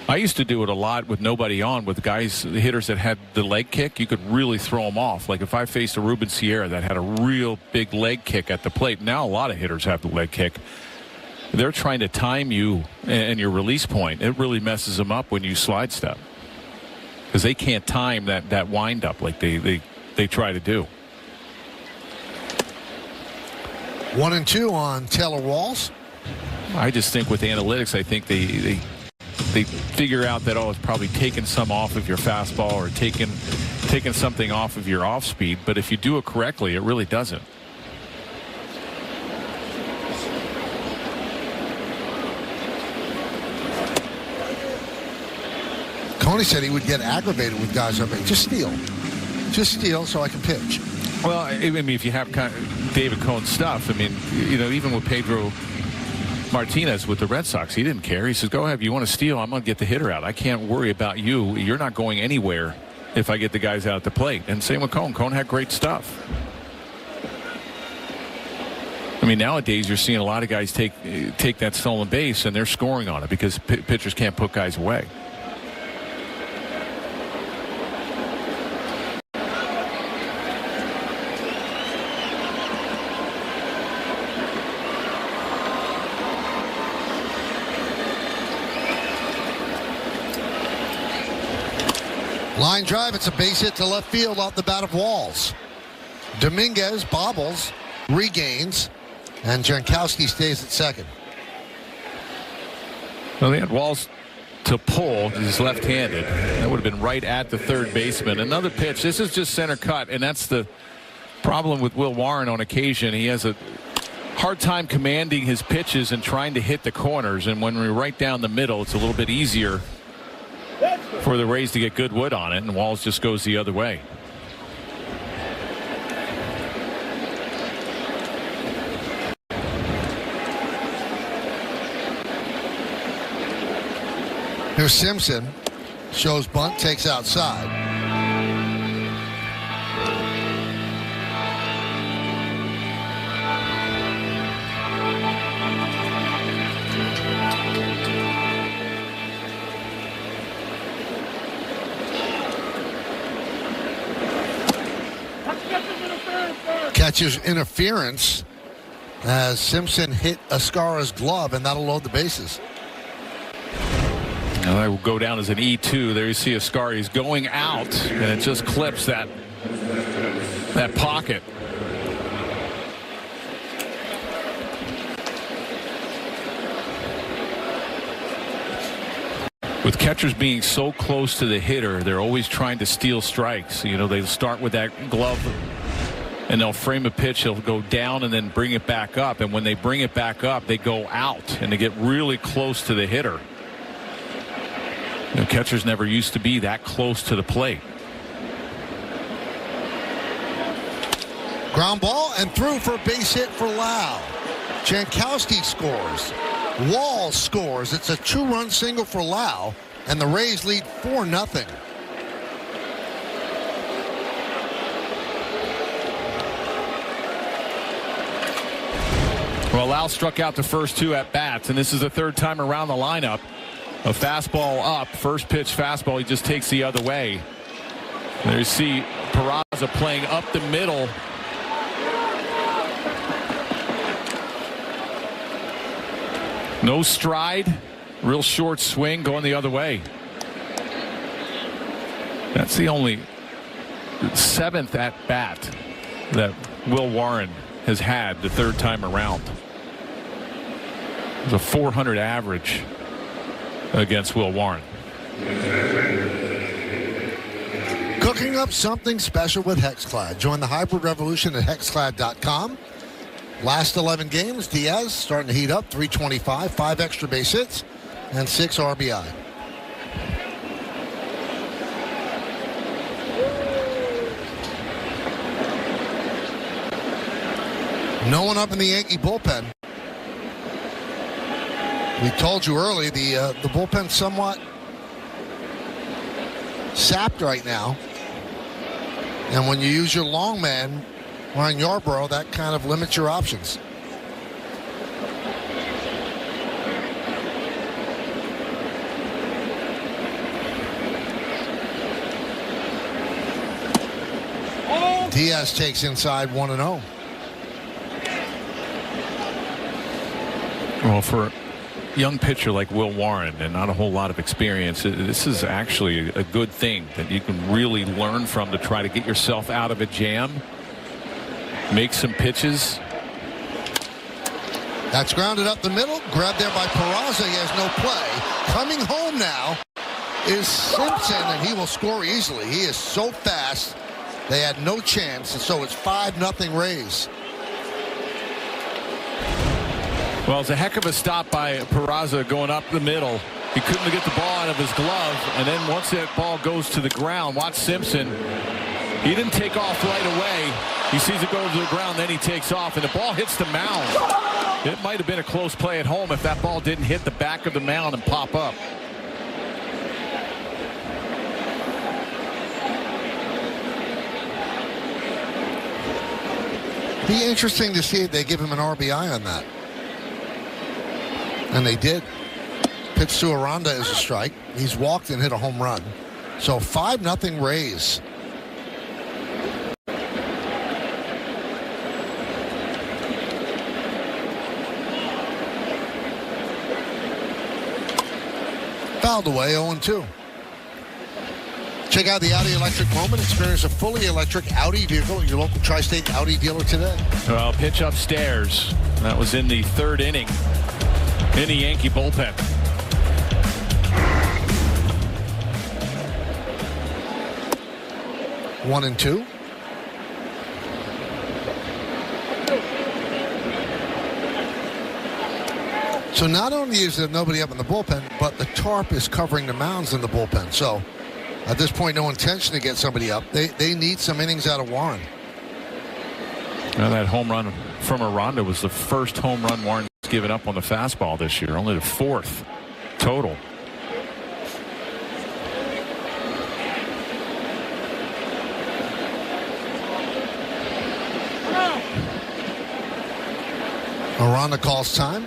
I used to do it a lot with nobody on, with guys, the hitters that had the leg kick. You could really throw them off. Like if I faced a Ruben Sierra that had a real big leg kick at the plate. Now a lot of hitters have the leg kick. They're trying to time you and your release point. It really messes them up when you slide step, because they can't time that wind up like they try to do. 1 and 2 on Taylor Walls. I just think with analytics, I think they figure out that, it's probably taking some off of your fastball, or taking something off of your off speed. But if you do it correctly, it really doesn't. Coney said he would get aggravated with guys up there. Just steal so I can pitch. Well, I mean, if you have David Cohn's stuff, I mean, even with Pedro Martinez with the Red Sox, he didn't care. He says, go ahead, you want to steal, I'm going to get the hitter out. I can't worry about you. You're not going anywhere if I get the guys out at the plate. And same with Cohn. Cohn had great stuff. I mean, nowadays you're seeing a lot of guys take that stolen base, and they're scoring on it because pitchers can't put guys away. Line drive, it's a base hit to left field off the bat of Walls. Dominguez bobbles, regains, and Jankowski stays at second. Well, they had Walls to pull. He's left-handed. That would have been right at the third baseman. Another pitch. This is just center cut, and that's the problem with Will Warren on occasion. He has a hard time commanding his pitches and trying to hit the corners, and when we're right down the middle, it's a little bit easier for the Rays to get good wood on it, and Walls just goes the other way. Here's Simpson. Shows bunt, takes outside. Catches interference as Simpson hit Ascara's glove, and that'll load the bases. Now that will go down as an E2. There you see Ascara. He's going out, and it just clips that pocket. With catchers being so close to the hitter, they're always trying to steal strikes. They start with that glove and they'll frame a pitch. They'll go down and then bring it back up. And when they bring it back up, they go out and they get really close to the hitter. Catchers never used to be that close to the plate. Ground ball and through for a base hit for Lau. Jankowski scores. Wall scores. It's a 2-run single for Lau, and the Rays lead 4-0. Well, Lau struck out the first 2 at bats, and this is the 3rd time around the lineup. A fastball up, first pitch fastball, he just takes the other way. There you see Peraza playing up the middle. No stride, real short swing going the other way. That's the only 7th at bat that Will Warren has had the 3rd time around. It's a 400 average against Will Warren. Cooking up something special with Hexclad. Join the hybrid revolution at hexclad.com. Last 11 games, Diaz starting to heat up, 325, 5 extra base hits, and 6 RBI. No one up in the Yankee bullpen. We told you early the bullpen's somewhat sapped right now. And when you use your long man, Ryan Yarbrough, that kind of limits your options. Diaz takes inside 1-0. Well, for a young pitcher like Will Warren and not a whole lot of experience, this is actually a good thing that you can really learn from to try to get yourself out of a jam, make some pitches. That's grounded up the middle, grabbed there by Peraza. He has no play. Coming home now is Simpson, and he will score easily. He is so fast, they had no chance, and so it's 5-0 Rays. Well, it's a heck of a stop by Peraza going up the middle. He couldn't get the ball out of his glove, and then once that ball goes to the ground, watch Simpson. He didn't take off right away. He sees it go to the ground, then he takes off, and the ball hits the mound. It might have been a close play at home if that ball didn't hit the back of the mound and pop up. Be interesting to see if they give him an RBI on that. And they did. Pitch to Aranda is a strike. He's walked and hit a home run. So 5-0 Rays. Fouled away, 0-2. Check out the Audi Electric Moment. Experience a fully electric Audi vehicle at your local Tri-State Audi dealer today. Well, pitch upstairs. That was in the 3rd inning in the Yankee bullpen. One and two. So not only is there nobody up in the bullpen, but the tarp is covering the mounds in the bullpen. So at this point, no intention to get somebody up. They need some innings out of Warren. Now that home run from Aranda was the first home run Warren's given up on the fastball this year. Only the 4th total. Aranda calls time.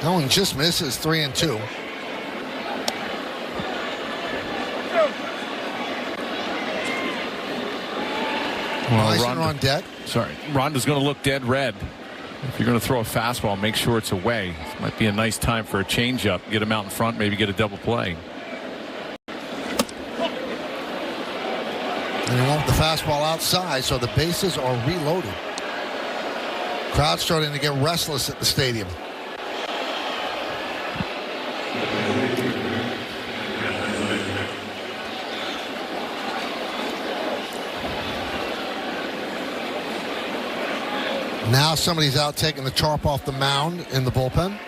That one just misses, 3-2. Well, Ronda on deck. Sorry, Ronda's going to look dead red. If you're going to throw a fastball, make sure it's away. This might be a nice time for a changeup. Get him out in front, maybe get a double play. And he went with the fastball outside, so the bases are reloaded. Crowd starting to get restless at the stadium. Now somebody's out taking the tarp off the mound in the bullpen.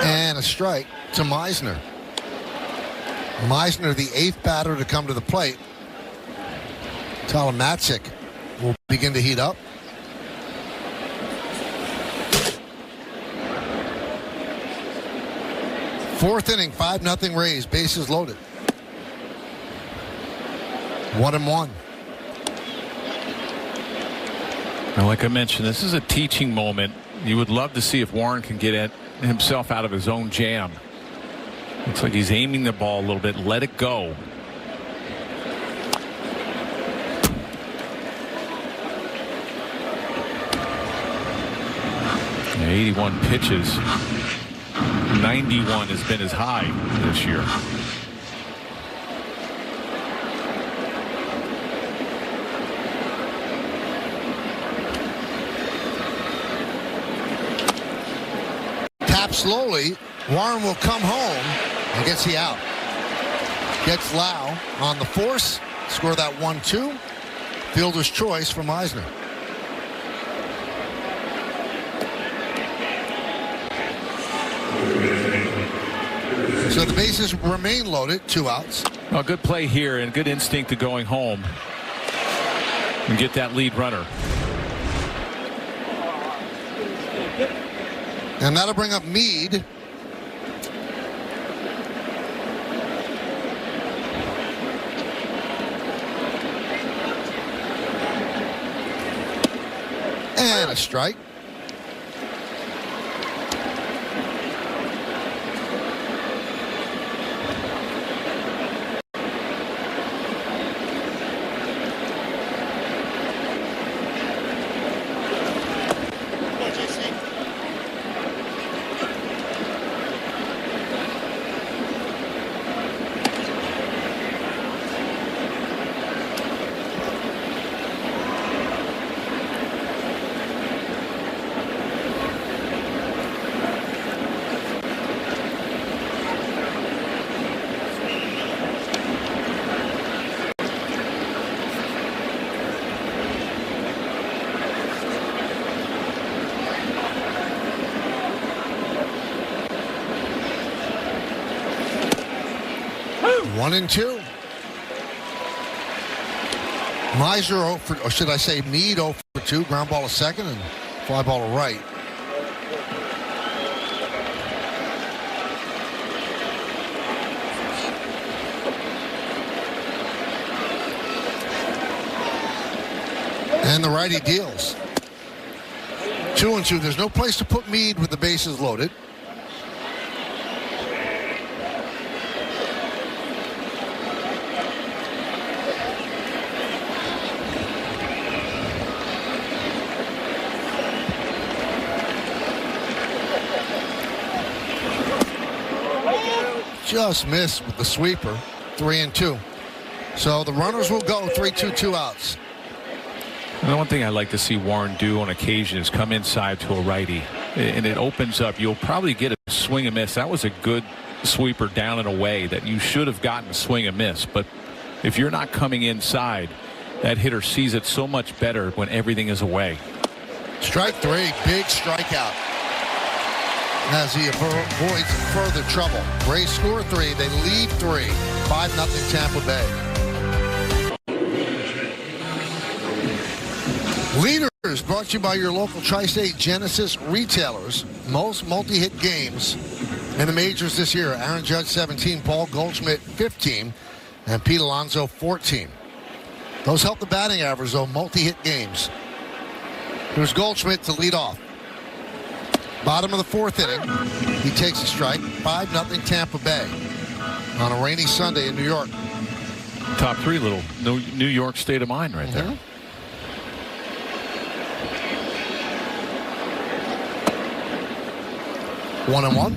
And a strike to Meisner. Meisner, the 8th batter to come to the plate. Talamatzik will begin to heat up. Fourth inning, 5-0 Rays, bases loaded. 1-1. Now, like I mentioned, this is a teaching moment. You would love to see if Warren can get himself out of his own jam. Looks like he's aiming the ball a little bit. Let it go. Yeah, 81 pitches. 91 has been his high this year. Tap slowly. Warren will come home and gets the out. Gets Lau on the force. Score that 1-2. Fielder's choice for Meisner. So the bases remain loaded, 2 outs. Well, good play here and good instinct to going home and get that lead runner. And that'll bring up Meade. And a strike. One and 2. Meisner, or should I say Meade, 0 for 2. Ground ball to second and fly ball to right. And the righty deals. 2-2. There's no place to put Meade with the bases loaded. Just missed with the sweeper. 3-2. So the runners will go 3-2, 2 outs. The one thing I like to see Warren do on occasion is come inside to a righty, and it opens up. You'll probably get a swing and miss. That was a good sweeper down and away that you should have gotten a swing and miss. But if you're not coming inside, that hitter sees it so much better when everything is away. Strike 3, big strikeout. As he avoids further trouble. Rays score 3, they lead 3. 5-0 Tampa Bay. Leaders brought to you by your local Tri-State Genesis retailers. Most multi-hit games in the majors this year. Aaron Judge 17, Paul Goldschmidt 15, and Pete Alonso 14. Those help the batting average, though, multi-hit games. Here's Goldschmidt to lead off. Bottom of the 4th inning, he takes a strike. 5-0 Tampa Bay on a rainy Sunday in New York. Top three, little New York state of mind right there. 1-1.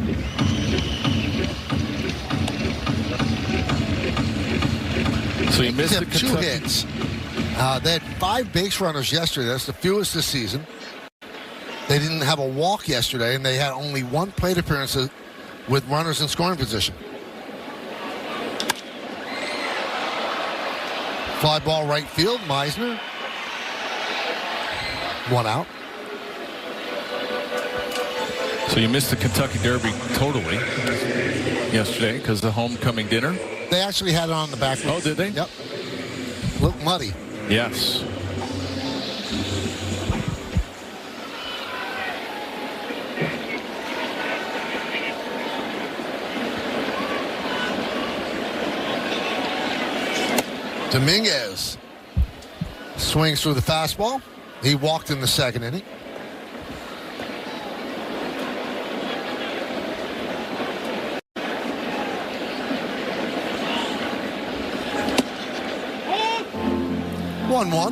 So you missed the two hits. They had 5 base runners yesterday. That's the fewest this season. They didn't have a walk yesterday, and they had only 1 plate appearance with runners in scoring position. Fly ball right field, Meisner. 1 out. So you missed the Kentucky Derby totally yesterday because of the homecoming dinner. They actually had it on the back. Oh, did they? Yep. Looked muddy. Yes. Dominguez swings through the fastball. He walked in the second inning. One.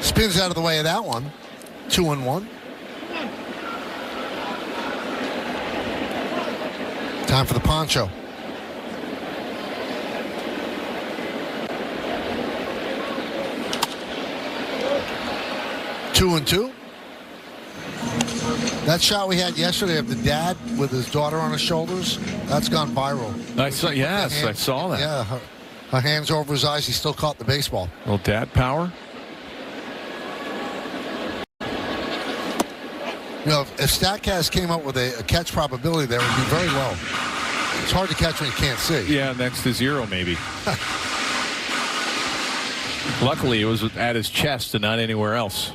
Spins out of the way of that one. 2-1. Time for the poncho. Two and two. That shot we had yesterday of the dad with his daughter on his shoulders, that's gone viral. I saw that. Yeah, her hands over his eyes. He still caught the baseball. Little dad power. You know, if StatCast came up with a catch probability there, it would be very low. It's hard to catch when you can't see. Yeah, next to 0 maybe. Luckily, it was at his chest and not anywhere else.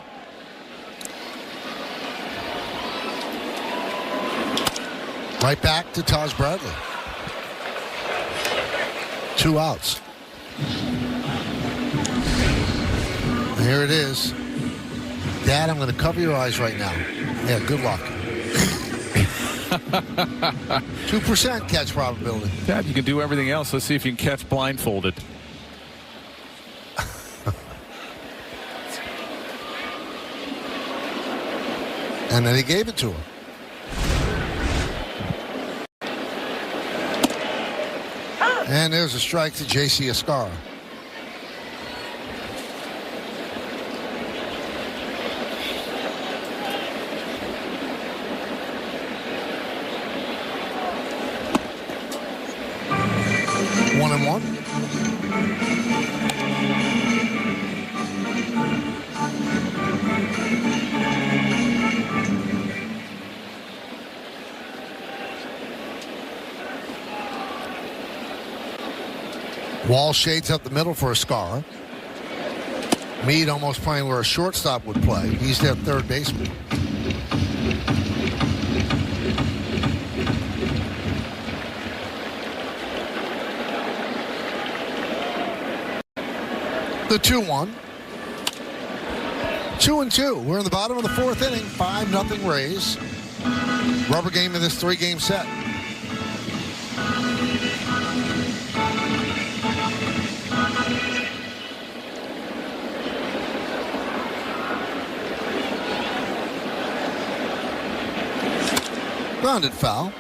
Right back to Taj Bradley. 2 outs. And here it is. Dad, I'm going to cover your eyes right now. Yeah, good luck. 2% catch probability. Dad, you can do everything else. Let's see if you can catch blindfolded. And then he gave it to him. And there's a strike to J.C. Escara. One and one. Wall shades up the middle for Escara. Meade almost playing where a shortstop would play. He's their third baseman. The 2-1. 2-2. We're in the bottom of the 4th inning. 5-0 Rays. Rubber game of this 3-game set. Grounded foul.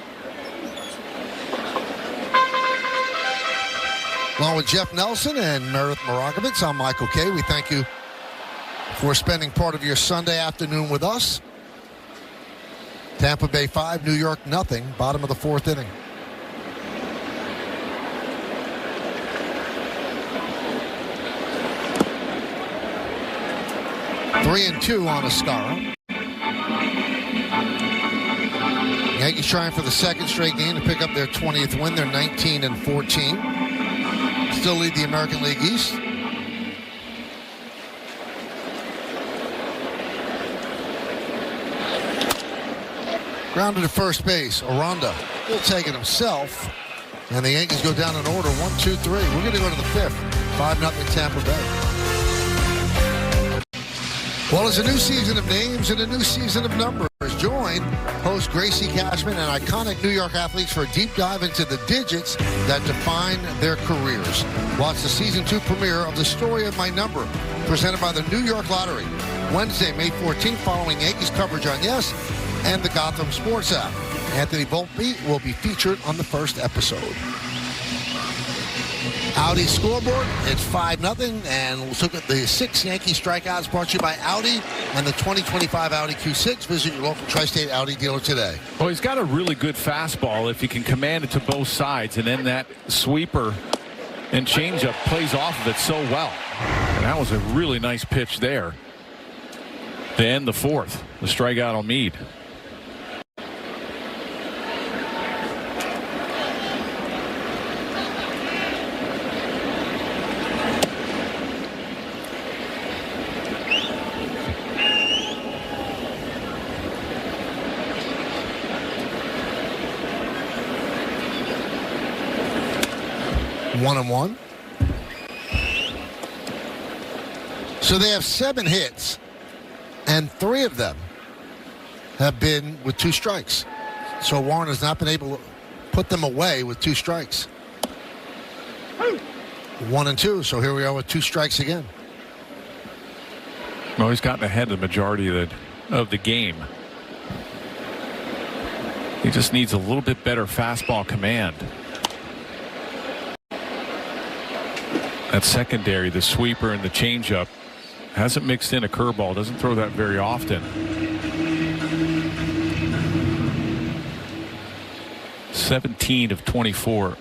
Along with Jeff Nelson and Meredith Marakovitz, I'm Michael Kay. We thank you for spending part of your Sunday afternoon with us. Tampa Bay 5, New York 0. Bottom of the 4th inning. Three and 2 on Escara. Yankees trying for the 2nd straight game to pick up their 20th win. They're 19-14. Still lead the American League East. Grounded to first base. Aranda will take it himself. And the Yankees go down in order. 1, 2, 3. We're going to go to the 5th. 5-0 Tampa Bay. Well, it's a new season of names and a new season of numbers. Join host Gracie Cashman and iconic New York athletes for a deep dive into the digits that define their careers. Watch the season 2 premiere of The Story of My Number, presented by the New York Lottery, Wednesday, May 14th, following Yankees coverage on Yes and the Gotham Sports app. Anthony Volpe will be featured on the first episode. Audi scoreboard, it's 5-0, and we'll look at the 6 Yankee strikeouts brought to you by Audi and the 2025 Audi Q6. Visit your local Tri-State Audi dealer today. Well, he's got a really good fastball if he can command it to both sides, and then that sweeper and changeup plays off of it so well. And that was a really nice pitch there to end the 4th. The strikeout on Meade. One and one. So they have 7 hits, and 3 of them have been with 2 strikes. So Warren has not been able to put them away with 2 strikes. 1 and 2. So here we are with 2 strikes again. Well, he's gotten ahead of the majority of the game. He just needs a little bit better fastball command. That secondary, the sweeper and the changeup, hasn't mixed in a curveball. Doesn't throw that very often. 17 of 24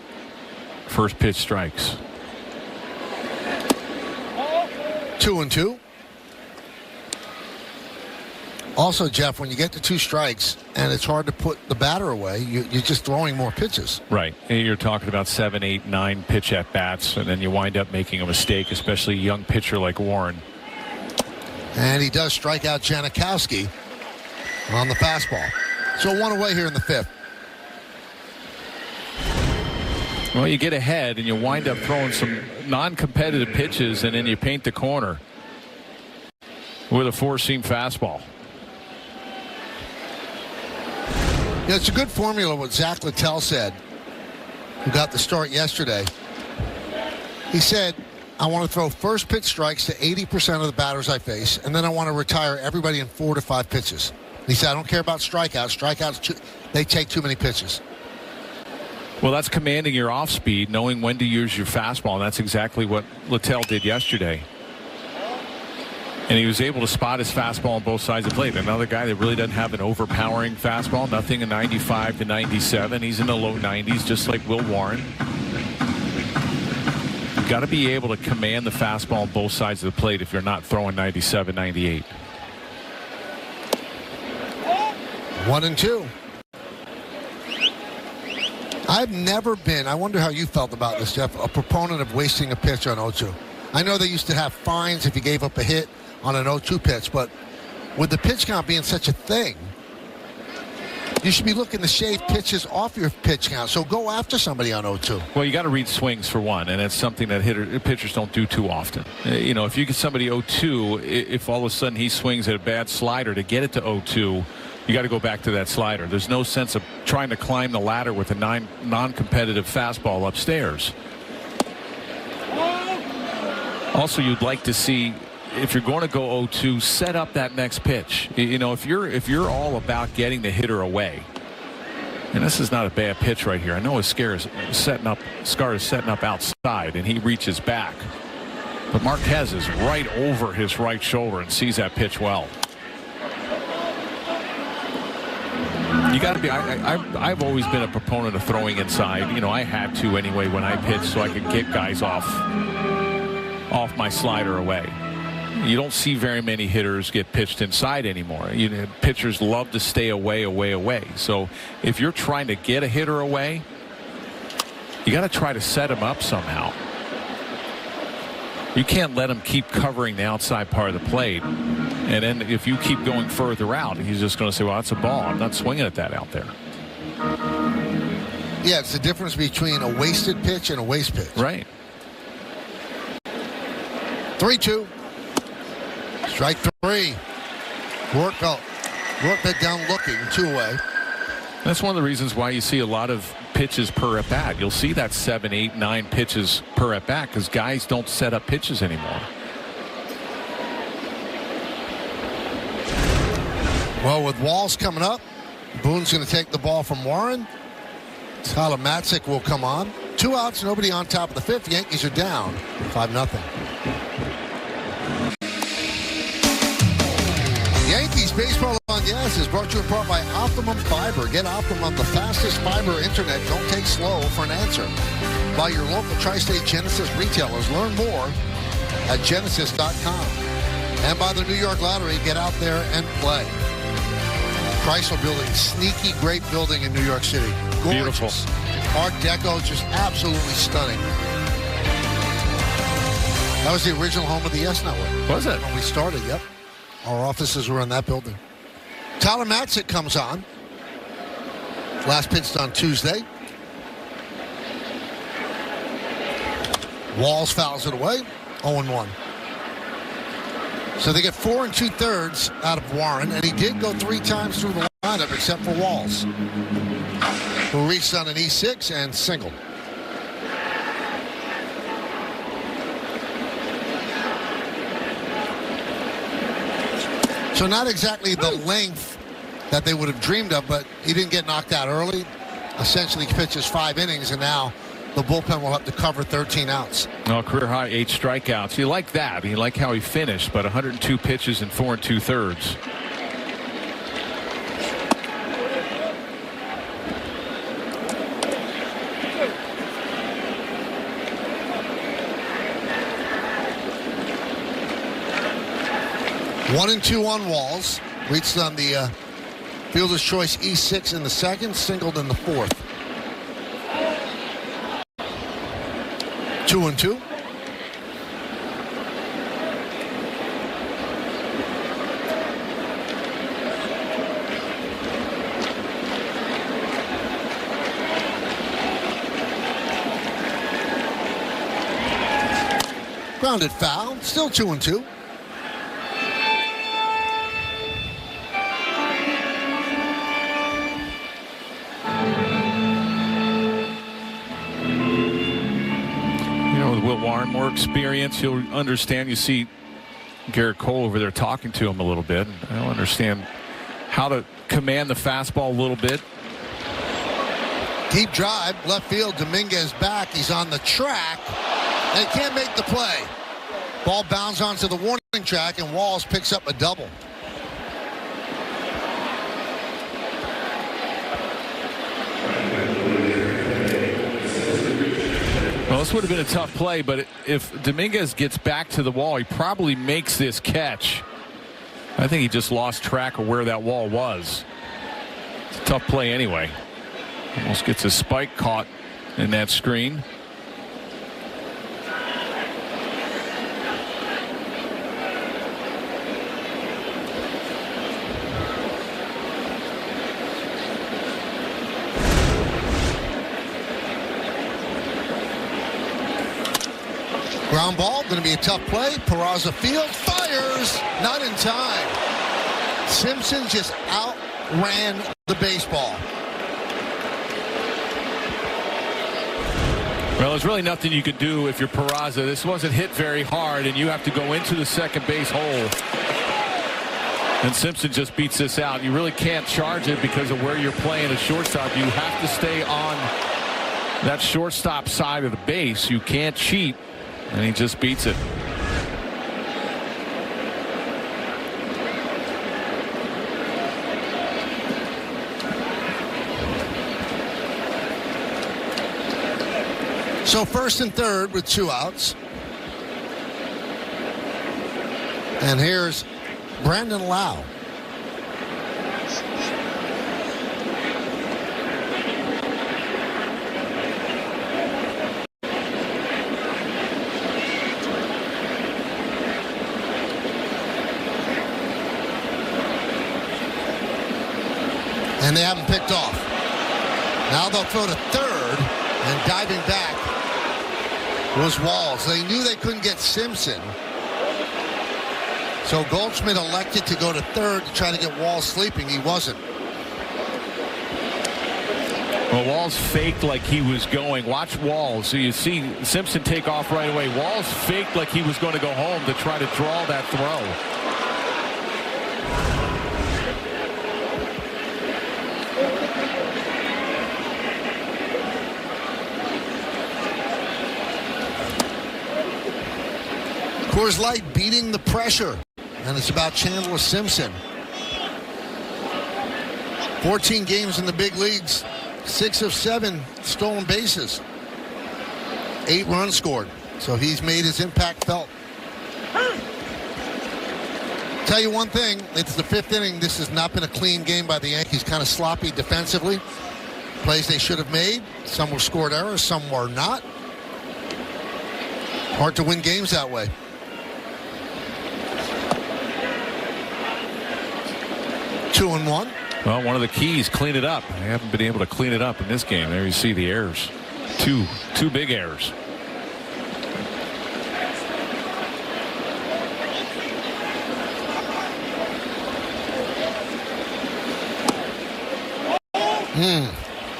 first pitch strikes. 2 and 2. Also, Jeff, when you get to 2 strikes and it's hard to put the batter away, you're just throwing more pitches. Right. And you're talking about 7, 8, 9 pitch at bats, and then you wind up making a mistake, especially a young pitcher like Warren. And he does strike out Janikowski on the fastball. So 1 away here in the 5th. Well, you get ahead and you wind up throwing some non-competitive pitches, and then you paint the corner with a 4-seam fastball. Yeah, it's a good formula what Zach Littell said, who got the start yesterday. He said, I want to throw first pitch strikes to 80% of the batters I face, and then I want to retire everybody in 4 to 5 pitches. He said, I don't care about strikeouts. Strikeouts, they take too many pitches. Well, that's commanding your off speed, knowing when to use your fastball, and that's exactly what Littell did yesterday. And he was able to spot his fastball on both sides of the plate. Another guy that really doesn't have an overpowering fastball, nothing in 95 to 97. He's in the low 90s, just like Will Warren. You've got to be able to command the fastball on both sides of the plate if you're not throwing 97, 98. 1 and 2. I've never been, I wonder how you felt about this, Jeff, a proponent of wasting a pitch on 0-2. I know they used to have fines if you gave up a hit on an 0-2 pitch, but with the pitch count being such a thing, you should be looking to shave pitches off your pitch count. So go after somebody on 0-2. Well, you got to read swings for one, and it's something that pitchers don't do too often. You know, if you get somebody 0-2, if all of a sudden he swings at a bad slider to get it to 0-2, you got to go back to that slider. There's no sense of trying to climb the ladder with a non-competitive fastball upstairs. Also, you'd like to see, if you're going to go 0-2, set up that next pitch. You know, if you're all about getting the hitter away, and this is not a bad pitch right here. I know his Scar is setting up outside, and he reaches back, but Marquez is right over his right shoulder and sees that pitch well. You got to be. I've always been a proponent of throwing inside. You know, I had to anyway when I pitched, so I could get guys off my slider away. You don't see very many hitters get pitched inside anymore. You know, pitchers love to stay away. So if you're trying to get a hitter away, you got to try to set him up somehow. You can't let him keep covering the outside part of the plate. And then if you keep going further out, he's just going to say, well, that's a ball. I'm not swinging at that out there. Yeah, it's the difference between a wasted pitch and a waste pitch. Right. 3-2. Strike 3. 3. Workman down looking, 2 away. That's one of the reasons why you see a lot of pitches per at bat. You'll see that 7, 8, 9 pitches per at bat because guys don't set up pitches anymore. Well, with Walls coming up, Boone's going to take the ball from Warren. Tyler Matzik will come on. 2 outs, nobody on top of the 5th. Yankees are down 5-0. Yankees Baseball on Yes is brought to you in part by Optimum Fiber. Get Optimum, the fastest fiber internet. Don't take slow for an answer. By your local Tri-State Genesis retailers. Learn more at genesis.com. And by the New York Lottery, get out there and play. Chrysler Building, sneaky great building in New York City. Gorgeous. Beautiful. Art Deco, just absolutely stunning. That was the original home of the Yes Network. Was it? When we started, yep. Our offices were in that building. Tyler Matzik comes on. Last pitched on Tuesday. Walls fouls it away. 0-1. So they get 4 2/3 out of Warren, and he did go 3 times through the lineup except for Walls, who reached on an E6 and singled. So not exactly the length that they would have dreamed of, but he didn't get knocked out early. Essentially pitches 5 innings, and now the bullpen will have to cover 13 outs. Well, career high 8 strikeouts. You like that. You like how he finished, but 102 pitches in 4 2/3. One and 2 on Walls. Reached on the fielder's choice E6 in the 2nd, singled in the 4th. 2 and 2. Grounded foul. Still 2 and 2. Warren, more experience, you'll understand. You see Garrett Cole over there talking to him a little bit. I don't understand how to command the fastball a little bit. Deep drive, left field. Dominguez back. He's on the track. They can't make the play. Ball bounds onto the warning track, and Walls picks up a double. Well, this would have been a tough play, but if Dominguez gets back to the wall, he probably makes this catch. I think he just lost track of where that wall was. It's a tough play anyway. Almost gets his spike caught in that screen. Ground ball, going to be a tough play. Peraza field, fires, not in time. Simpson just outran the baseball. Well, there's really nothing you could do if you're Peraza. This wasn't hit very hard, and you have to go into the second base hole. And Simpson just beats this out. You really can't charge it because of where you're playing a shortstop. You have to stay on that shortstop side of the base. You can't cheat. And he just beats it. So 1st and 3rd with 2 outs. And here's Brandon Lau. And they haven't picked off. Now they'll throw to 3rd, and diving back was Walls. They knew they couldn't get Simpson. So Goldschmidt elected to go to third to try to get Walls sleeping. He wasn't. Well, Walls faked like he was going. Watch Walls. So you see Simpson take off right away. Walls faked like he was going to go home to try to draw that throw. Coors Light beating the pressure, and it's about Chandler Simpson. 14 games in the big leagues, 6 of 7 stolen bases, 8 runs scored, so he's made his impact felt. Tell you one thing, it's the 5th inning. This has not been a clean game by the Yankees, kind of sloppy defensively. Plays they should have made. Some were scored errors, some were not. Hard to win games that way. 2-1. Well, one of the keys, clean it up. They haven't been able to clean it up in this game. There you see the errors. Two big errors.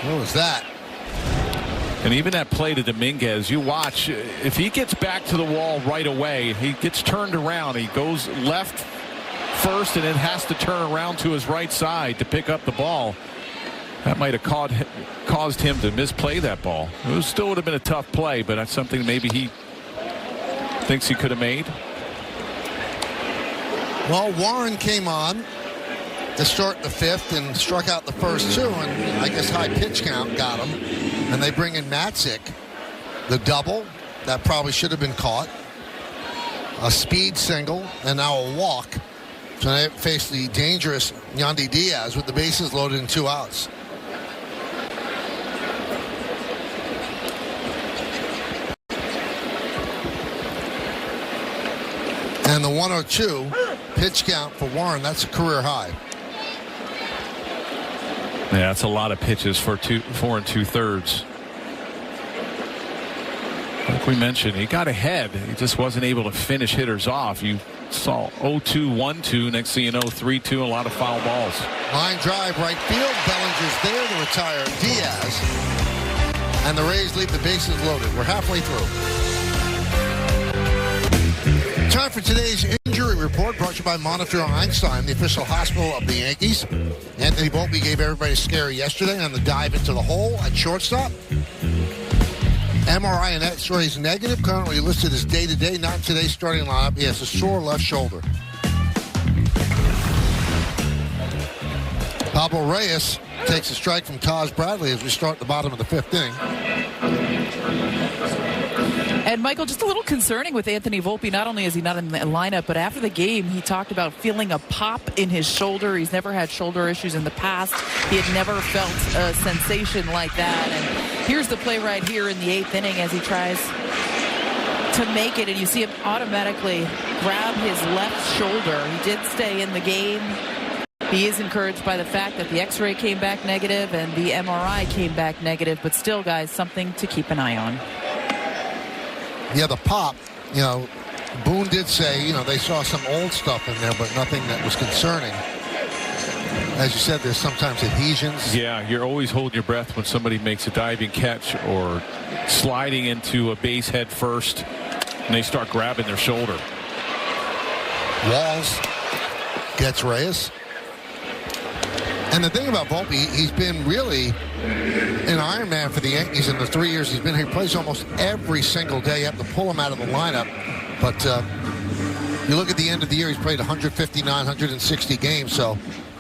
What was that? And even that play to Dominguez, you watch, if he gets back to the wall right away, he gets turned around. He goes left first and then has to turn around to his right side to pick up the ball. That might have caused him to misplay that ball. It still would have been a tough play, but that's something maybe he thinks he could have made. Well, Warren came on to start the 5th and struck out the first 2, and I guess high pitch count got him. And they bring in Matzik, the double that probably should have been caught, a speed single, and now a walk. So they face the dangerous Yandy Diaz with the bases loaded and 2 outs. And the 102 pitch count for Warren, that's a career high. Yeah, that's a lot of pitches for 4 2/3. Like we mentioned, he got ahead. He just wasn't able to finish hitters off. You saw 0-2, 1-2. Next thing you know, 3-2, a lot of foul balls. Line drive, right field. Bellinger's there to retire Diaz. And the Rays leave the bases loaded. We're halfway through. Time for today's injury report, brought to you by Montefiore Einstein, the official hospital of the Yankees. Anthony Volpe gave everybody a scare yesterday on the dive into the hole at shortstop. MRI and X-rays negative, currently listed as day-to-day, not in today's starting lineup. He has a sore left shoulder. Pablo Reyes takes a strike from Taj Bradley as we start the bottom of the 5th inning. And Michael, just a little concerning with Anthony Volpe. Not only is he not in the lineup, but after the game, he talked about feeling a pop in his shoulder. He's never had shoulder issues in the past. He had never felt a sensation like that. And here's the play right here in the 8th inning as he tries to make it. And you see him automatically grab his left shoulder. He did stay in the game. He is encouraged by the fact that the X-ray came back negative and the MRI came back negative. But still, guys, something to keep an eye on. Yeah, the pop, Boone did say, they saw some old stuff in there, but nothing that was concerning. As you said, there's sometimes adhesions. Yeah, you're always holding your breath when somebody makes a diving catch or sliding into a base head first, and they start grabbing their shoulder. Walls gets Reyes. And the thing about Volpe, he's been really an Iron Man for the Yankees in the 3 years he's been here. He plays almost every single day. You have to pull him out of the lineup. But you look at the end of the year, he's played 159, 160 games. So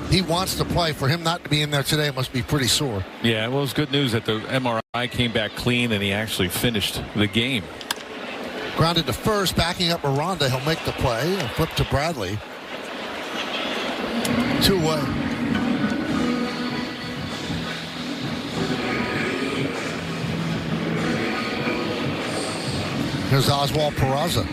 he wants to play. For him not to be in there today, it must be pretty sore. Yeah, well, it's good news that the MRI came back clean and he actually finished the game. Grounded to first, backing up Aranda. He'll make the play and flip to Bradley. 2-away. Here's Oswald Peraza.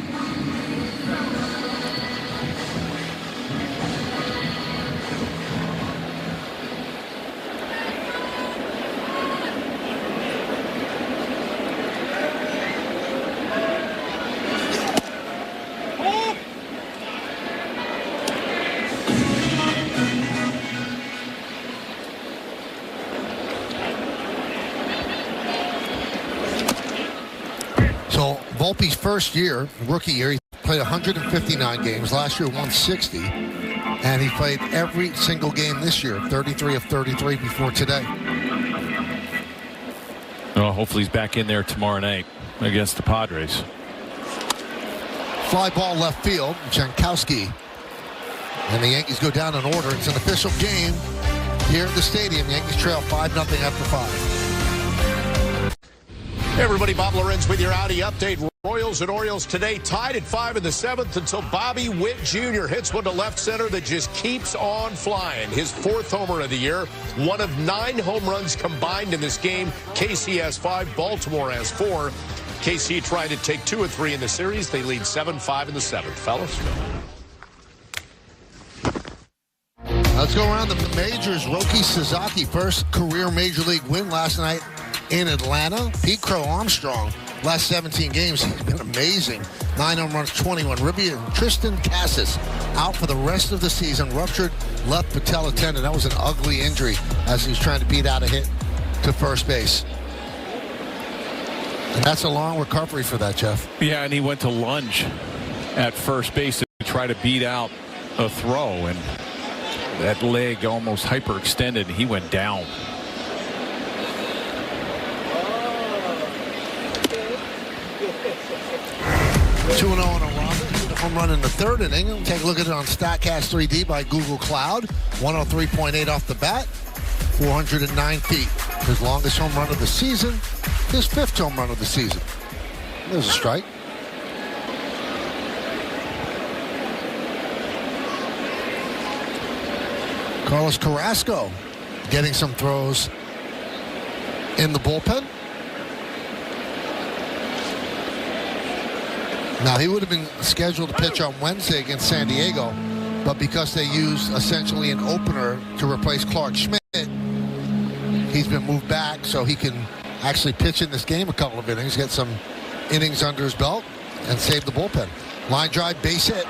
Volpe's first year, rookie year, he played 159 games. Last year, 160. And he played every single game this year, 33 of 33 before today. Well, hopefully he's back in there tomorrow night against the Padres. Fly ball left field, Jankowski. And the Yankees go down in order. It's an official game here at the stadium. Yankees trail 5-0 after 5. Hey everybody, Bob Lorenz with your Audi update. Royals and Orioles today tied at 5 in the 7th until Bobby Witt Jr. hits one to left center that just keeps on flying. His 4th homer of the year, one of 9 home runs combined in this game. KC has 5, Baltimore has 4. KC trying to take 2 of 3 in the series. They lead 7-5 in the 7th. Fellas? Let's go around the majors. Roki Sasaki, first career Major League win last night in Atlanta. Pete Crow Armstrong, last 17 games, he's been amazing. 9 home runs, 21. Ribby and Tristan Cassis out for the rest of the season. Ruptured left patella tendon. That was an ugly injury as he was trying to beat out a hit to first base. And that's a long recovery for that, Jeff. Yeah, and he went to lunge at first base to try to beat out a throw, and that leg almost hyperextended, and he went down. Two 2-0 on Aranda. Home run in the 3rd inning. Take a look at it on StatCast 3D by Google Cloud. 103.8 off the bat. 409 feet. His longest home run of the season. His 5th home run of the season. There's a strike. Carlos Carrasco getting some throws in the bullpen. Now, he would have been scheduled to pitch on Wednesday against San Diego, but because they used essentially an opener to replace Clark Schmidt, he's been moved back so he can actually pitch in this game a couple of innings, get some innings under his belt, and save the bullpen. Line drive, base hit.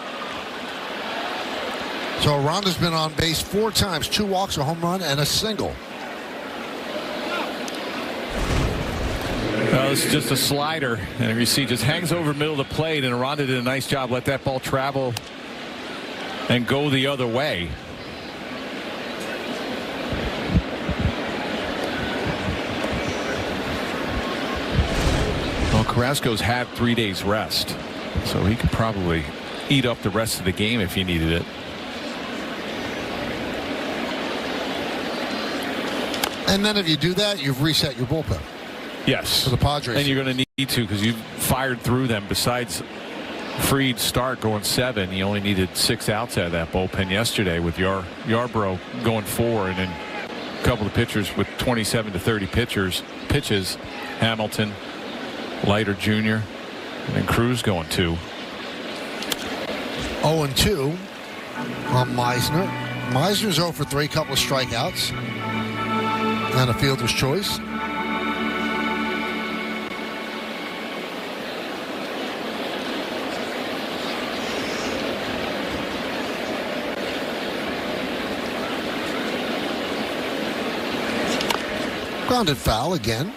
So Aranda's been on base 4 times, 2 walks, a home run, and a single. Well, it's just a slider, and you see just hangs over the middle of the plate, and Aranda did a nice job. Let that ball travel and go the other way. Well, Carrasco's had 3 days rest, so he could probably eat up the rest of the game if he needed it. And then if you do that, you've reset your bullpen. Yes. For the Padres. And you're going to need to, because you've fired through them. Besides Fried's start going 7, he only needed 6 outs out of that bullpen yesterday with Yarbrough going 4, and then a couple of pitchers with 27 to 30 pitches. Hamilton, Leiter Jr., and then Cruz going 2. 0-2 on Meisner. Meisner's 0 for 3, couple of strikeouts. And a fielder's choice. Grounded foul again.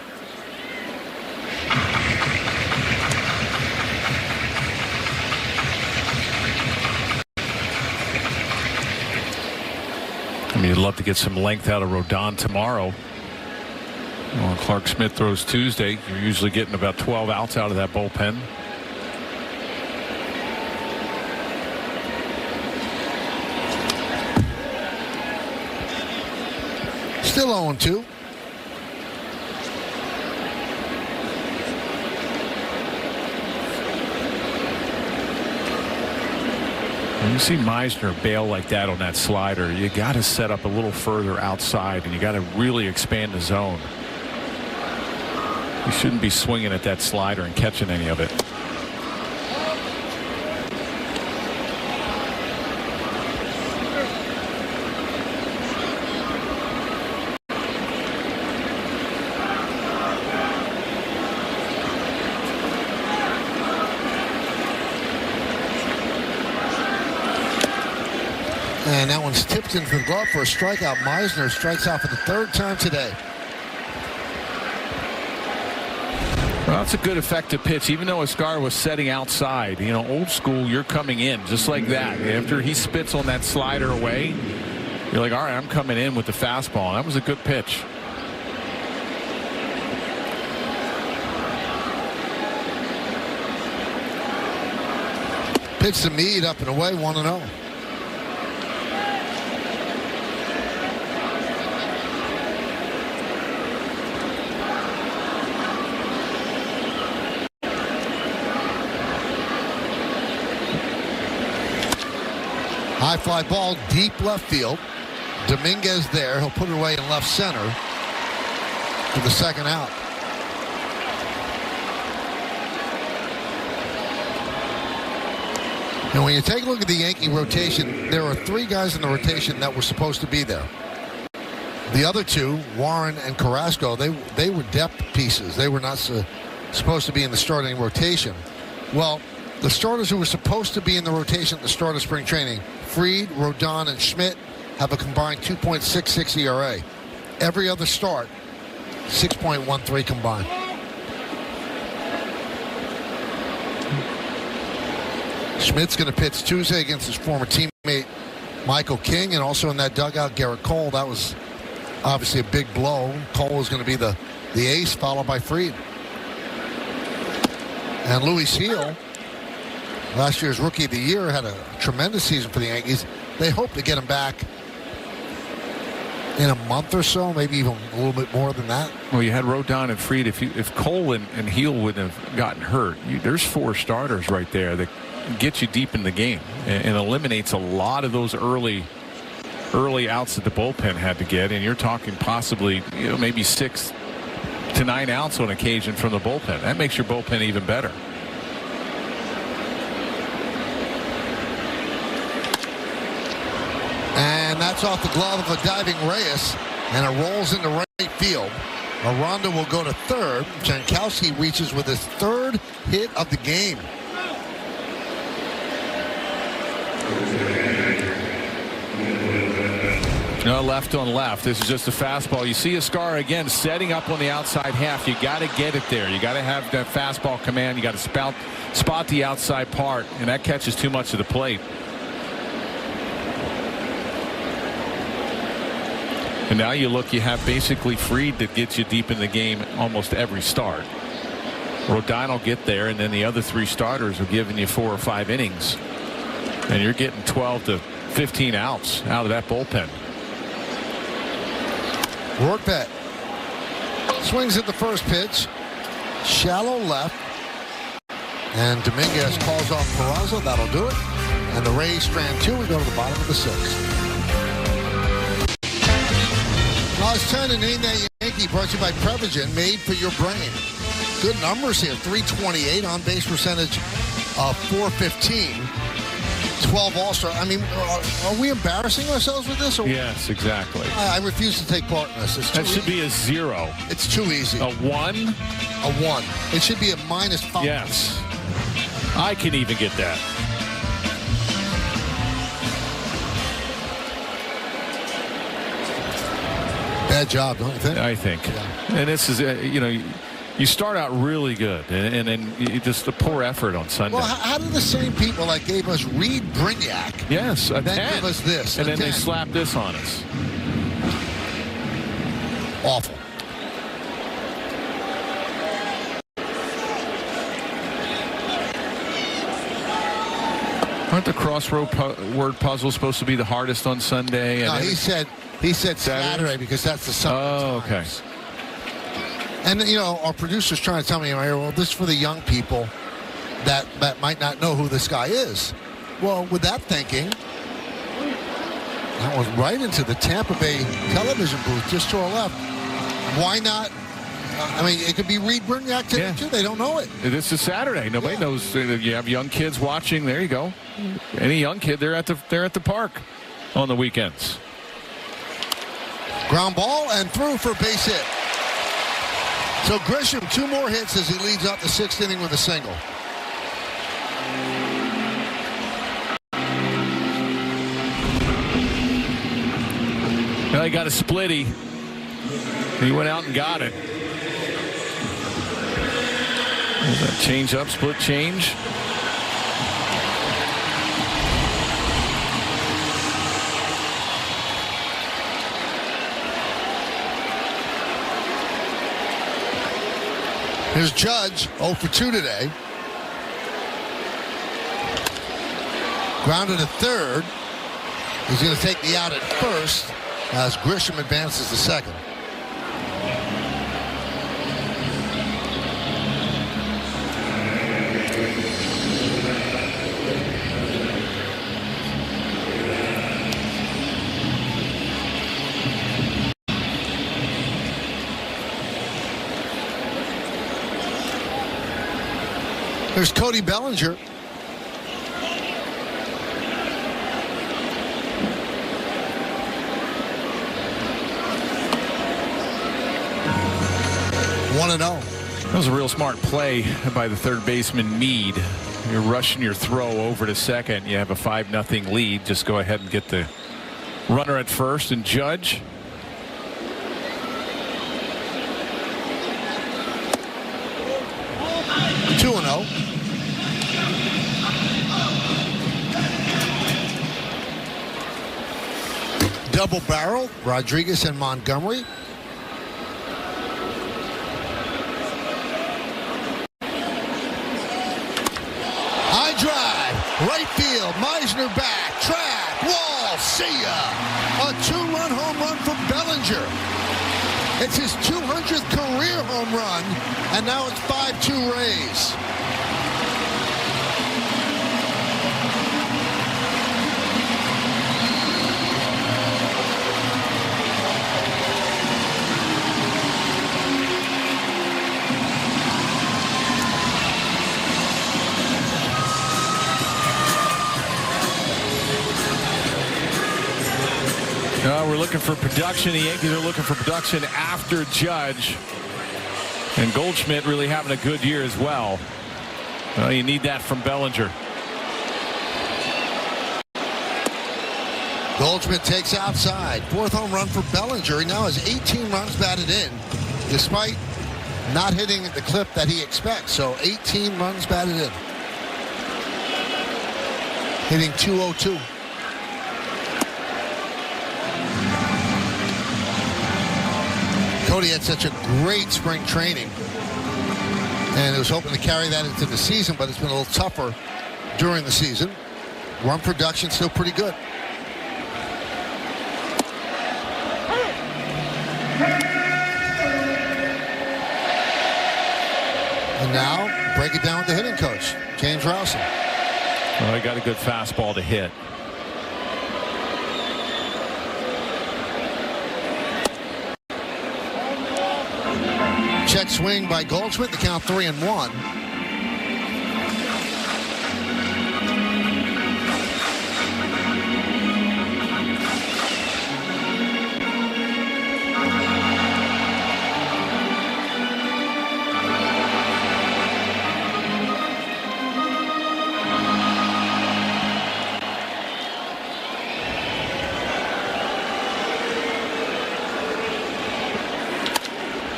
I mean, you'd love to get some length out of Rodon tomorrow. Well, Clark Schmidt throws Tuesday. You're usually getting about 12 outs out of that bullpen. Still 0-2. When you see Meisner bail like that on that slider, you got to set up a little further outside, and you got to really expand the zone. You shouldn't be swinging at that slider and catching any of it. And that one's tipped into the glove for a strikeout. Meisner strikes out for the 3rd time today. Well, that's a good effective pitch, even though Escar was setting outside. You know, old school, you're coming in just like that. After he spits on that slider away, you're like, all right, I'm coming in with the fastball. That was a good pitch. Pitch to Meade up and away, 1-0. High fly ball, deep left field. Dominguez there. He'll put it away in left center for the second out. And when you take a look at the Yankee rotation, there are 3 guys in the rotation that were supposed to be there. The other 2, Warren and Carrasco, they were depth pieces. They were not supposed to be in the starting rotation. Well, the starters who were supposed to be in the rotation at the start of spring training, Fried, Rodon, and Schmidt, have a combined 2.66 ERA. Every other start, 6.13 combined. Schmidt's going to pitch Tuesday against his former teammate Michael King, and also in that dugout, Garrett Cole. That was obviously a big blow. Cole is going to be the ace, followed by Fried. And Luis Heel, last year's Rookie of the Year, had a tremendous season for the Yankees. They hope to get him back in a month or so, maybe even a little bit more than that. Well, you had Rodon and Fried. If Cole and Heel wouldn't have gotten hurt, there's 4 starters right there that get you deep in the game and eliminates a lot of those early outs that the bullpen had to get. And you're talking possibly, maybe 6 to 9 outs on occasion from the bullpen. That makes your bullpen even better. And that's off the glove of a diving Reyes, and it rolls into right field. Aranda will go to third. Jankowski reaches with his 3rd hit of the game. No, left on left. This is just a fastball. You see Escar again setting up on the outside half. You got to get it there. You got to have that fastball command. You got to spot the outside part, and that catches too much of the plate. And now you look, you have basically Fried that gets you deep in the game almost every start. Rodon will get there, and then the other 3 starters are giving you 4 or 5 innings. And you're getting 12 to 15 outs out of that bullpen. Rortvedt swings at the first pitch. Shallow left. And Dominguez calls off Peraza. That'll do it. And the Rays strand 2. We go to the bottom of the 6th. Well, it's time to name that Yankee, brought to you by Prevagen, made for your brain. Good numbers here. 328 on base percentage of 415. 12 All-Star. I mean, are we embarrassing ourselves with this? Or yes, exactly. I refuse to take part in this. That should be a 0. It's too easy. A 1? A 1. It should be a -5. Yes. I can even get that. Bad job, don't you think? I think. Yeah. And this is, you start out really good, and then just a poor effort on Sunday. Well, how do the same people that gave us Reed Brignac then give us this? And then they slap this on us. Awful. Aren't the crossword puzzles supposed to be the hardest on Sunday? No, he said Saturday because that's the Sunday. Oh, okay. And, our producer's trying to tell me, well, this is for the young people that might not know who this guy is. Well, with that thinking, that was right into the Tampa Bay television booth just to our left. Why not? I mean, it could be Reed Brignac today, too. They don't know it. This is Saturday. Nobody knows. You have young kids watching. There you go. Any young kid, they're at the park on the weekends. Ground ball and through for base hit. So Grisham, 2 more hits as he leads up the 6th inning with a single. Well, he got a splitty. He went out and got it. Change up, split change. Here's Judge, 0 for 2 today. Grounded to third. He's going to take the out at first as Grisham advances to second. There's Cody Bellinger. One and 0. That was a real smart play by the third baseman Meade. You're rushing your throw over to second. You have a 5-0 lead. Just go ahead and get the runner at first and Judge. Two and 0. Double barrel, Rodriguez and Montgomery. High drive, right field, Meisner back, track, wall, see ya. A 2-run home run for Bellinger. It's his 200th career home run, and now it's 5-2 Rays. We're looking for production. The Yankees are looking for production after Judge. And Goldschmidt really having a good year as well. You need that from Bellinger. Goldschmidt takes outside. 4th home run for Bellinger. He now has 18 runs batted in, despite not hitting the clip that he expects. So 18 runs batted in. Hitting .202. Cody had such a great spring training and was hoping to carry that into the season, but it's been a little tougher during the season. Run production still pretty good. And now break it down with the hitting coach, James Rowson. Well, he got a good fastball to hit. Check swing by Goldschmidt. The count 3-1.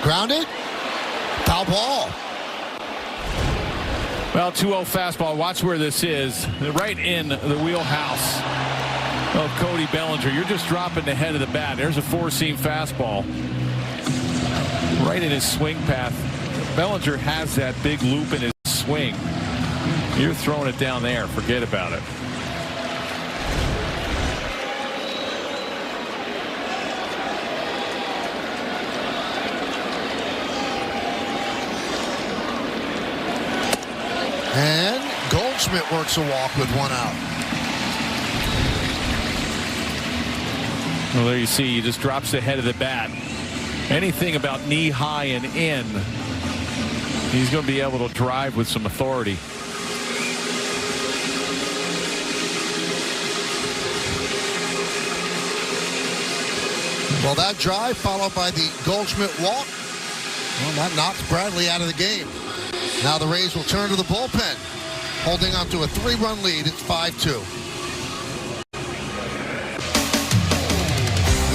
Grounded. Foul ball. Well, 2-0 fastball. Watch where this is. Right in the wheelhouse of Cody Bellinger. You're just dropping the head of the bat. There's a 4-seam fastball. Right in his swing path. Bellinger has that big loop in his swing. You're throwing it down there. Forget about it. And Goldschmidt works a walk with 1 out. Well, there you see, he just drops the head of the bat. Anything about knee high and in, he's going to be able to drive with some authority. Well, that drive followed by the Goldschmidt walk. Well, that knocks Bradley out of the game. Now the Rays will turn to the bullpen, holding on to a 3-run lead. It's 5-2.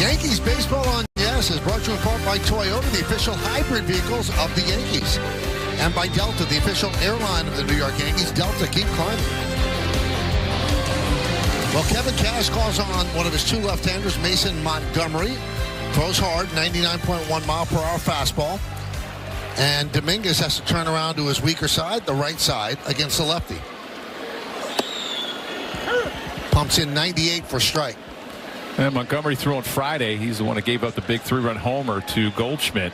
Yankees Baseball on Yes is brought to you in part by Toyota, the official hybrid vehicles of the Yankees. and by Delta, the official airline of the New York Yankees. Delta, keep climbing. Well, Kevin Cash calls on one of his two left-handers, Mason Montgomery. Throws hard, 99.1 mile per hour fastball. And Dominguez has to turn around to his weaker side, the right side, against the lefty. Pumps in 98 for strike. And Montgomery threw on Friday. He's the one that gave up the big 3-run homer to Goldschmidt.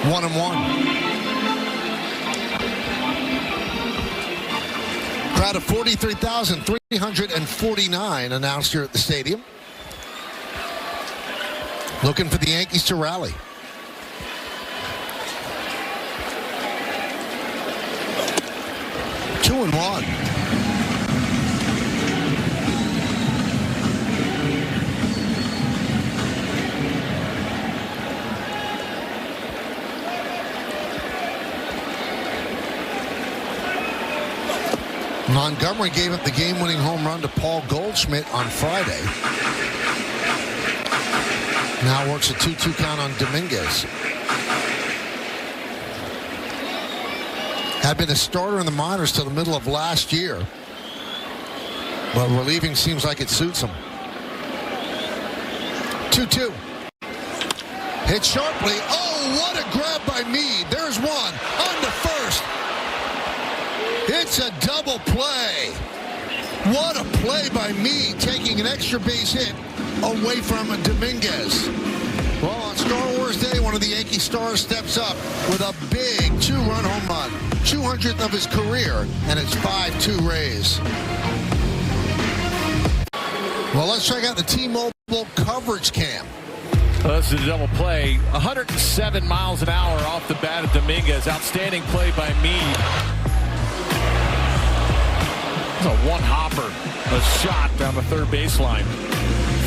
One and one. Crowd of 43,349 announced here at the stadium. Looking for the Yankees to rally. Two and one. Montgomery gave up the game-winning home run to Paul Goldschmidt on Friday. Now works a 2-2 count on Dominguez. Had been a starter in the minors till the middle of last year. But relieving seems like it suits him. 2-2. Hit sharply. Oh, what a grab by Meade. There's one on to first. It's a double play. What a play by Meade, taking an extra base hit away from Dominguez. Well, on Star Wars Day, one of the Yankee stars steps up with a big 2-run home run. 200th of his career, and it's 5-2 Rays. Well, let's check out the T-Mobile coverage cam. Well, this is a double play. 107 miles an hour off the bat of Dominguez. Outstanding play by Meade. It's a one-hopper, a shot down the third baseline.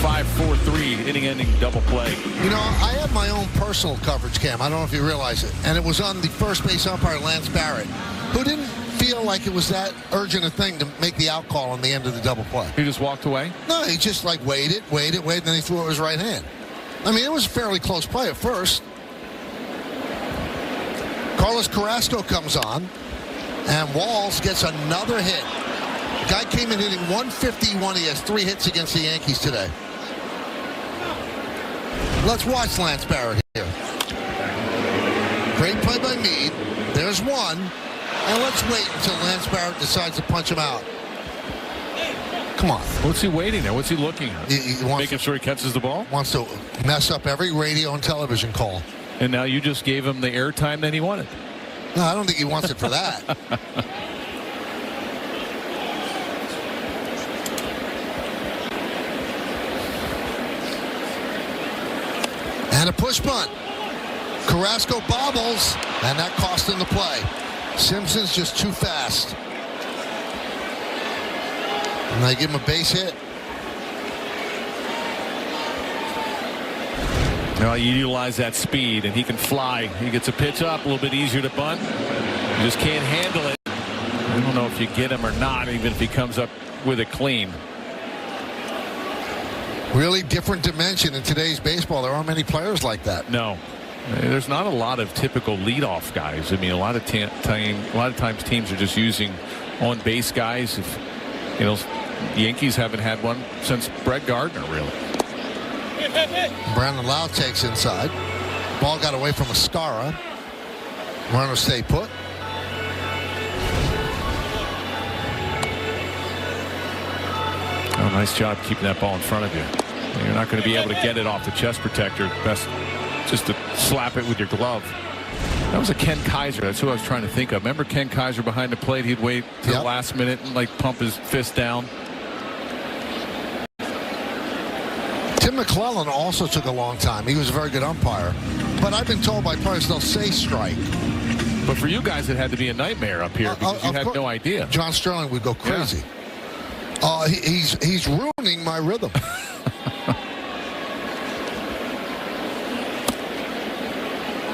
5-4-3, inning-ending double play. You know, I have my own personal coverage cam. I don't know if you realize it. And it was on the first base umpire, Lance Barrett, who didn't feel like it was that urgent a thing to make the out call on the end of the double play. He just walked away? No, he just like waited, and then he threw it with his right hand. I mean, it was a fairly close play at first. Carlos Carrasco comes on, and Walls gets another hit. The guy came in hitting 151. He has 3 hits against the Yankees today. Let's watch Lance Barrett here. Great play by Meade. There's one. And let's wait until Lance Barrett decides to punch him out. Come on. What's he waiting there? What's he looking at? He wants making sure he catches the ball? Wants to mess up every radio and television call. And now you just gave him the airtime that he wanted. No, I don't think he wants it for that. And a push bunt. Carrasco bobbles, and that cost him the play. Simpson's just too fast. And they give him a base hit. Now you utilize that speed, and he can fly. He gets a pitch up, a little bit easier to bunt. You just can't handle it. I don't know if you get him or not, even if he comes up with it clean. Really different dimension in today's baseball. There aren't many players like that. No. There's not a lot of typical leadoff guys. I mean, a lot of times teams are just using on-base guys. If, you know, the Yankees haven't had one since Brett Gardner, really. Brandon Lau takes inside. Ball got away from Ascara. Runner stay put. Oh, nice job keeping that ball in front of you. You're not going to be able to get it off the chest protector. Best just to slap it with your glove. That was a Ken Kaiser. That's who I was trying to think of. Remember Ken Kaiser behind the plate? He'd wait till the last minute and like pump his fist down. Tim McClellan also took a long time. He was a very good umpire. But I've been told by players they'll say strike. But for you guys, it had to be a nightmare up here because you had no idea. John Sterling would go crazy. Yeah. He's ruining my rhythm.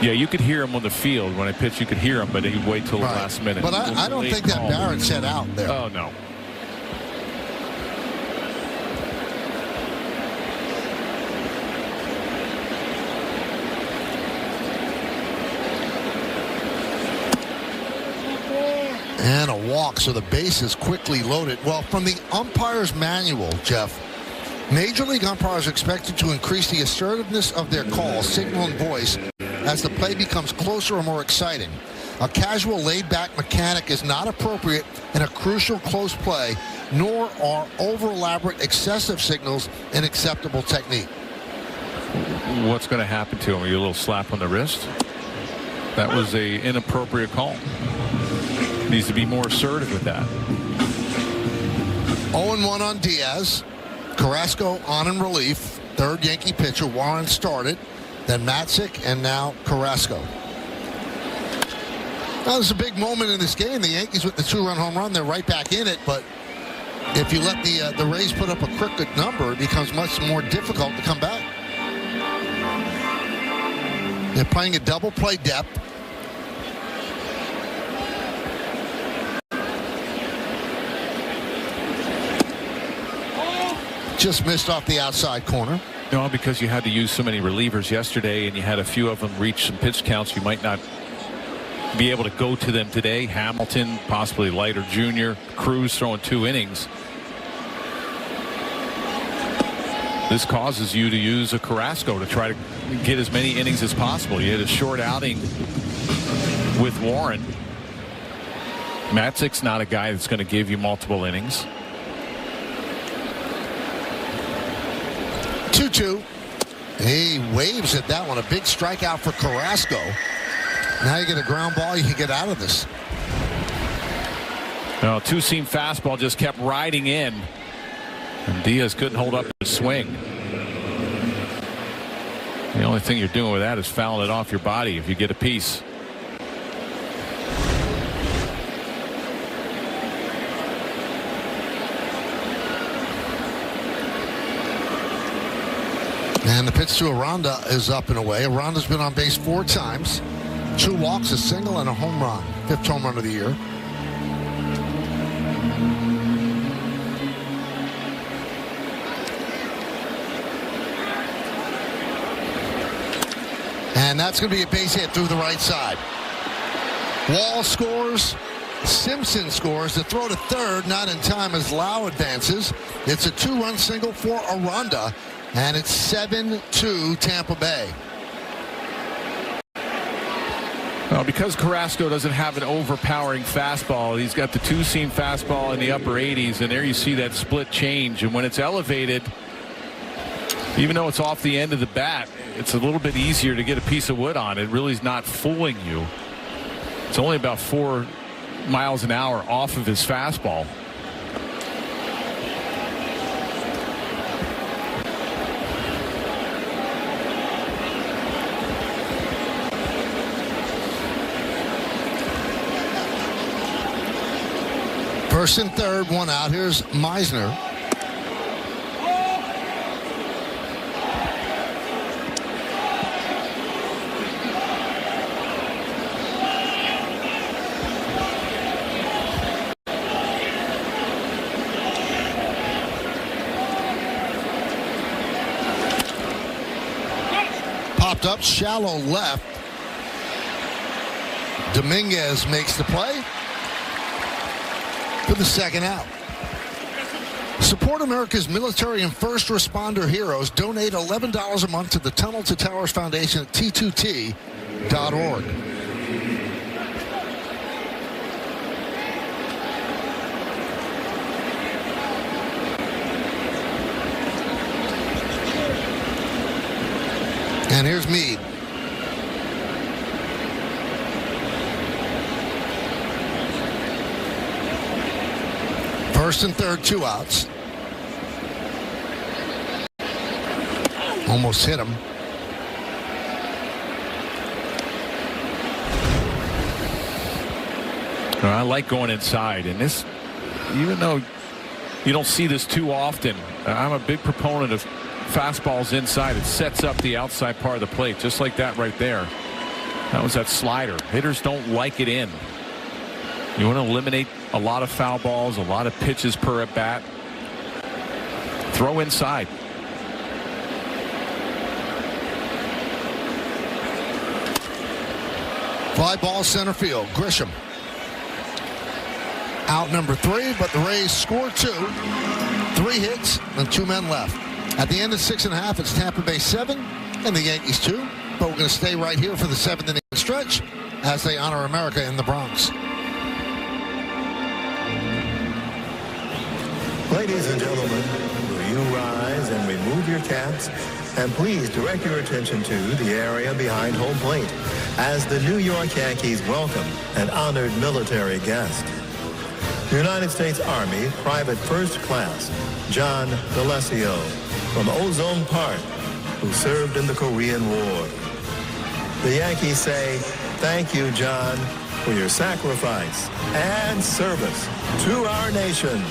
Yeah, you could hear him on the field. When I pitched, you could hear him, but he'd wait till the last minute. But I don't think that Barrett set out there. Oh, no. walk, so the base is quickly loaded. Well, from the umpire's manual, Jeff, Major League umpires are expected to increase the assertiveness of their call, signal, and voice as the play becomes closer or more exciting. A casual, laid-back mechanic is not appropriate in a crucial close play, nor are over-elaborate excessive signals an acceptable technique. What's going to happen to him? Are you a little slap on the wrist? That was a inappropriate call. Needs to be more assertive with that. 0-1 on Diaz. Carrasco on in relief. Third Yankee pitcher. Warren started. Then Matzik, and now Carrasco. Now, there's a big moment in this game. The Yankees with the 2-run home run, they're right back in it. But if you let the Rays put up a crooked number, it becomes much more difficult to come back. They're playing a double play depth. Just missed off the outside corner. No, because you had to use so many relievers yesterday and you had a few of them reach some pitch counts. You might not be able to go to them today. Hamilton, possibly Leiter Jr., Cruz throwing 2 innings. This causes you to use a Carrasco to try to get as many innings as possible. You had a short outing with Warren. Matzik's not a guy that's going to give you multiple innings. 2-2. He waves at that one. A big strikeout for Carrasco. Now you get a ground ball. You can get out of this. Well, 2-seam fastball just kept riding in. And Diaz couldn't hold up the swing. The only thing you're doing with that is fouling it off your body if you get a piece. And the pitch to Aranda is up and away. Aranda's been on base 4 times. 2 walks, a single, and a home run. 5th home run of the year. And that's going to be a base hit through the right side. Wall scores. Simpson scores. The throw to third, not in time as Lau advances. It's a 2-run single for Aranda. And it's 7-2 Tampa Bay. Well, because Carrasco doesn't have an overpowering fastball, he's got the 2-seam fastball in the upper 80s, and there you see that split change. And when it's elevated, even though it's off the end of the bat, it's a little bit easier to get a piece of wood on. It really is not fooling you. It's only about 4 miles an hour off of his fastball. First and third, 1 out. Here's Meisner. Popped up, shallow left. Dominguez makes the play for the second out. Support America's military and first responder heroes. Donate $11 a month to the Tunnel to Towers Foundation at T2T.org. And here's Meade. First and third, 2 outs. Almost hit him. I like going inside, and this, even though you don't see this too often, I'm a big proponent of fastballs inside. It sets up the outside part of the plate, just like that right there. That was that slider. Hitters don't like it in. You want to eliminate a lot of foul balls, a lot of pitches per at bat. Throw inside. Fly ball center field. Grisham. out number 3, but the Rays score 2. 3 hits and 2 men left. At the end of 6.5, it's Tampa Bay 7 and the Yankees 2. But we're going to stay right here for the 7th inning stretch as they honor America in the Bronx. Ladies and gentlemen, will you rise and remove your caps? And please direct your attention to the area behind home plate as the New York Yankees welcome an honored military guest. United States Army Private First Class John D'Alessio from Ozone Park, who served in the Korean War. The Yankees say, thank you, John, for your sacrifice and service to our nation.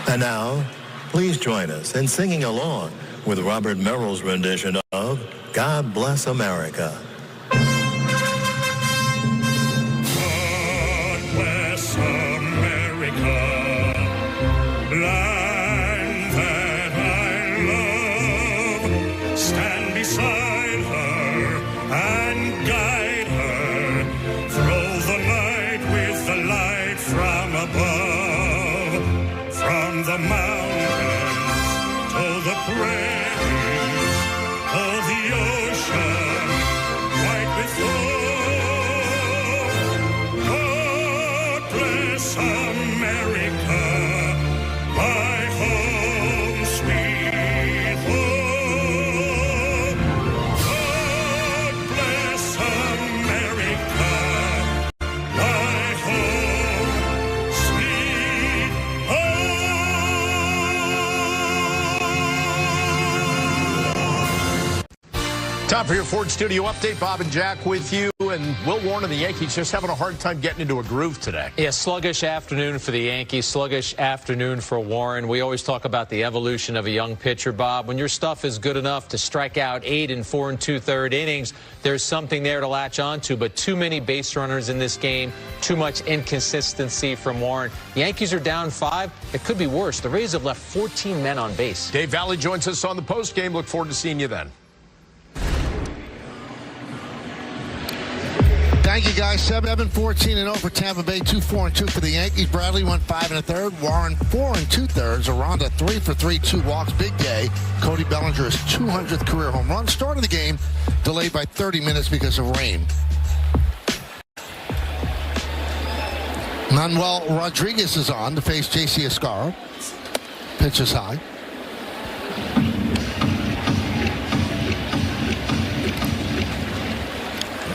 And now, please join us in singing along with Robert Merrill's rendition of God Bless America. God bless America, land that I love. Stand beside her and guide her through the night with the light from above. From the mountains to the prairies, to the ocean, white with foam. God bless America, my home, sweet home. God bless America, my home, sweet home. Time for your Ford Studio update. Bob and Jack with you. And Will Warren and the Yankees just having a hard time getting into a groove today. Yeah, sluggish afternoon for the Yankees, sluggish afternoon for Warren. We always talk about the evolution of a young pitcher, Bob. When your stuff is good enough to strike out 8 and 4 2/3 innings, there's something there to latch onto. But too many base runners in this game, too much inconsistency from Warren. Yankees are down 5. It could be worse. The Rays have left 14 men on base. Dave Valley joins us on the post game. Look forward to seeing you then. Thank you, guys. 7-14-0 for Tampa Bay, 2-4-2 for the Yankees. Bradley went 5 1/3. Warren 4 2/3. Aranda 3 for 3, 2 walks. Big day. Cody Bellinger's 200th career home run. Start of the game delayed by 30 minutes because of rain. Manuel Rodriguez is on to face J.C. Escaro. Pitch is high.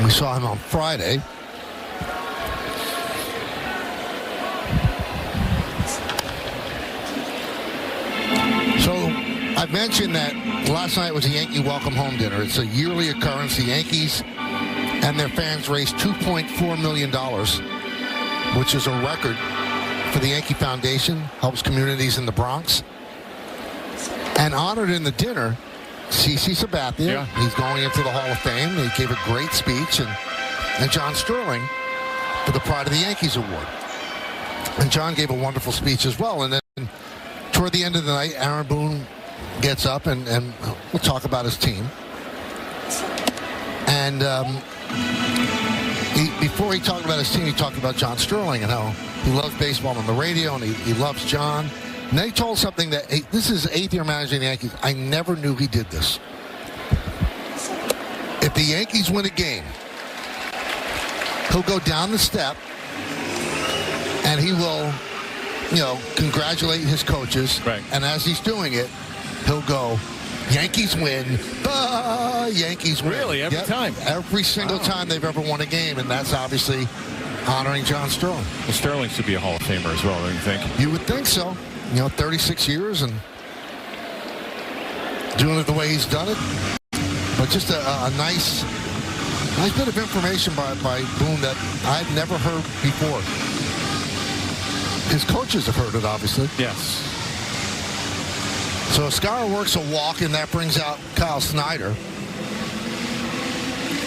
We saw him on Friday. So I mentioned that last night was a Yankee welcome home dinner. It's a yearly occurrence. The Yankees and their fans raised $2.4 million, which is a record for the Yankee Foundation, helps communities in the Bronx. And honored in the dinner, CeCe Sabathia. Yeah. He's going into the Hall of Fame. He gave a great speech. And John Sterling for the Pride of the Yankees Award. And John gave a wonderful speech as well. And then toward the end of the night, Aaron Boone gets up and we'll talk about his team. And before he talked about his team, he talked about John Sterling and how he loves baseball on the radio and he loves John. And then he told something that, hey, this is his 8th year managing the Yankees. I never knew he did this. If the Yankees win a game, he'll go down the step and he will, congratulate his coaches. Right. And as he's doing it, he'll go, Yankees win. Yankees win. Really? Every time? Every single time they've ever won a game. And that's obviously honoring John Sterling. Well, Sterling should be a Hall of Famer as well, don't you think? You would think so. 36 years and doing it the way he's done it. But just a nice bit of information by Boone that I've never heard before. His coaches have heard it, obviously. Yes. So Escaro works a walk, and that brings out Kyle Snyder.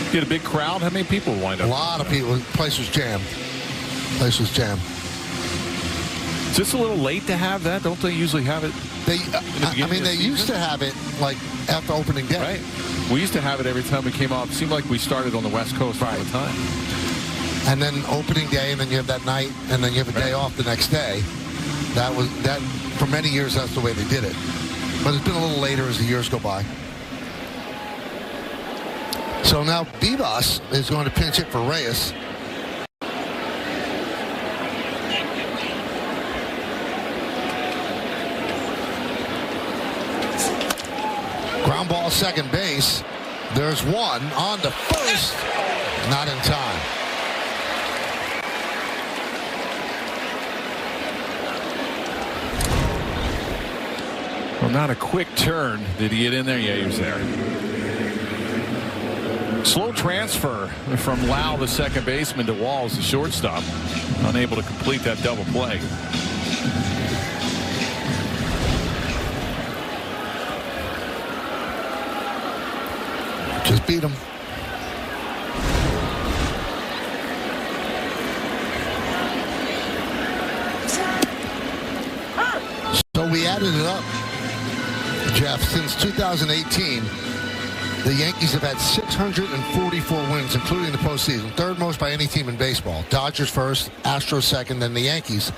You had a big crowd? How many people wind up? A lot of people. The place was jammed. Is this a little late to have that? Don't they usually have it They used to have it like after opening day. Right. We used to have it every time we came off. It seemed like we started on the West Coast all the time. And then opening day, and then you have that night, and then you have a day off the next day. That for many years, that's the way they did it. But it's been a little later as the years go by. So now Bibas is going to pinch hit for Reyes. Ground ball, second base. There's one on to first. Not in time. Well, not a quick turn. Did he get in there? Yeah, he was there. Slow transfer from Lau, the second baseman, to Walls, the shortstop. Unable to complete that double play. Just beat him. So we added it up, Jeff. Since 2018, the Yankees have had 644 wins, including the postseason. Third most by any team in baseball. Dodgers first, Astros second, then the Yankees.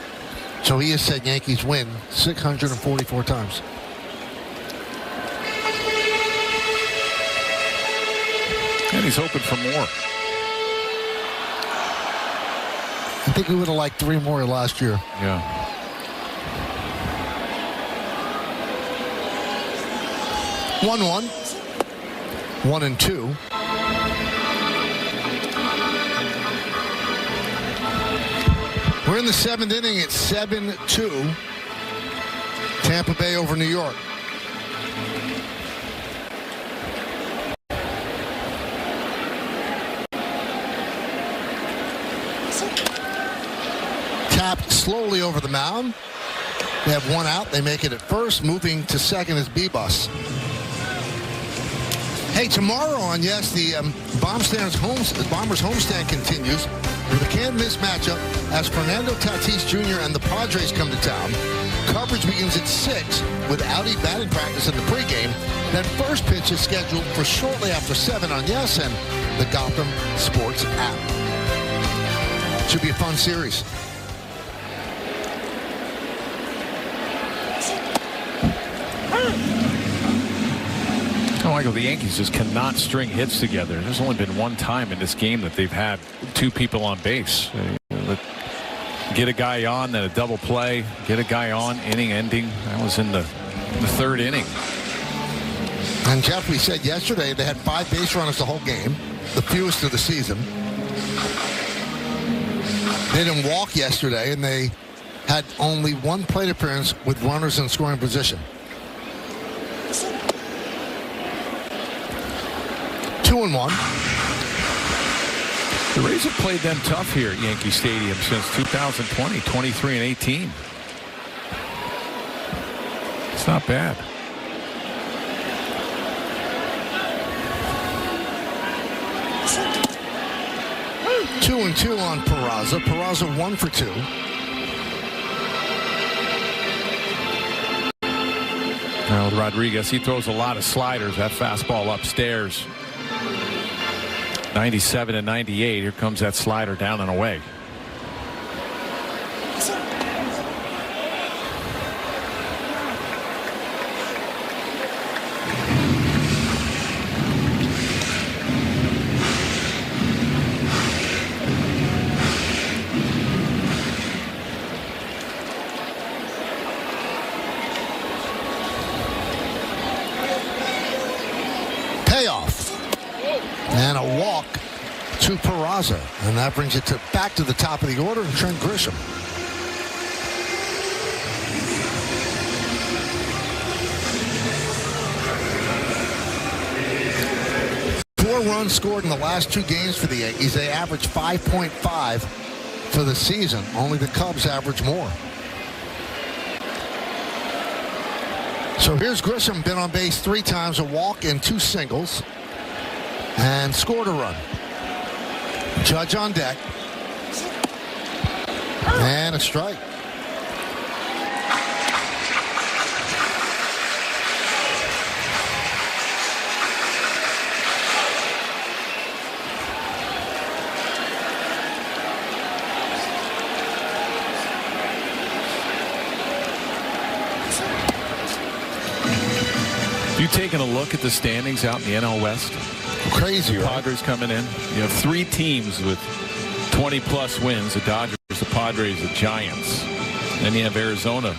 So he has said Yankees win 644 times. And he's hoping for more. I think we would have liked 3 more last year. Yeah. One, 1-2. We're in the 7th inning. It's 7-2. Tampa Bay over New York. Tapped slowly over the mound. They have one out. They make it at first. Moving to second is Bibas. Hey, tomorrow on Yes, the Bombers homestand continues with a can't-miss matchup as Fernando Tatis Jr. and the Padres come to town. Coverage begins at 6 with Audi batting practice in the pregame. Then first pitch is scheduled for shortly after 7 on Yes and the Gotham Sports app. Should be a fun series. Michael, the Yankees just cannot string hits together. There's only been one time in this game that they've had 2 people on base. Get a guy on, then a double play. Get a guy on, inning ending. That was in the 3rd inning. And Jeff, we said yesterday they had 5 base runners the whole game, the fewest of the season. They didn't walk yesterday, and they had only 1 plate appearance with runners in scoring position. 2-1. The Rays have played them tough here at Yankee Stadium since 2020, 23-18. It's not bad. Two and 2 on Peraza. Peraza 1 for 2. Harold Rodriguez, he throws a lot of sliders. That fastball upstairs. 97 and 98. Here comes that slider down and away. Payoff. And a walk to Peraza. And that brings it back to the top of the order and Trent Grisham. Four runs scored in the last 2 games for the Yankees. They average 5.5 for the season. Only the Cubs average more. So here's Grisham, been on base 3 times, a walk and 2 singles, and scored a run. Judge on deck. And a strike. You taking a look at the standings out in the NL West? Crazy, right? Padres coming in. You have 3 teams with 20-plus wins: the Dodgers, the Padres, the Giants. Then you have Arizona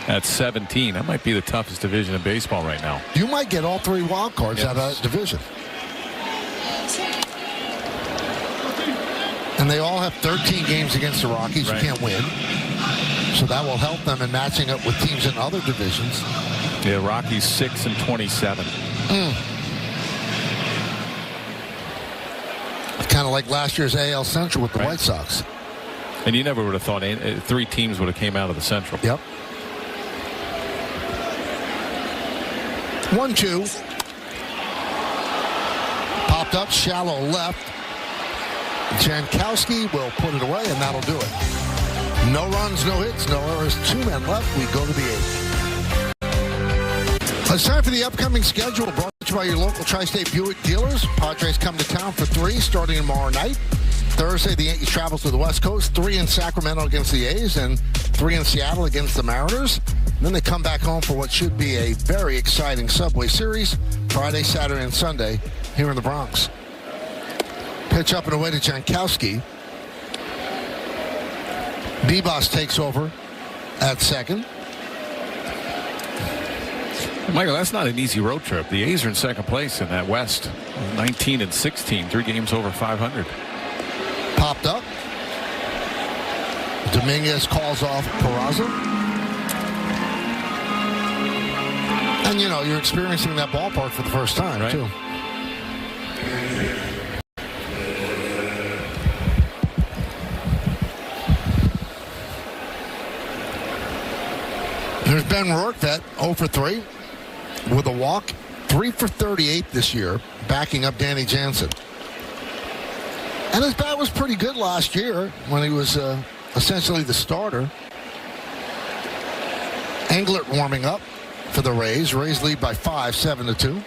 at 17. That might be the toughest division in baseball right now. You might get all 3 wild cards out of that division. And they all have 13 games against the Rockies. Right. You can't win. So that will help them in matching up with teams in other divisions. Yeah, Rockies 6-27. Kind of like last year's AL Central with the White Sox. And you never would have thought 3 teams would have came out of the Central. Yep. 1-2. Popped up, shallow left. Jankowski will put it away, and that'll do it. No runs, no hits, no errors. 2 men left. We go to the 8th. It's time for the upcoming schedule brought to you by your local Tri-State Buick dealers. Padres come to town for 3 starting tomorrow night. Thursday, the Yankees travel to the West Coast, 3 in Sacramento against the A's and 3 in Seattle against the Mariners. And then they come back home for what should be a very exciting Subway Series Friday, Saturday, and Sunday here in the Bronx. Pitch up and away to Jankowski. Bebos takes over at second. Michael, that's not an easy road trip. The A's are in second place in that West. 19-16, 3 games over 500. Popped up. Dominguez calls off Peraza. And, you know, you're experiencing that ballpark for the first time, right, too. There's Ben Rourke, that 0 for 3 with a walk, 3 for 38 this year, backing up Danny Jansen. And his bat was pretty good last year when he was essentially the starter. Englert warming up for the Rays. Rays lead by 5, 7-2.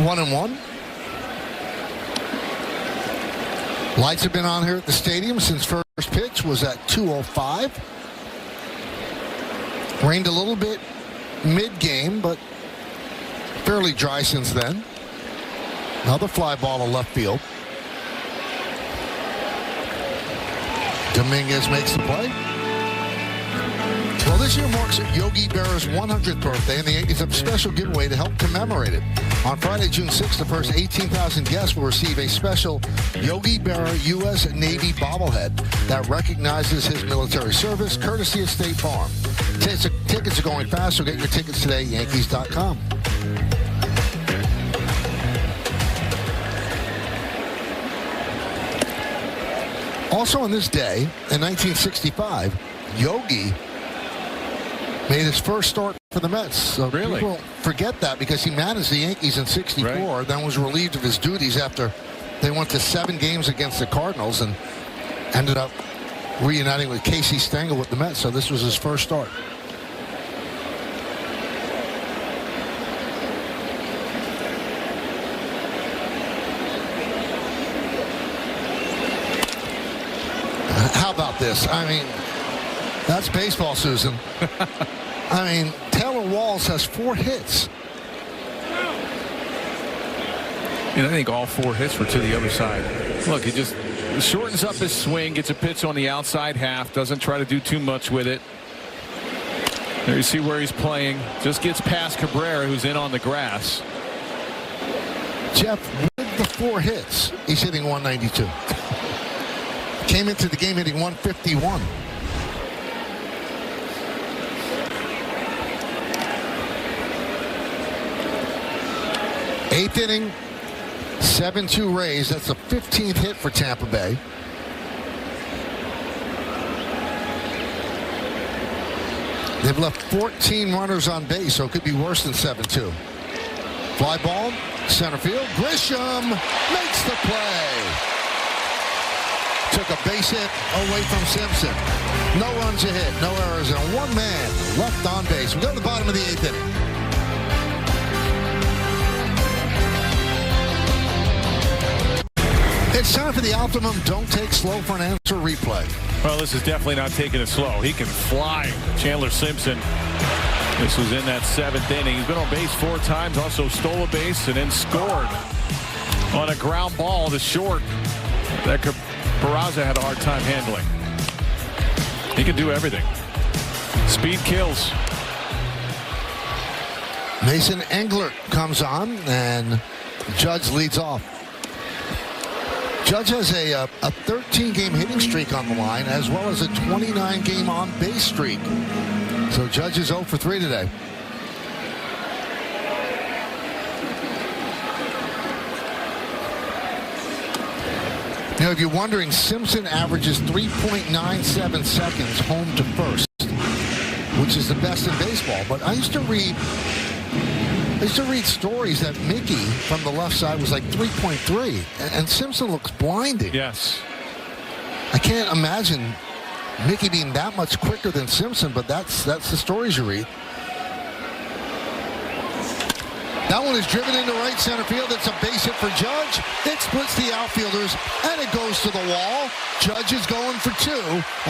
One and 1. Lights have been on here at the stadium since first pitch was at 2:05. Rained a little bit mid-game, but fairly dry since then. Another fly ball to left field. Dominguez makes the play. Well, this year marks Yogi Berra's 100th birthday, and the Yankees have a special giveaway to help commemorate it. On Friday, June 6th, the first 18,000 guests will receive a special Yogi Berra U.S. Navy bobblehead that recognizes his military service, courtesy of State Farm. Tickets are going fast, so get your tickets today at Yankees.com. Also on this day, in 1965, Yogi made his first start for the Mets. So really? People forget that because he managed the Yankees in 64, right, then was relieved of his duties after they went to 7 games against the Cardinals and ended up reuniting with Casey Stengel with the Mets. So this was his first start. How about this? I mean, that's baseball, Susan. I mean, Taylor Walls has 4 hits. And I think all 4 hits were to the other side. Look, he just shortens up his swing, gets a pitch on the outside half, doesn't try to do too much with it. There you see where he's playing. Just gets past Cabrera, who's in on the grass. Jeff, with the 4 hits, he's hitting 192. Came into the game hitting 151. Eighth inning, 7-2 Rays. That's the 15th hit for Tampa Bay. They've left 14 runners on base, so it could be worse than 7-2. Fly ball, center field. Grisham makes the play. To took a base hit away from Simpson. No runs a hit, no errors, and one man left on base. We go to the bottom of the 8th inning. It's time for the Optimum Don't Take Slow for an Answer replay. Well, this is definitely not taking it slow. He can fly. Chandler Simpson. This was in that 7th inning. He's been on base 4 times, also stole a base and then scored on a ground ball to short that Peraza had a hard time handling. He can do everything. Speed kills. Mason Englert comes on, and Judge leads off. Judge has a 13-game hitting streak on the line, as well as a 29-game on-base streak. So Judge is 0 for 3 today. You know, if you're wondering, Simpson averages 3.97 seconds home to first, which is the best in baseball. But I used to read stories that Mickey from the left side was like 3.3, and Simpson looks blinding. Yes. I can't imagine Mickey being that much quicker than Simpson, but that's the stories you read. That one is driven into right center field. It's a base hit for Judge. It splits the outfielders, and it goes to the wall. Judge is going for 2,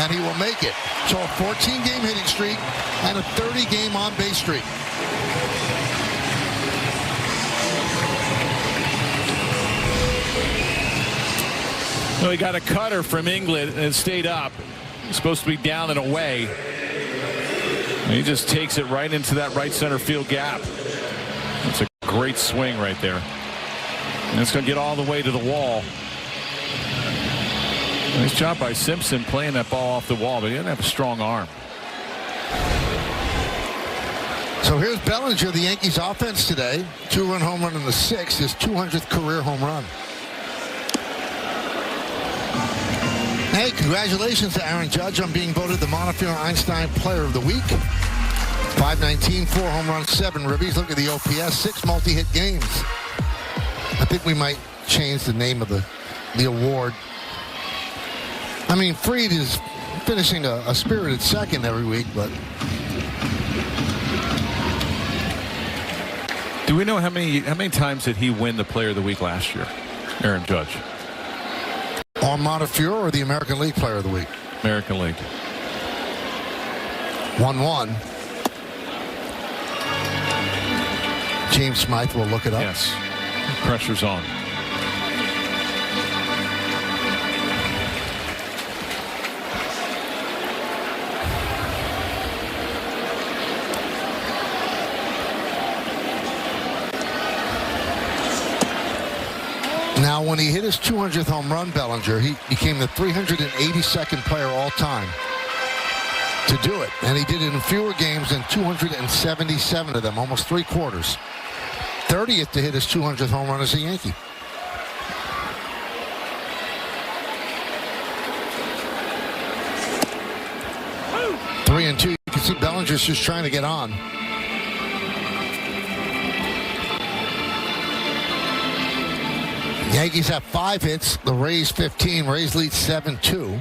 and he will make it. So a 14-game hitting streak and a 30-game on-base streak. Well, he got a cutter from England and stayed up. He's supposed to be down and away. And he just takes it right into that right center field gap. That's a great swing right there. And it's going to get all the way to the wall. Nice job by Simpson playing that ball off the wall, but he didn't have a strong arm. So here's Bellinger, the Yankees offense today. 2-run home run in the 6th, his 200th career home run. Hey, congratulations to Aaron Judge on being voted the Montefiore Einstein Player of the Week. 519, 4 home runs, 7 ribbies. Look at the OPS, 6 multi-hit games. I think we might change the name of the award. I mean, Fried is finishing a spirited second every week, but... Do we know how many times did he win the Player of the Week last year, Aaron Judge? On Montefiore or the American League Player of the Week? American League. 1-1. James Smythe will look it up. Yes. Pressure's on. Now, when he hit his 200th home run, Bellinger, he became the 382nd player all time to do it. And he did it in fewer games than 277 of them, almost 3/4. 30th to hit his 200th home run as a Yankee. Woo! 3-2. You can see Bellinger's just trying to get on. Yankees have 5 hits. The Rays 15. Rays lead 7-2.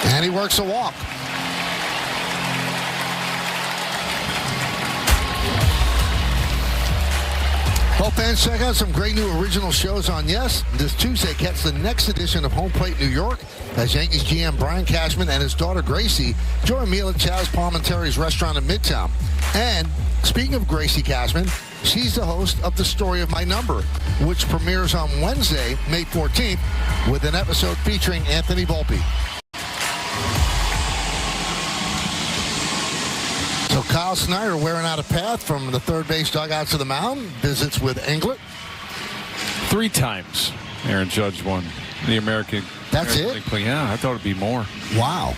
And he works a walk. Well, fans, check out some great new original shows on Yes. This Tuesday, catch the next edition of Home Plate New York as Yankees GM Brian Cashman and his daughter Gracie enjoy a meal at Chaz Palminteri's restaurant in Midtown. And speaking of Gracie Cashman, she's the host of The Story of My Number, which premieres on Wednesday, May 14th, with an episode featuring Anthony Volpe. So Kyle Snyder wearing out a path from the third base dugout to the mound. Visits with Englert. 3 times Aaron Judge won the American. That's American it? League. Yeah, I thought it'd be more. Wow.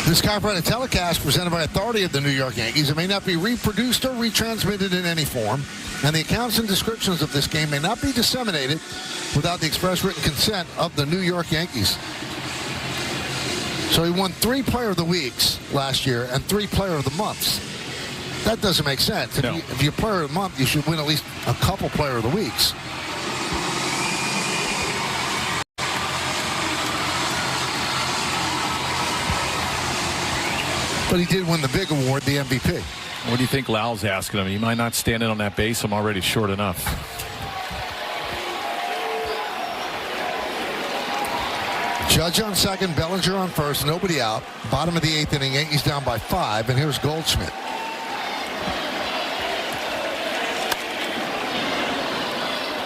This copyrighted telecast presented by authority of the New York Yankees. It may not be reproduced or retransmitted in any form, and the accounts and descriptions of this game may not be disseminated without the express written consent of the New York Yankees. So he won 3 Player of the Weeks last year and 3 Player of the Months. That doesn't make sense. No. If you're Player of the Month, you should win at least a couple Player of the Weeks. But he did win the big award, the MVP. What do you think Lau's asking him? He might not stand in on that base. I'm already short enough. Judge on second, Bellinger on first, nobody out. Bottom of the 8th inning, Yankees down by 5, and here's Goldschmidt.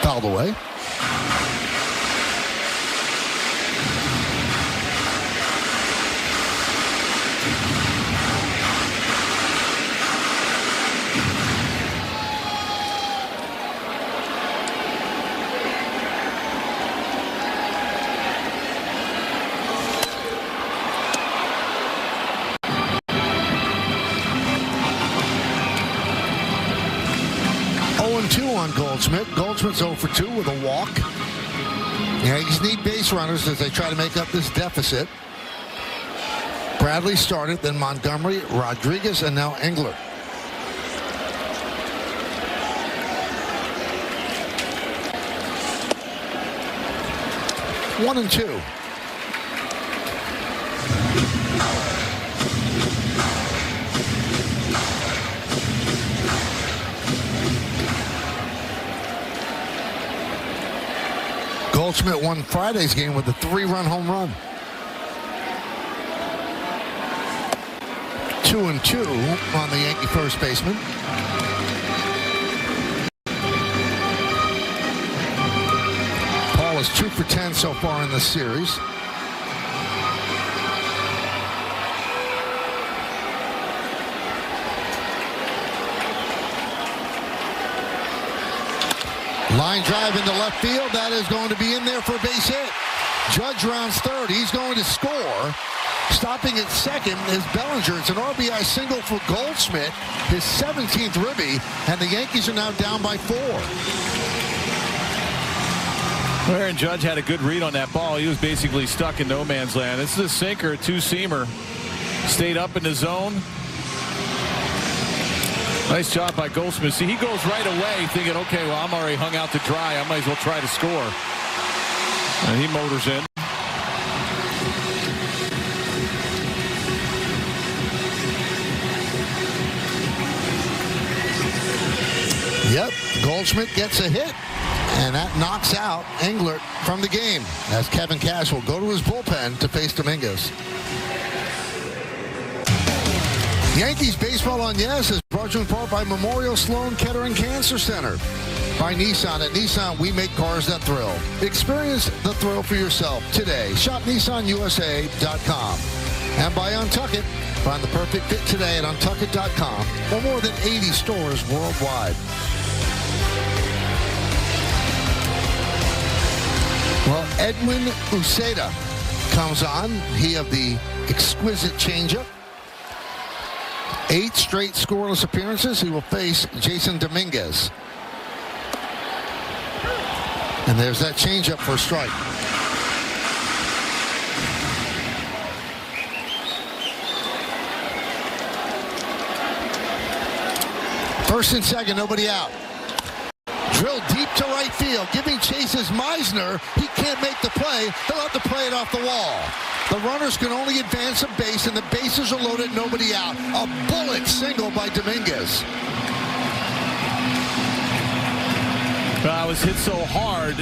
Fouled away. On Goldschmidt. Goldschmidt's 0 for 2 with a walk. Yankees need base runners as they try to make up this deficit. Bradley started, then Montgomery, Rodriguez, and now Engler. One and 2. Goldschmidt won Friday's game with a 3-run home run. 2 and 2 on the Yankee first baseman. Paul is 2 for 10 so far in this series. Line drive into left field. That is going to be in there for a base hit. Judge rounds third. He's going to score. Stopping at second is Bellinger. It's an RBI single for Goldschmidt, his 17th ribby, and the Yankees are now down by 4. Aaron Judge had a good read on that ball. He was basically stuck in no man's land. This is a sinker, a 2-seamer. Stayed up in the zone. Nice job by Goldschmidt. See, he goes right away thinking, okay, well, I'm already hung out to dry. I might as well try to score. And he motors in. Yep, Goldschmidt gets a hit, and that knocks out Engler from the game as Kevin Cash will go to his bullpen to face Dominguez. Yankees Baseball on Yes is brought to you in part by Memorial Sloan Kettering Cancer Center. By Nissan. At Nissan, we make cars that thrill. Experience the thrill for yourself today. Shop NissanUSA.com. And by Untuckit. Find the perfect fit today at Untuckit.com or more than 80 stores worldwide. Well, Edwin Uceda comes on. He of the exquisite changeup. 8 straight scoreless appearances. He will face Jason Dominguez. And there's that changeup for a strike. First and second, nobody out. Drilled deep to right field, giving chases Meisner. He can't make the play. He'll have to play it off the wall. The runners can only advance a base, and the bases are loaded, nobody out. A bullet single by Dominguez. I was hit so hard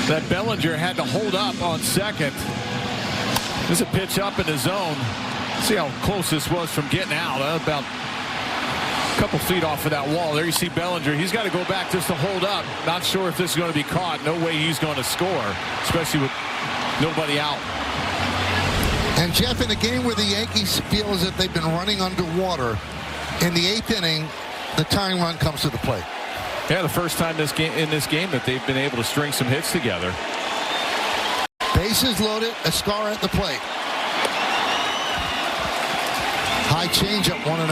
that Bellinger had to hold up on second. This is a pitch up in the zone. See how close this was from getting out. About a couple feet off of that wall. There you see Bellinger. He's got to go back just to hold up. Not sure if this is going to be caught. No way he's going to score, especially with nobody out. And Jeff, in a game where the Yankees feel as if they've been running underwater, in the 8th inning, the tying run comes to the plate. Yeah, the first time in this game that they've been able to string some hits together. Bases loaded, Escar at the plate. High changeup, 1-0.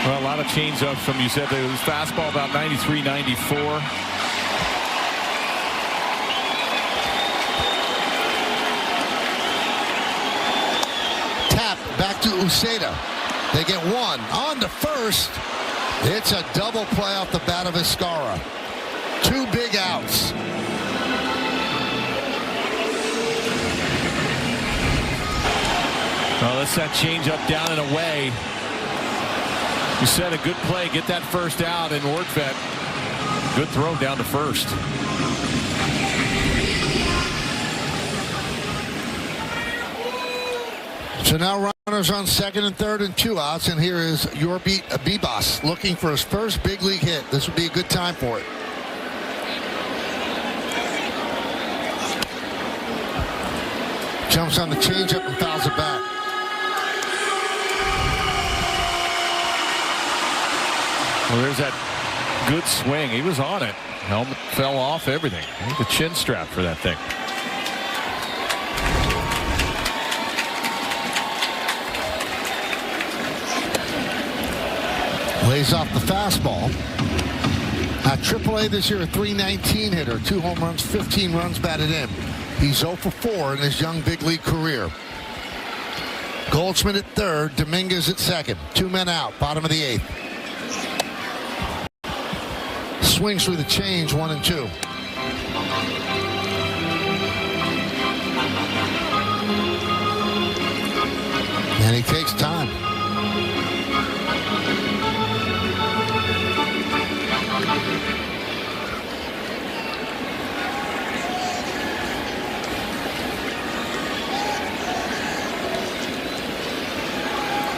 Well, a lot of changeups from, you said it was fastball about 93, 94. Tap back to Uceda. They get one on to first. It's a double play off the bat of Vizcarra. 2 big outs. Well, that's that changeup down and away. You said a good play, get that first out, and Ortvet, good throw down to first. So now runners on second and third and 2 outs, and here is Bibas looking for his first big league hit. This would be a good time for it. Jumps on the changeup and fouls it back. Well, there's that good swing. He was on it. Helmet fell off, everything. The chin strap for that thing. Lays off the fastball. At AAA this year, a .319 hitter, 2 home runs, 15 runs batted in. He's 0 for 4 in his young big league career. Goldschmidt at third, Dominguez at second. 2 men out, bottom of the 8th. Swings through the change, 1-2. And he takes time.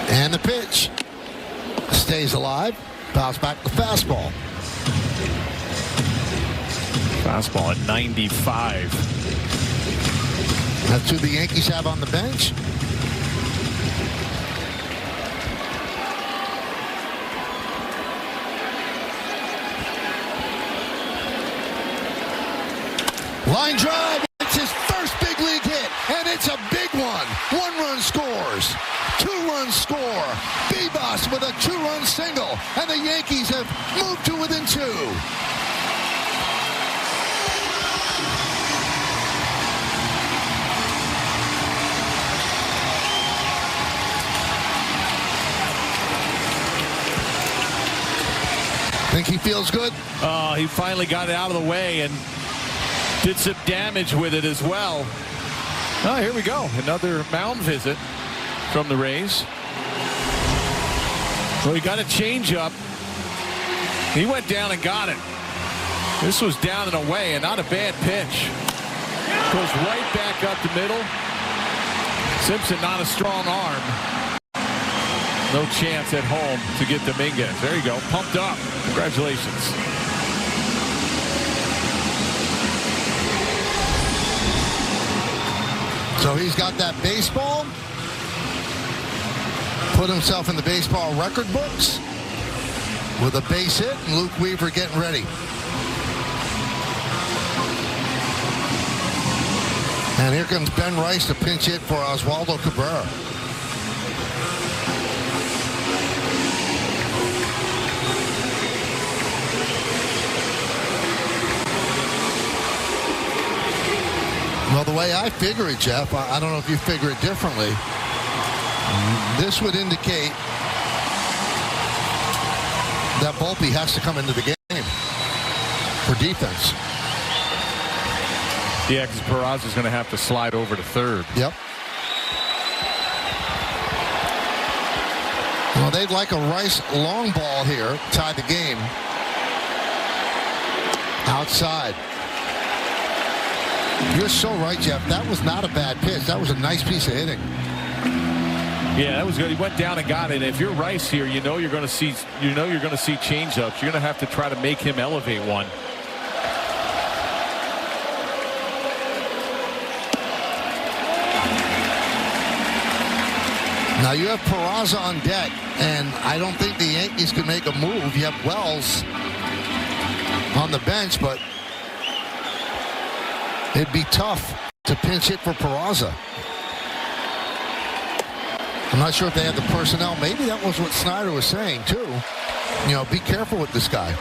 And the pitch stays alive. Bounce back the fastball. Fastball at 95. That's who the Yankees have on the bench. Line drive. It's his first big league hit, and it's a big one. 1 run scores. 2 runs score. Bibas with a 2-run single, and the Yankees have moved to within 2. Think he feels good? He finally got it out of the way and did some damage with it as well. Oh, here we go. Another mound visit from the Rays. Well, he got a changeup. He went down and got it. This was down and away, and not a bad pitch. Goes right back up the middle. Simpson, not a strong arm. No chance at home to get Dominguez. There you go. Pumped up. Congratulations. So he's got that baseball. Put himself in the baseball record books with a base hit, and Luke Weaver getting ready. And here comes Ben Rice to pinch hit for Oswaldo Cabrera. Well, the way I figure it, Jeff, I don't know if you figure it differently. This would indicate that Volpe has to come into the game for defense. Yeah, because Peraza's going to have to slide over to third. Yep. Well, they'd like a Rice long ball here, tie the game. Outside. You're so right, Jeff. That was not a bad pitch. That was a nice piece of hitting. Yeah, that was good. He went down and got it. If you're Rice here, you know you're going to see changeups. You're going to have to try to make him elevate one. Now you have Peraza on deck, and I don't think the Yankees can make a move. You have Wells on the bench, but it'd be tough to pinch hit for Peraza. I'm not sure if they had the personnel. Maybe that was what Snyder was saying, too. You know, be careful with this guy.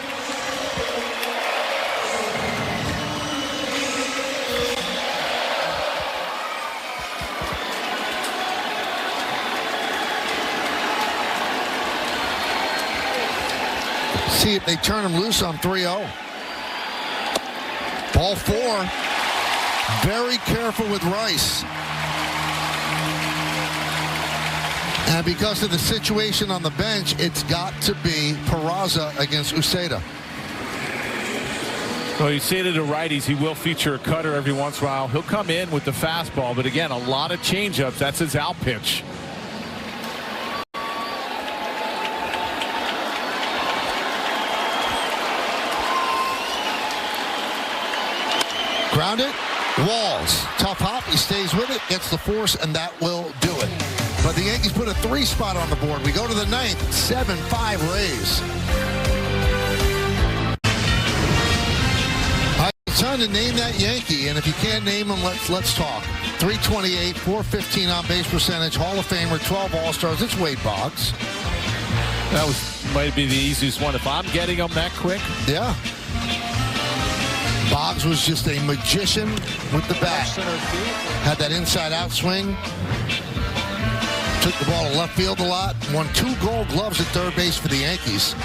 See if they turn him loose on 3-0. Ball 4. Very careful with Rice. And because of the situation on the bench, it's got to be Peraza against Uceda. Well, you say to the righties, he will feature a cutter every once in a while. He'll come in with the fastball, but again, a lot of changeups. That's his out pitch. Grounded. Walls. Tough hop. He stays with it. Gets the force, and that will do it. But the Yankees put a 3 spot on the board. We go to the 9th. 7-5 Rays. All right, it's time to name that Yankee. And if you can't name him, let's talk. 328, 415 on base percentage, Hall of Famer, 12 All-Stars. It's Wade Boggs. That might be the easiest one. If I'm getting him that quick. Yeah. Boggs was just a magician with the bat. Had that inside-out swing. Took the ball to left field a lot. Won 2 Gold Gloves at third base for the Yankees.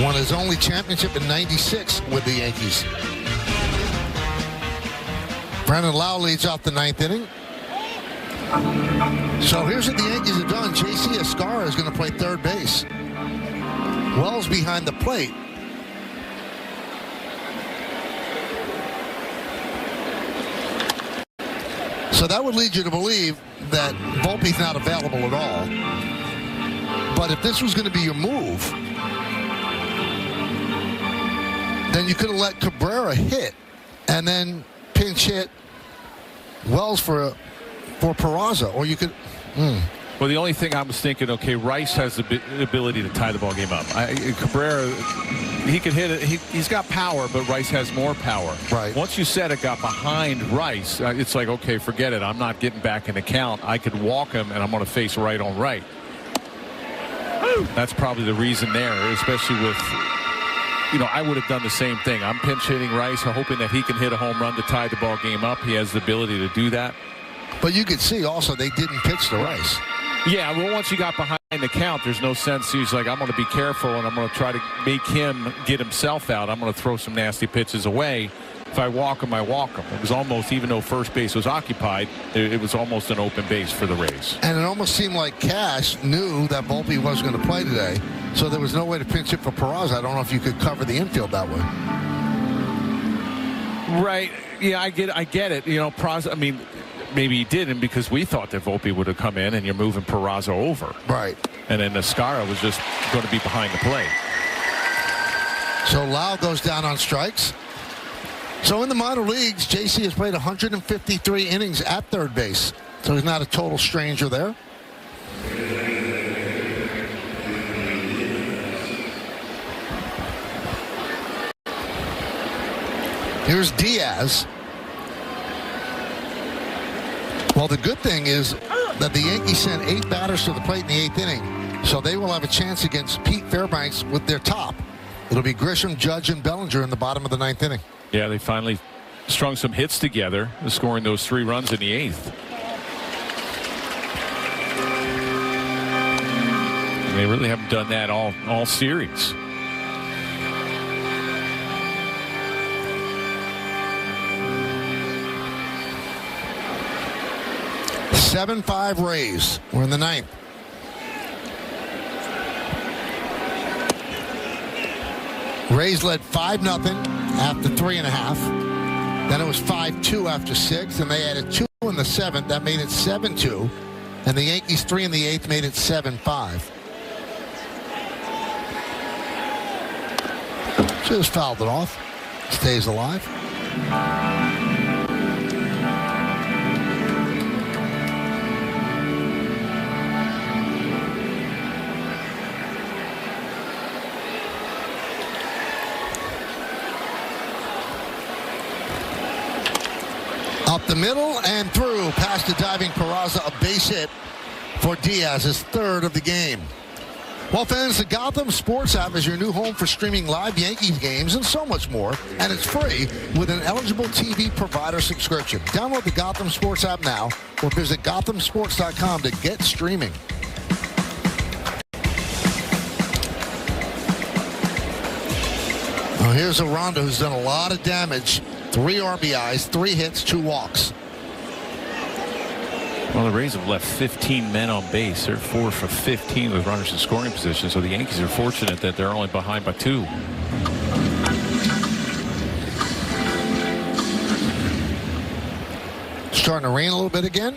Won his only championship in '96 with the Yankees. Brandon Lau leads off the 9th inning. So here's what the Yankees have done. J.C. Escarra is going to play third base. Wells behind the plate. So that would lead you to believe that Volpe's not available at all. But if this was going to be your move, then you could have let Cabrera hit and then pinch hit Wells for Peraza, or you could. Well, the only thing I was thinking, okay, Rice has the ability to tie the ball game up. Cabrera, he can hit it. He's got power, but Rice has more power. Right. Once you said it got behind Rice, it's like, okay, forget it. I'm not getting back in the count. I could walk him, and I'm going to face right on right. That's probably the reason there, especially with, I would have done the same thing. I'm pinch hitting Rice, hoping that he can hit a home run to tie the ball game up. He has the ability to do that. But you could see also they didn't pitch to Rice. Yeah, well, once you got behind the count, there's no sense. He's like, I'm going to be careful, and I'm going to try to make him get himself out. I'm going to throw some nasty pitches away. If I walk him, I walk him. It was almost, even though first base was occupied, it was almost an open base for the Rays. And it almost seemed like Cash knew that Volpe wasn't going to play today, so there was no way to pinch it for Peraza. I don't know if you could cover the infield that way. Right. Yeah, I get it. Peraza, maybe he didn't, because we thought that Volpe would have come in and you're moving Peraza over. Right. And then Escarra was just going to be behind the plate. So Lau goes down on strikes. So in the minor leagues, JC has played 153 innings at third base. So he's not a total stranger there. Here's Diaz. Well, the good thing is that the Yankees sent 8 batters to the plate in the 8th inning. So they will have a chance against Pete Fairbanks with their top. It'll be Grisham, Judge, and Bellinger in the bottom of the 9th inning. Yeah, they finally strung some hits together, scoring those 3 runs in the 8th. They really haven't done that all series. Seven 7-5 Rays. We're in the 9th. Rays led 5-0 after 3.5. Then it was 5-2 after 6, and they added 2 in the 7th. That made it 7-2. And the Yankees 3 in the 8th made it 7-5. Just fouled it off. Stays alive. Up the middle and through past the diving Peraza, a base hit for for Diaz's third of the game. Well, fans, the Gotham Sports app is your new home for streaming live Yankees games and so much more, and it's free with an eligible TV provider subscription. Download the Gotham Sports app now or visit gothamsports.com to get streaming. Now here's Aranda, who's done a lot of damage. 3 RBIs, 3 hits, 2 walks. Well, the Rays have left 15 men on base. They're 4 for 15 with runners in scoring position. So the Yankees are fortunate that they're only behind by 2. Starting to rain a little bit again.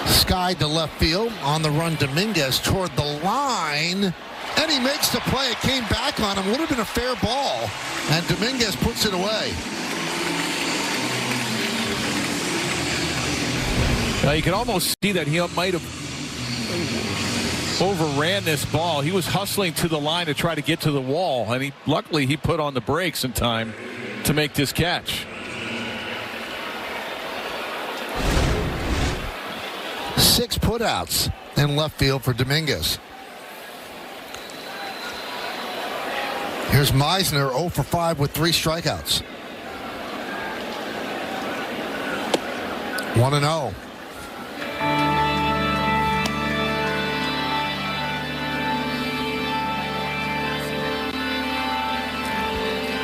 Sky to left field. On the run, Dominguez toward the line. And he makes the play. It came back on him. Would have been a fair ball. And Dominguez puts it away. Now you can almost see that he might have overran this ball. He was hustling to the line to try to get to the wall. And luckily he put on the brakes in time to make this catch. 6 putouts in left field for Dominguez. Here's Meisner, 0 for 5 with 3 strikeouts. 1-0.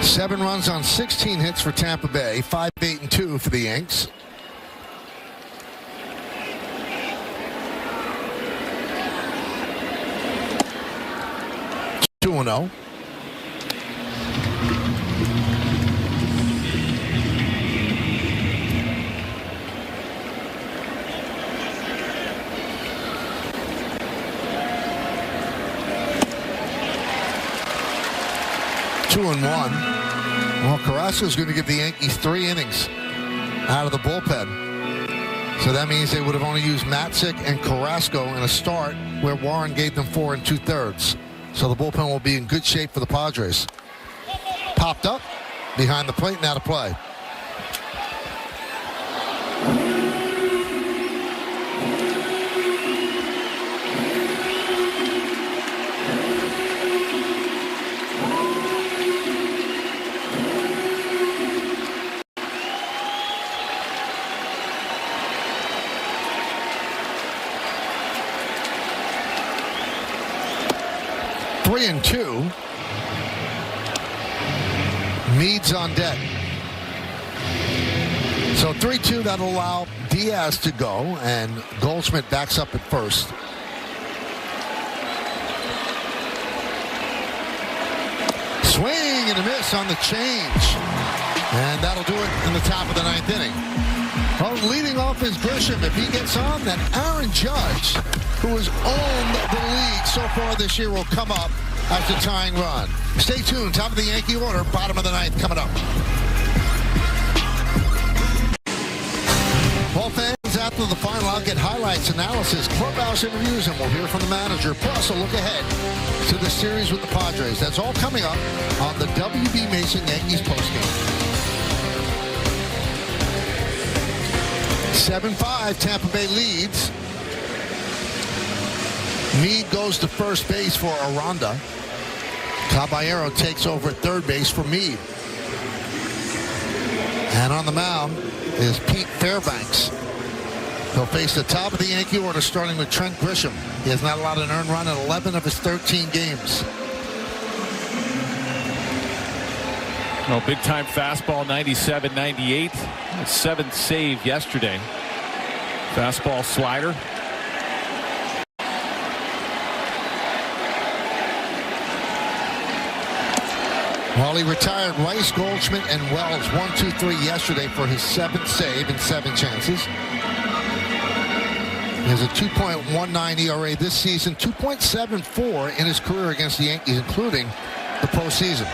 Seven runs on 16 hits for Tampa Bay. 5-8-2 for the Yanks. Two 2-0. Well, Carrasco's going to give the Yankees 3 innings out of the bullpen. So that means they would have only used Matzik and Carrasco in a start where Warren gave them 4 2/3. So the bullpen will be in good shape for the Padres. Popped up behind the plate, now to play. Three and 2. Meade's on deck. So 3-2, that'll allow Diaz to go, and Goldschmidt backs up at first. Swing and a miss on the change. And that'll do it in the top of the 9th inning. Well, leading off is Grisham. If he gets on, then Aaron Judge, who has owned the league so far this year, will come up as the tying run. Stay tuned. Top of the Yankee order, bottom of the 9th coming up. Well, fans, after the final, I'll get highlights, analysis, clubhouse interviews, and we'll hear from the manager. Plus, a look ahead to the series with the Padres. That's all coming up on the W.B. Mason Yankees postgame. 7-5, Tampa Bay leads. Meade goes to first base for Aranda. Caballero takes over at third base for Meade. And on the mound is Pete Fairbanks. He'll face the top of the Yankee order, starting with Trent Grisham. He has not allowed an earned run in 11 of his 13 games. Well, big-time fastball, 97-98. 7th save yesterday. Fastball slider. Well, he retired Rice, Goldschmidt, and Wells 1, 2, 3 yesterday for his 7th save in 7 chances. He has a 2.19 ERA this season, 2.74 in his career against the Yankees, including the postseason.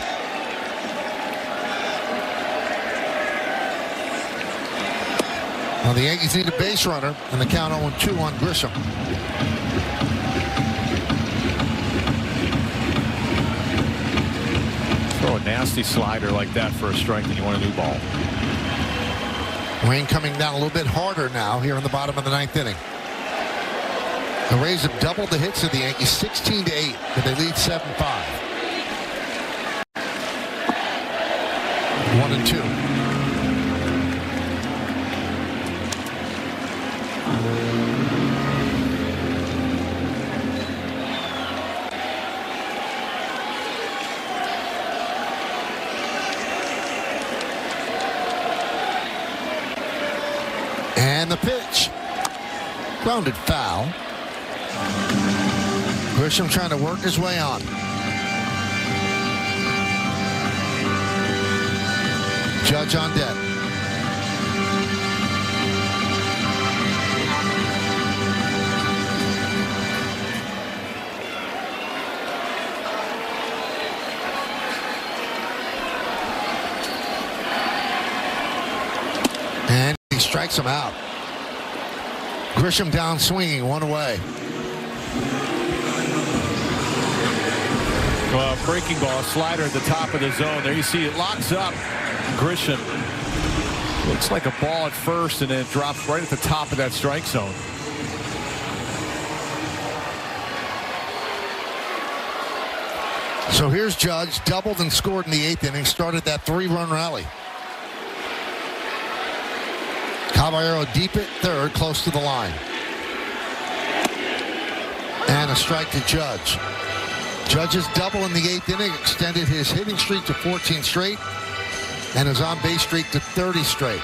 Well, the Yankees need a base runner, and the count 0-2 on Grisham. Throwing nasty slider like that for a strike, and you want a new ball. Rain coming down a little bit harder now here in the bottom of the 9th inning. The Rays have doubled the hits of the Yankees 16-8, but they lead 7-5. 1-2. And the pitch. Grounded foul. Grisham trying to work his way on. Judge on deck. And he strikes him out. Grisham down swinging, one away. Well, breaking ball, slider at the top of the zone. There you see it locks up. Grisham. Looks like a ball at first, and then it drops right at the top of that strike zone. So here's Judge, doubled and scored in the 8th inning, started that 3-run rally. Caballero deep at third, close to the line. And a strike to Judge. Judge's double in the 8th inning extended his hitting streak to 14 straight and his on-base streak to 30 straight.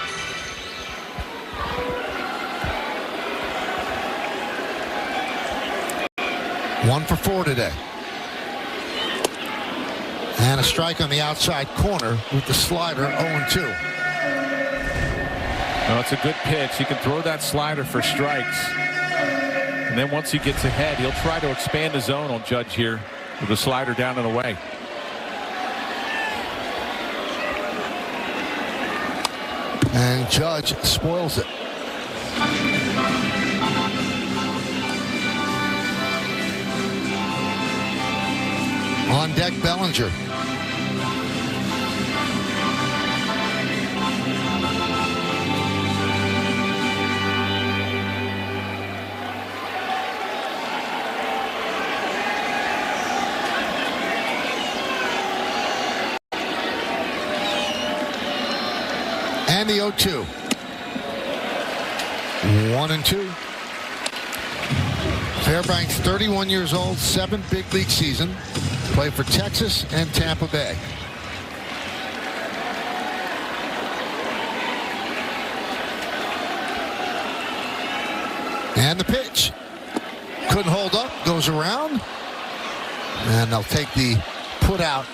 One for 4 today. And a strike on the outside corner with the slider 0-2. Well, it's a good pitch. He can throw that slider for strikes. And then once he gets ahead, he'll try to expand the zone on Judge here with the slider down and away. And Judge spoils it. On deck, Bellinger. And the 0-2. 1-2. Fairbanks, 31 years old, 7th big league season. Played for Texas and Tampa Bay. And the pitch. Couldn't hold up, goes around. And they'll take the put out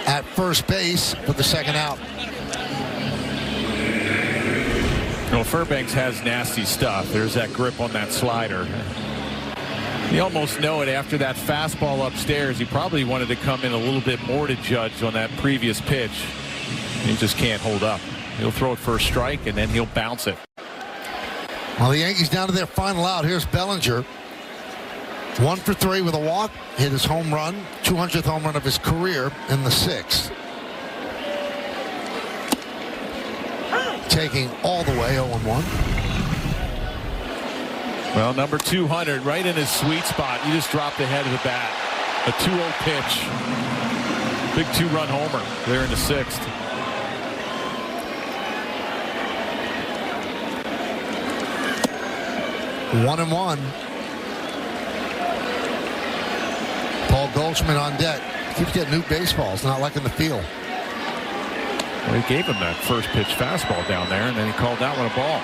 at first base for the second out. Well, Fairbanks has nasty stuff. There's that grip on that slider. You almost know it after that fastball upstairs. He probably wanted to come in a little bit more to Judge on that previous pitch. He just can't hold up. He'll throw it for a strike, and then he'll bounce it. Well, the Yankees down to their final out. Here's Bellinger. 1 for 3 with a walk. Hit his home run. 200th home run of his career in the 6th. Taking all the way 0-1. Well, number 200 right in his sweet spot. He just dropped the head of the bat. A 2-0 pitch. Big 2-run homer there in the 6th. One and one. Paul Goldschmidt on deck. Keeps getting new baseballs, not liking the feel. Well, he gave him that first pitch fastball down there, and then he called that one a ball.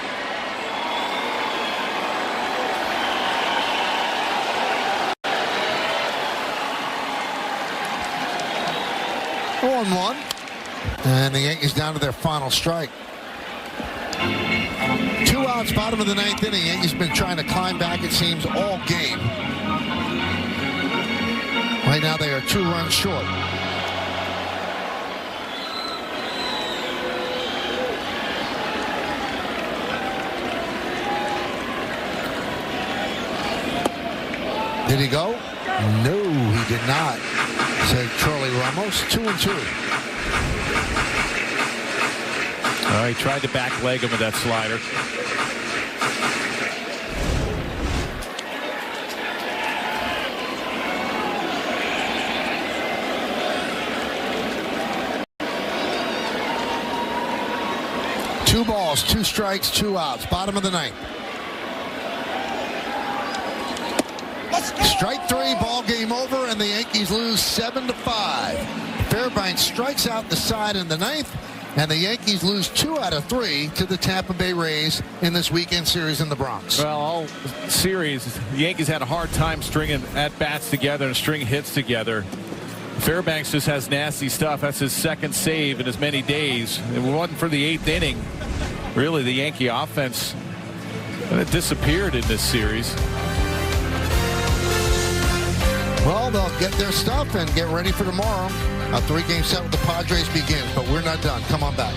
One, and the Yankees down to their final strike. 2 outs, bottom of the 9th inning. Yankees been trying to climb back, it seems, all game. Right now they are 2 runs short. Did he go? No, he did not, said Charlie Ramos. 2-2. He tried to back leg him with that slider. Two balls, 2 strikes, 2 outs. Bottom of the 9th. Strike 3, ball game over, and the Yankees lose 7-5. Fairbanks strikes out the side in the 9th, and the Yankees lose 2 out of 3 to the Tampa Bay Rays in this weekend series in the Bronx. Well, all series, the Yankees had a hard time stringing at-bats together and string hits together. Fairbanks just has nasty stuff. That's his 2nd save in as many days. If it wasn't for the 8th inning, really the Yankee offense disappeared in this series. Well, they'll get their stuff and get ready for tomorrow. A 3-game set with the Padres begins, but we're not done. Come on back.